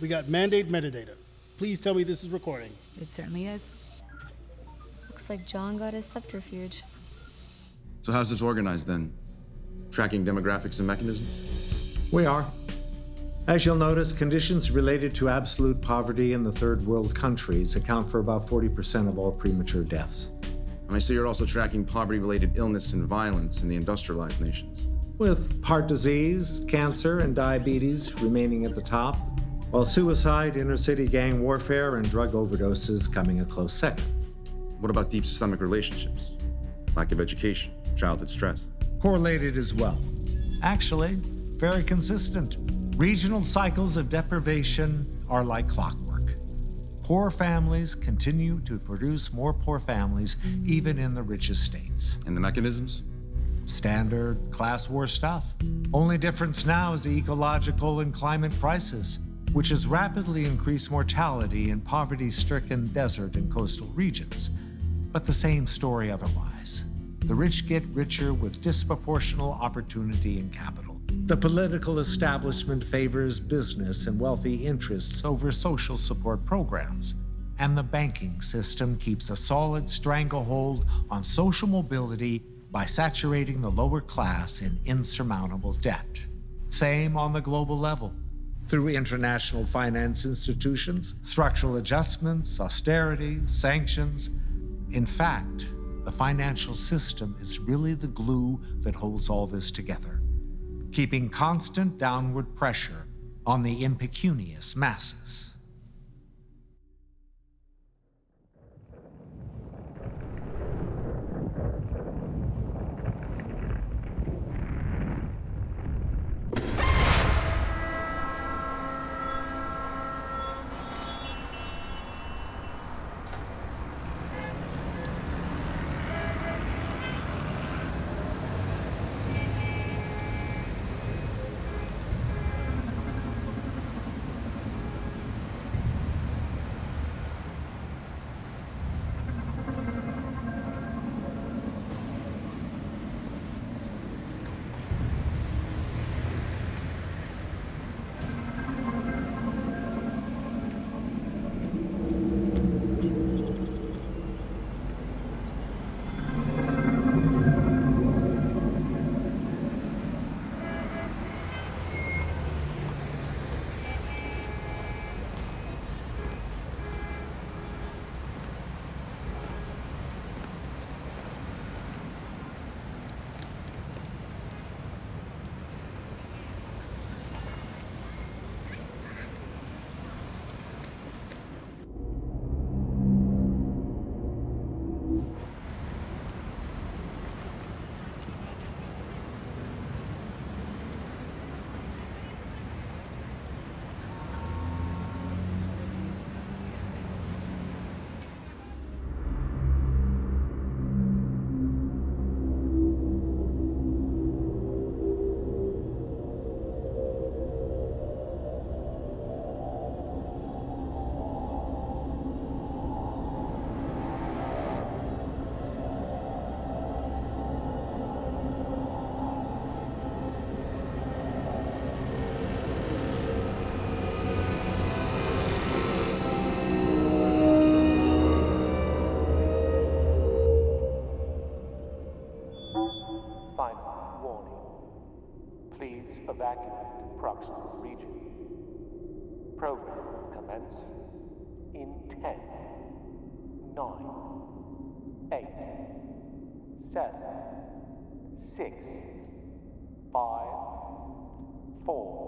We got mandate metadata. Please tell me this is recording. It certainly is. Looks like John got his subterfuge. So how's this organized then? Tracking demographics and mechanism? We are. As you'll notice, conditions related to absolute poverty in the third world countries account for about 40% of all premature deaths. And I see you're also tracking poverty-related illness and violence in the industrialized nations. with heart disease, cancer, and diabetes remaining at the top, while suicide, inner-city gang warfare, and drug overdoses coming a close second. What about deep systemic relationships? Lack of education, childhood stress? Correlated as well. Actually, very consistent. Regional cycles of deprivation are like clockwork. Poor families continue to produce more poor families, even in the richest states. And the mechanisms? Standard class war stuff. Only difference now is the ecological and climate crisis, which has rapidly increased mortality in poverty-stricken desert and coastal regions. But the same story otherwise. The rich get richer with disproportional opportunity and capital. The political establishment favors business and wealthy interests over social support programs. And the banking system keeps a solid stranglehold on social mobility by saturating the lower class in insurmountable debt. Same on the global level. Through international finance institutions, structural adjustments, austerity, sanctions. In fact, the financial system is really the glue that holds all this together, keeping constant downward pressure on the impecunious masses. Evacuate proximal region. Program will commence in 10, 9, 8, 7, 6, 5, 4.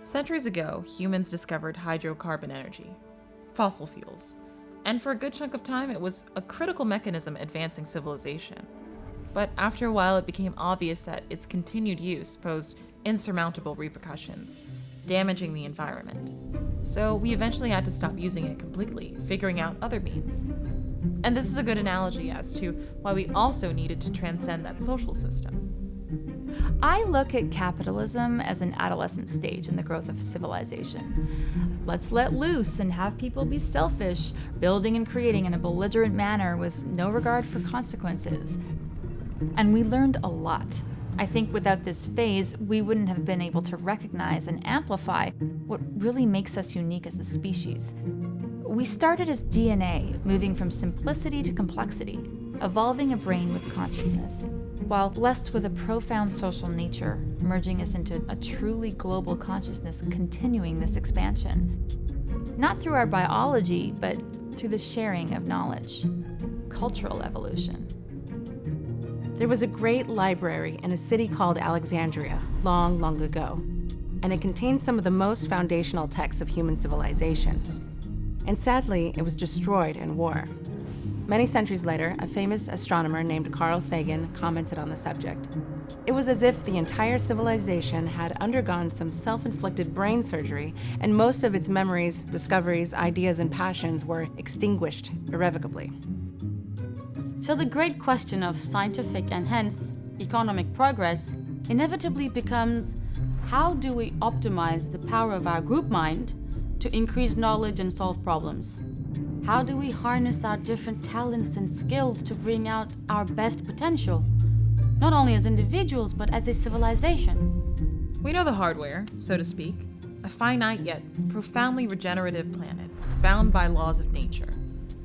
Centuries ago, humans discovered hydrocarbon energy, fossil fuels, and for a good chunk of time it was a critical mechanism advancing civilization. But after a while it became obvious that its continued use posed insurmountable repercussions, damaging the environment. So we eventually had to stop using it completely, figuring out other means. And this is a good analogy as to why we also needed to transcend that social system. I look at capitalism as an adolescent stage in the growth of civilization. Let's let loose and have people be selfish, building and creating in a belligerent manner with no regard for consequences. And we learned a lot. I think without this phase, we wouldn't have been able to recognize and amplify what really makes us unique as a species. We started as DNA, moving from simplicity to complexity, evolving a brain with consciousness, while blessed with a profound social nature, merging us into a truly global consciousness, continuing this expansion. Not through our biology, but through the sharing of knowledge. Cultural evolution. There was a great library in a city called Alexandria long, long ago, and it contained some of the most foundational texts of human civilization. And sadly, it was destroyed in war. Many centuries later, a famous astronomer named Carl Sagan commented on the subject. It was as if the entire civilization had undergone some self-inflicted brain surgery, and most of its memories, discoveries, ideas, and passions were extinguished irrevocably. So the great question of scientific and hence economic progress inevitably becomes, how do we optimize the power of our group mind to increase knowledge and solve problems? How do we harness our different talents and skills to bring out our best potential, not only as individuals, but as a civilization? We know the hardware, so to speak, a finite yet profoundly regenerative planet, bound by laws of nature,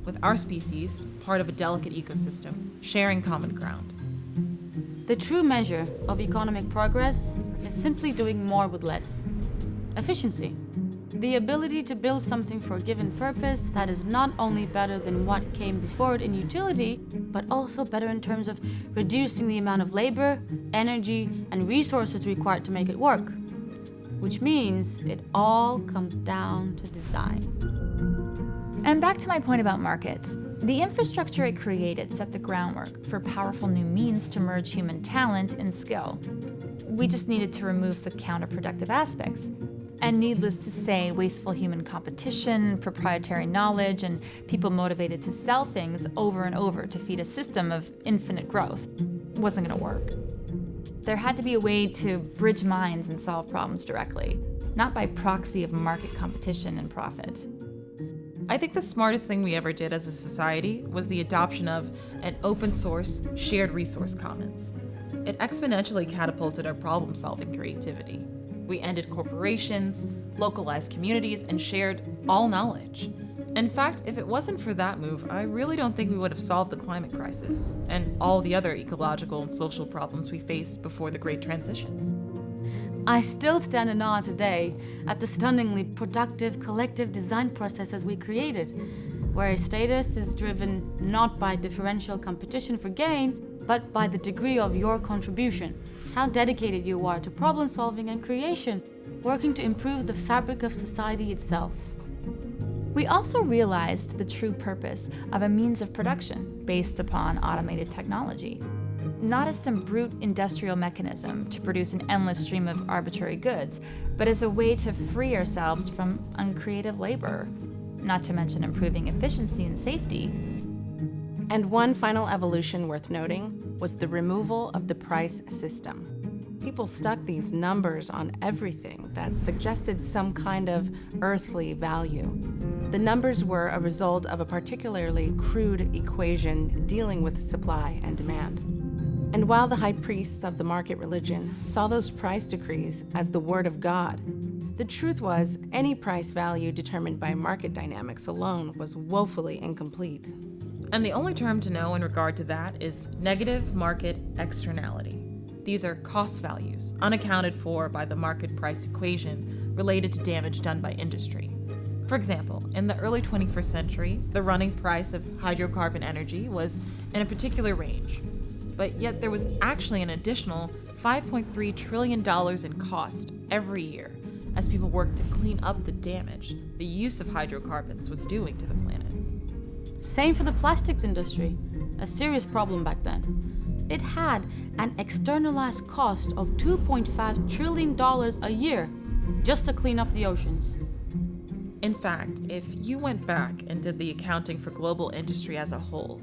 with our species part of a delicate ecosystem, sharing common ground. The true measure of economic progress is simply doing more with less. Efficiency. The ability to build something for a given purpose that is not only better than what came before it in utility, but also better in terms of reducing the amount of labor, energy, and resources required to make it work. Which means it all comes down to design. And back to my point about markets. The infrastructure it created set the groundwork for powerful new means to merge human talent and skill. We just needed to remove the counterproductive aspects. And needless to say, wasteful human competition, proprietary knowledge, and people motivated to sell things over and over to feed a system of infinite growth wasn't going to work. There had to be a way to bridge minds and solve problems directly, not by proxy of market competition and profit. I think the smartest thing we ever did as a society was the adoption of an open source, shared resource commons. It exponentially catapulted our problem-solving creativity. We ended corporations, localized communities, and shared all knowledge. In fact, if it wasn't for that move, I really don't think we would have solved the climate crisis and all the other ecological and social problems we faced before the Great Transition. I still stand in awe today at the stunningly productive collective design processes we created, where status is driven not by differential competition for gain, but by the degree of your contribution. How dedicated you are to problem solving and creation, working to improve the fabric of society itself. We also realized the true purpose of a means of production based upon automated technology, not as some brute industrial mechanism to produce an endless stream of arbitrary goods, but as a way to free ourselves from uncreative labor, not to mention improving efficiency and safety. And one final evolution worth noting was the removal of the price system. People stuck these numbers on everything that suggested some kind of earthly value. The numbers were a result of a particularly crude equation dealing with supply and demand. And while the high priests of the market religion saw those price decrees as the word of God, the truth was any price value determined by market dynamics alone was woefully incomplete. And the only term to know in regard to that is negative market externality. These are cost values, unaccounted for by the market price equation related to damage done by industry. For example, in the early 21st century, the running price of hydrocarbon energy was in a particular range, but yet there was actually an additional $5.3 trillion in cost every year as people worked to clean up the damage the use of hydrocarbons was doing to the planet. Same for the plastics industry, a serious problem back then. It had an externalized cost of $2.5 trillion a year just to clean up the oceans. In fact, if you went back and did the accounting for global industry as a whole,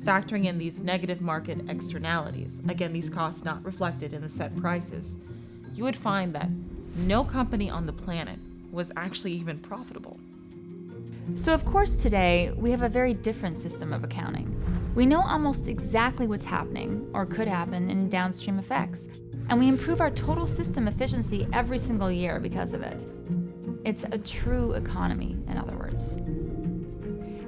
factoring in these negative market externalities, again, these costs not reflected in the set prices, you would find that no company on the planet was actually even profitable. So of course today, we have a very different system of accounting. We know almost exactly what's happening, or could happen, in downstream effects, and we improve our total system efficiency every single year because of it. It's a true economy, in other words.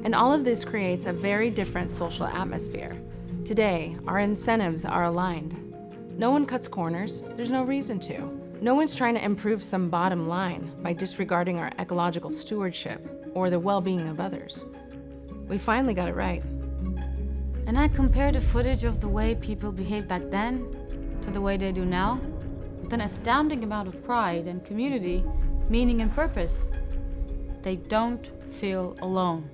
And all of this creates a very different social atmosphere. Today, our incentives are aligned. No one cuts corners, there's no reason to. No one's trying to improve some bottom line by disregarding our ecological stewardship or the well-being of others. We finally got it right. And I compare the footage of the way people behaved back then to the way they do now, with an astounding amount of pride and community, meaning and purpose. They don't feel alone.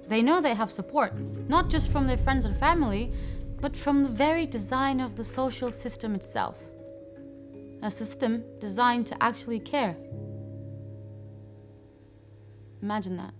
They know they have support, not just from their friends and family, but from the very design of the social system itself. A system designed to actually care. Imagine that.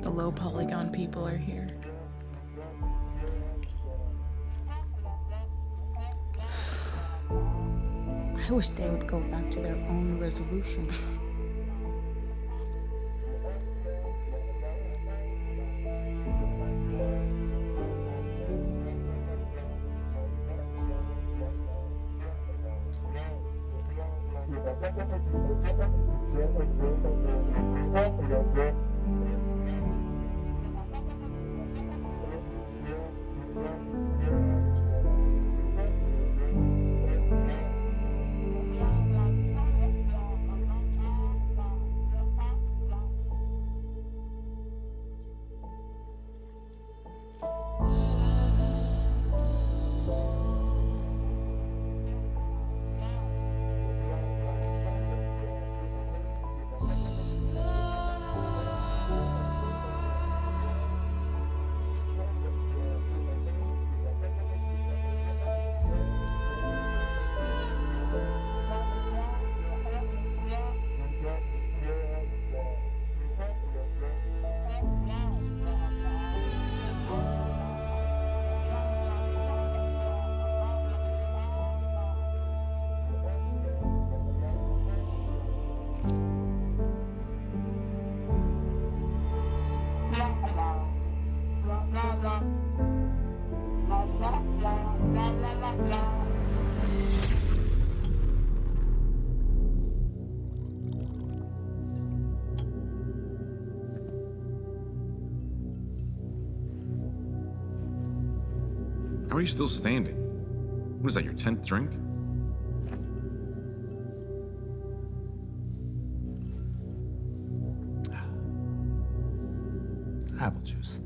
The low polygon people are here. I wish they would go back to their own resolution. How are you still standing? What is that, your 10th drink? Apple juice.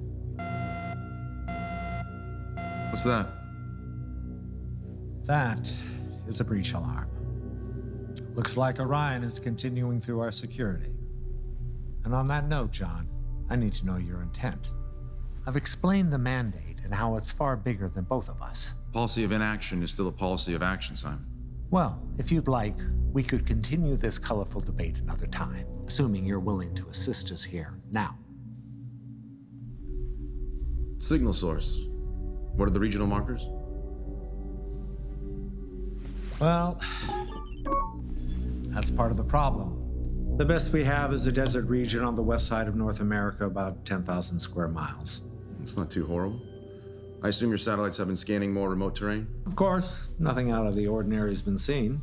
What's that? That is a breach alarm. Looks like Orion is continuing through our security. And on that note, John, I need to know your intent. I've explained the mandate and how it's far bigger than both of us. Policy of inaction is still a policy of action, Simon. Well, if you'd like, we could continue this colorful debate another time, assuming you're willing to assist us here now. Signal source. What are the regional markers? Well, that's part of the problem. The best we have is a desert region on the west side of North America, about 10,000 square miles. It's not too horrible. I assume your satellites have been scanning more remote terrain? Of course, nothing out of the ordinary has been seen.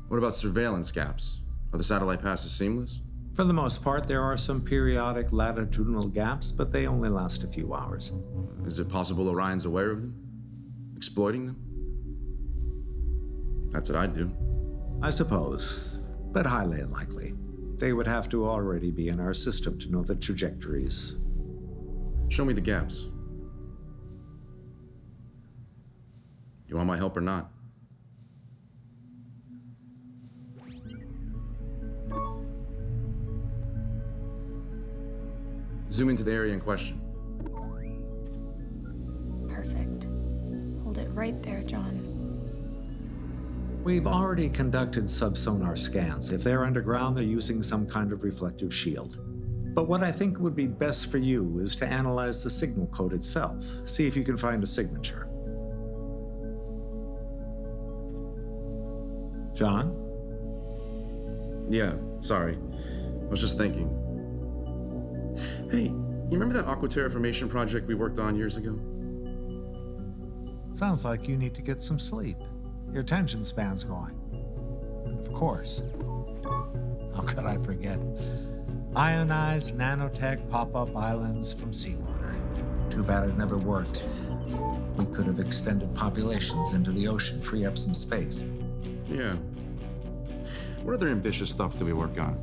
What about surveillance gaps? Are the satellite passes seamless? For the most part, there are some periodic latitudinal gaps, but they only last a few hours. Is it possible Orion's aware of them? Exploiting them? That's what I'd do. I suppose, but highly unlikely. They would have to already be in our system to know the trajectories. Show me the gaps. You want my help or not? Zoom into the area in question. Perfect. Hold it right there, John. We've already conducted subsonar scans. If they're underground, they're using some kind of reflective shield. But what I think would be best for you is to analyze the signal code itself. See if you can find a signature. John? Yeah, sorry. I was just thinking. Hey, you remember that aqua terraformation project we worked on years ago? Sounds like you need to get some sleep. Your attention span's going. And of course, how could I forget? Ionized nanotech pop-up islands from seawater. Too bad it never worked. We could have extended populations into the ocean, free up some space. Yeah. What other ambitious stuff do we work on?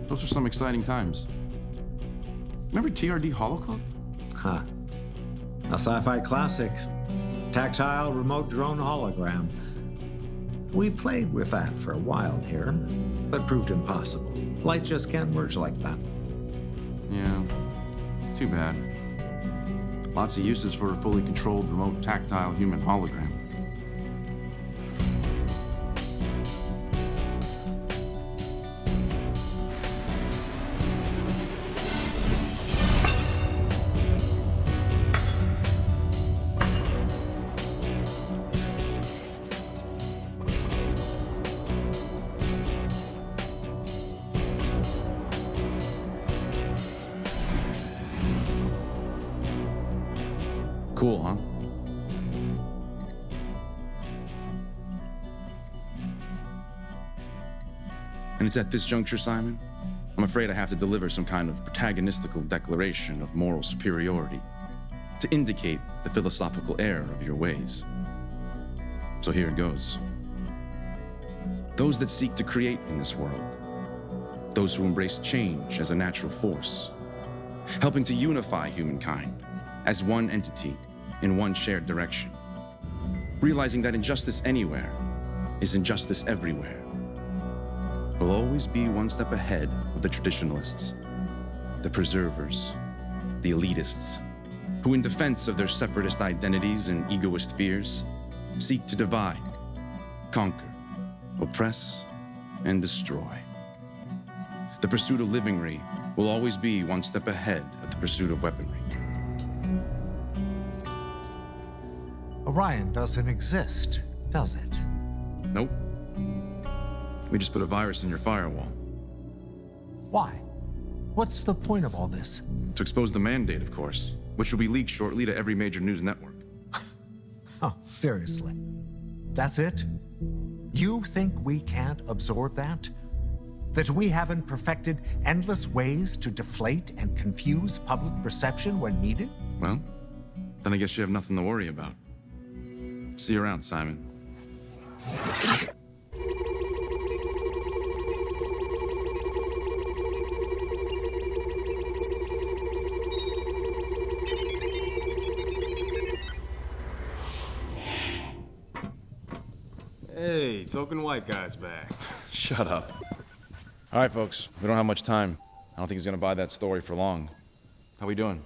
Those are some exciting times. Remember TRD Holoclub? Huh. A sci-fi classic. Tactile remote drone hologram. We played with that for a while here, but proved impossible. Light just can't merge like that. Yeah, too bad. Lots of uses for a fully controlled remote tactile human hologram. Cool, huh? And it's at this juncture, Simon, I'm afraid I have to deliver some kind of protagonistical declaration of moral superiority to indicate the philosophical error of your ways. So here it goes. Those that seek to create in this world, those who embrace change as a natural force, helping to unify humankind as one entity in one shared direction, realizing that injustice anywhere is injustice everywhere, will always be one step ahead of the traditionalists, the preservers, the elitists, who in defense of their separatist identities and egoist fears, seek to divide, conquer, oppress, and destroy. The pursuit of livingry will always be one step ahead of the pursuit of weaponry. Orion doesn't exist, does it? Nope. We just put a virus in your firewall. Why? What's the point of all this? To expose the mandate, of course. which will be leaked shortly to every major news network. Oh, seriously? That's it? You think we can't absorb that? That we haven't perfected endless ways to deflate and confuse public perception when needed? Well, then I guess you have nothing to worry about. See you around, Simon. Hey, token white guy's back. Shut up. All right, folks, we don't have much time. I don't think he's gonna buy that story for long. How we doing?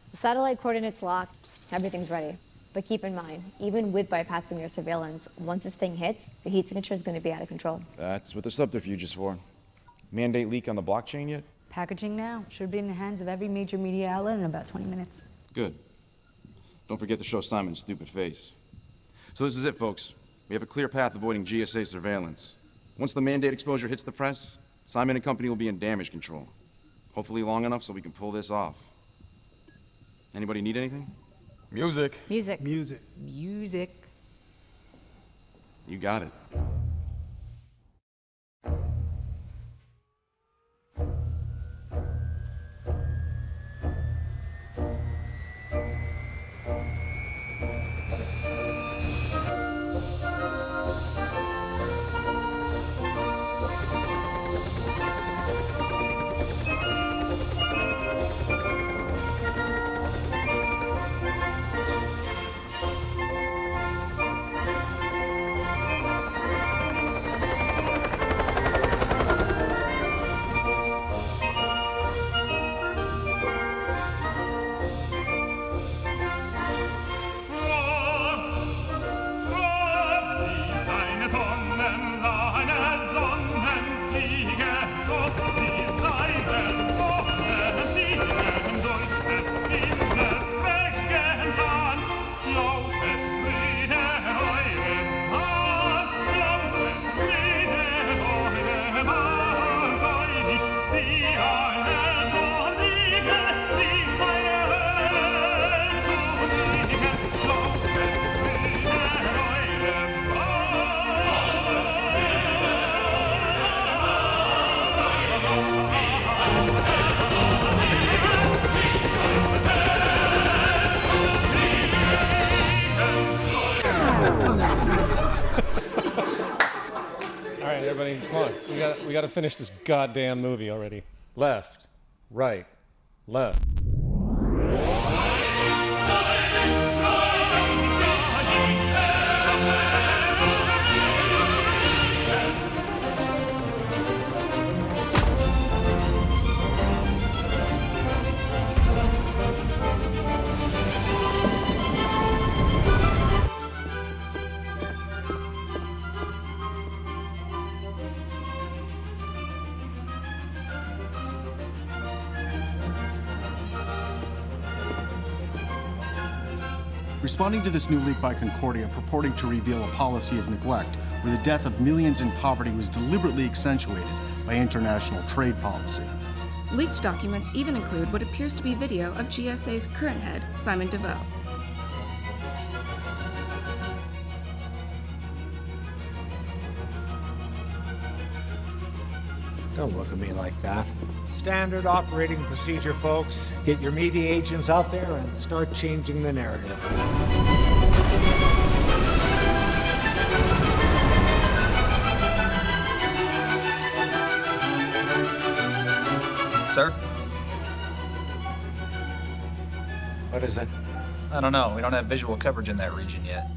The satellite coordinates locked. Everything's ready. But keep in mind, even with bypassing your surveillance, once this thing hits, the heat signature is going to be out of control. That's what the subterfuge is for. Mandate leak on the blockchain yet? Packaging now. Should be in the hands of every major media outlet in about 20 minutes. Good. Don't forget to show Simon's stupid face. So this is it, folks. We have a clear path avoiding GSA surveillance. Once the mandate exposure hits the press, Simon and company will be in damage control. Hopefully long enough so we can pull this off. Anybody need anything? Music. Music. Music. Music. You got it. Everybody, come on. We got to finish this goddamn movie already. Left, right, left. Responding to this new leak by Concordia purporting to reveal a policy of neglect where the death of millions in poverty was deliberately accentuated by international trade policy. Leaked documents even include what appears to be video of GSA's current head, Simon DeVoe. Don't look at me like that. Standard operating procedure, folks. Get your media agents out there and start changing the narrative. Sir? What is it? I don't know. We don't have visual coverage in that region yet.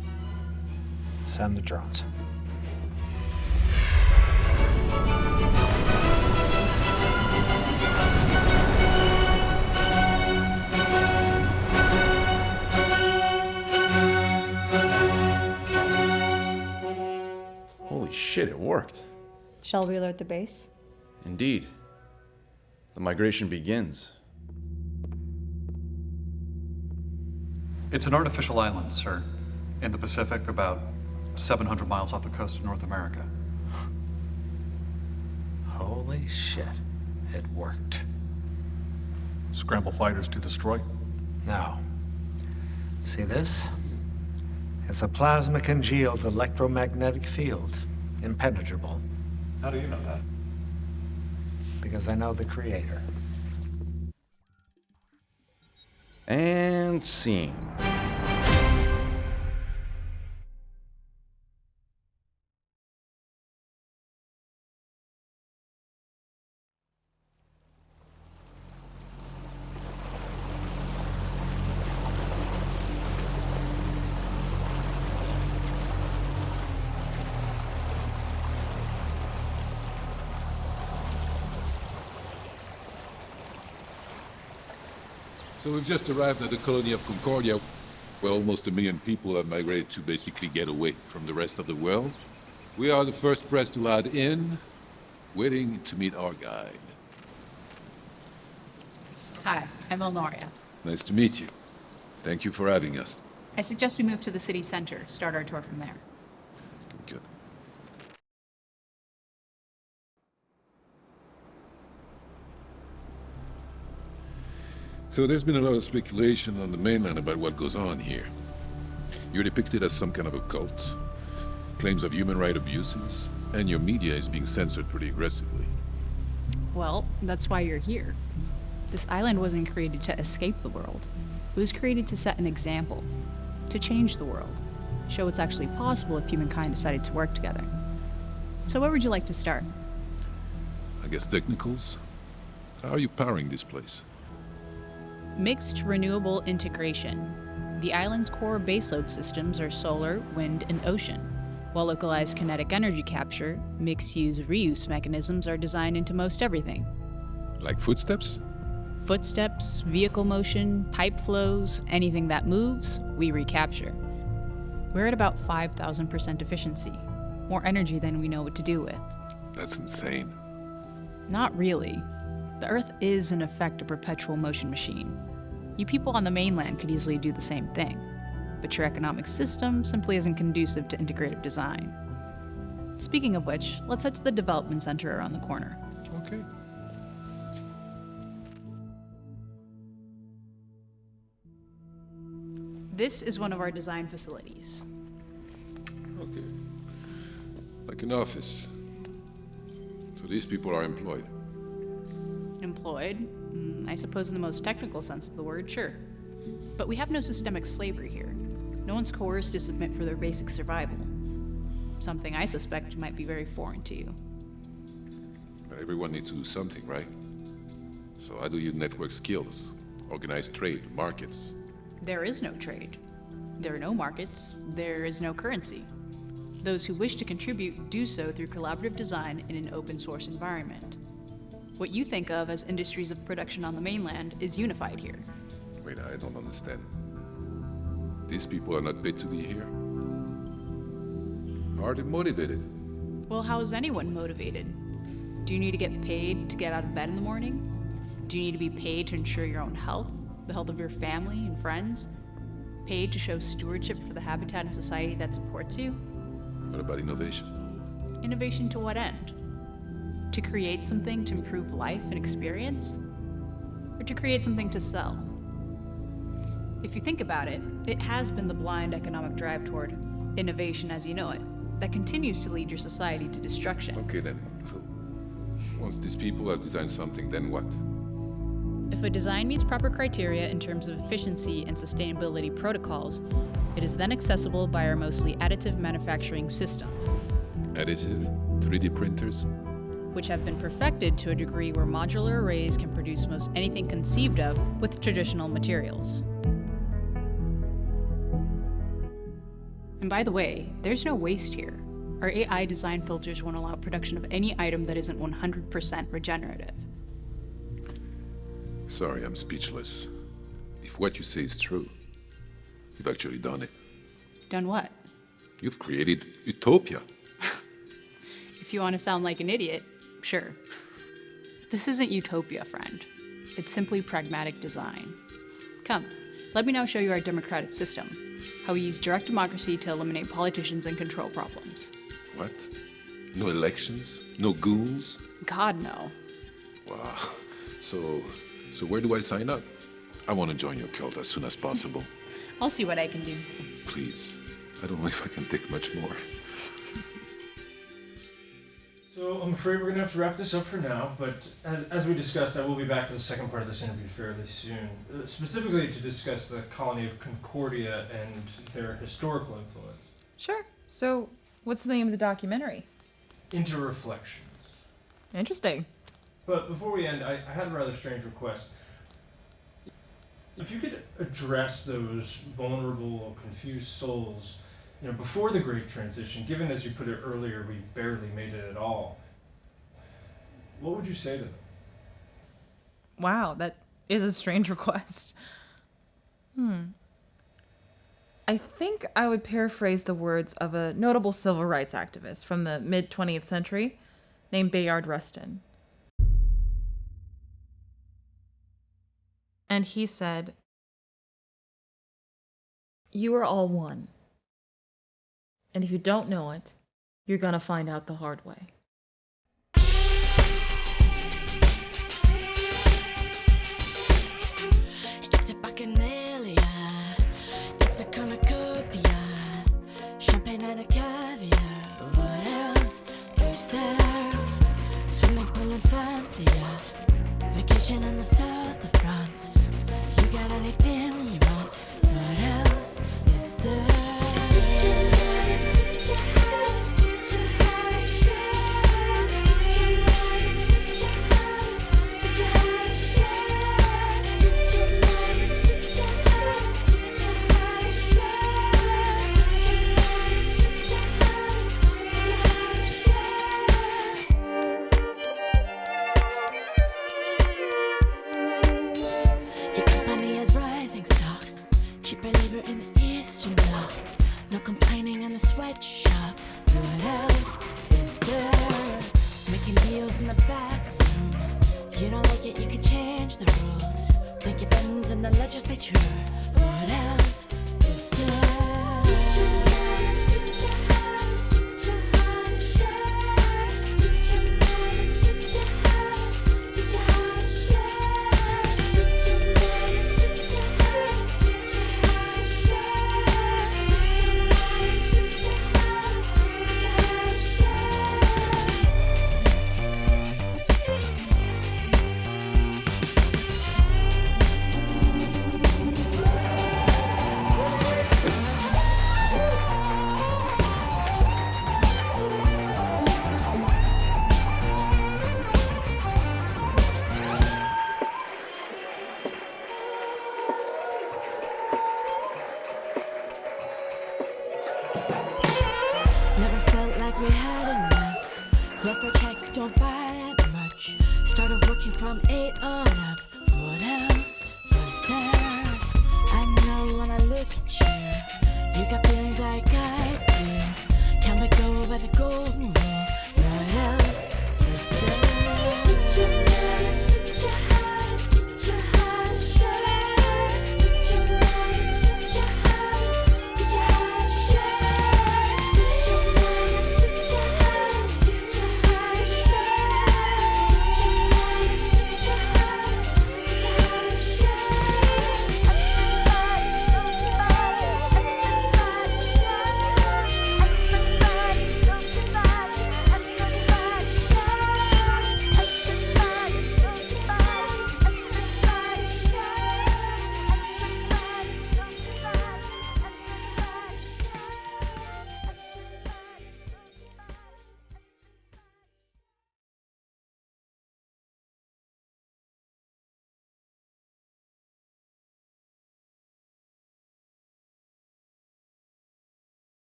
Send the drones. Holy shit, it worked. Shall we alert the base? Indeed. The migration begins. It's an artificial island, sir, in the Pacific, about 700 miles off the coast of North America. Holy shit, it worked. Scramble fighters to destroy. No. See this? It's a plasma congealed electromagnetic field, impenetrable. How do you know that? Because I know the creator. And scene. So we've just arrived at the colony of Concordia, where almost 1 million people have migrated to basically get away from the rest of the world. We are the first press to land in, waiting to meet our guide. Hi, I'm Elnoria. Nice to meet you. Thank you for having us. I suggest we move to the city center, start our tour from there. Good. So there's been a lot of speculation on the mainland about what goes on here. You're depicted as some kind of a cult, claims of human rights abuses, and your media is being censored pretty aggressively. Well, that's why you're here. This island wasn't created to escape the world. It was created to set an example, to change the world, show what's actually possible if humankind decided to work together. So where would you like to start? I guess technicals? How are you powering this place? Mixed renewable integration. The island's core baseload systems are solar, wind, and ocean, while localized kinetic energy capture, mixed-use reuse mechanisms are designed into most everything. Like footsteps? Footsteps, vehicle motion, pipe flows, anything that moves, we recapture. We're at about 5,000% efficiency, more energy than we know what to do with. That's insane. Not really. The Earth is, in effect, a perpetual motion machine. You people on the mainland could easily do the same thing, but your economic system simply isn't conducive to integrative design. Speaking of which, let's head to the development center around the corner. Okay. This is one of our design facilities. Okay. Like an office. So these people are employed. Employed? I suppose in the most technical sense of the word, sure. But we have no systemic slavery here. No one's coerced to submit for their basic survival. Something I suspect might be very foreign to you. But everyone needs to do something, right? So how do you network skills, organize trade, markets? There is no trade. There are no markets. There is no currency. Those who wish to contribute do so through collaborative design in an open source environment. What you think of as industries of production on the mainland is unified here. Wait, I don't understand. These people are not paid to be here? Are they motivated? Well, how is anyone motivated? Do you need to get paid to get out of bed in the morning? Do you need to be paid to ensure your own health, the health of your family and friends? Paid to show stewardship for the habitat and society that supports you? What about innovation? Innovation to what end? To create something to improve life and experience? Or to create something to sell? If you think about it, it has been the blind economic drive toward innovation as you know it that continues to lead your society to destruction. Okay then, so once these people have designed something, then what? If a design meets proper criteria in terms of efficiency and sustainability protocols, it is then accessible by our mostly additive manufacturing system. Additive? 3D printers? Which have been perfected to a degree where modular arrays can produce most anything conceived of with traditional materials. And by the way, there's no waste here. Our AI design filters won't allow production of any item that isn't 100% regenerative. Sorry, I'm speechless. If what you say is true, you've actually done it. Done what? You've created utopia. If you want to sound like an idiot, sure. This isn't utopia, friend. It's simply pragmatic design. Come, let me now show you our democratic system, how we use direct democracy to eliminate politicians and control problems. What? No elections? No goons? God, no. Wow. So where do I sign up? I want to join your cult as soon as possible. I'll see what I can do. Please. I don't know if I can take much more. So I'm afraid we're going to have to wrap this up for now, but as we discussed, I will be back for the second part of this interview fairly soon, specifically to discuss the colony of Concordia and their historical influence. Sure. So, what's the name of the documentary? Interreflections. Interesting. But before we end, I had a rather strange request. If you could address those vulnerable or confused souls, before the Great Transition, given as you put it earlier, we barely made it at all, what would you say to them? Wow, that is a strange request. I think I would paraphrase the words of a notable civil rights activist from the mid-20th century named Bayard Rustin. And he said, "You are all one. And if you don't know it, you're gonna find out the hard way." It's a bacchanalia, it's a cornucopia, champagne and a caviar. What else is there? Swimming pool and fancy yacht, vacation in the south of France. You got anything you want? What else is there? Your company is rising stock, cheaper labor in the Eastern Bloc, no complaining in the sweatshop. What else is there? Making deals in the back room. You don't like it, you can change the rules. Think your friends in the legislature. What else is there? Never felt like we had enough. Rougher checks don't buy that much. Started working from 8 on up.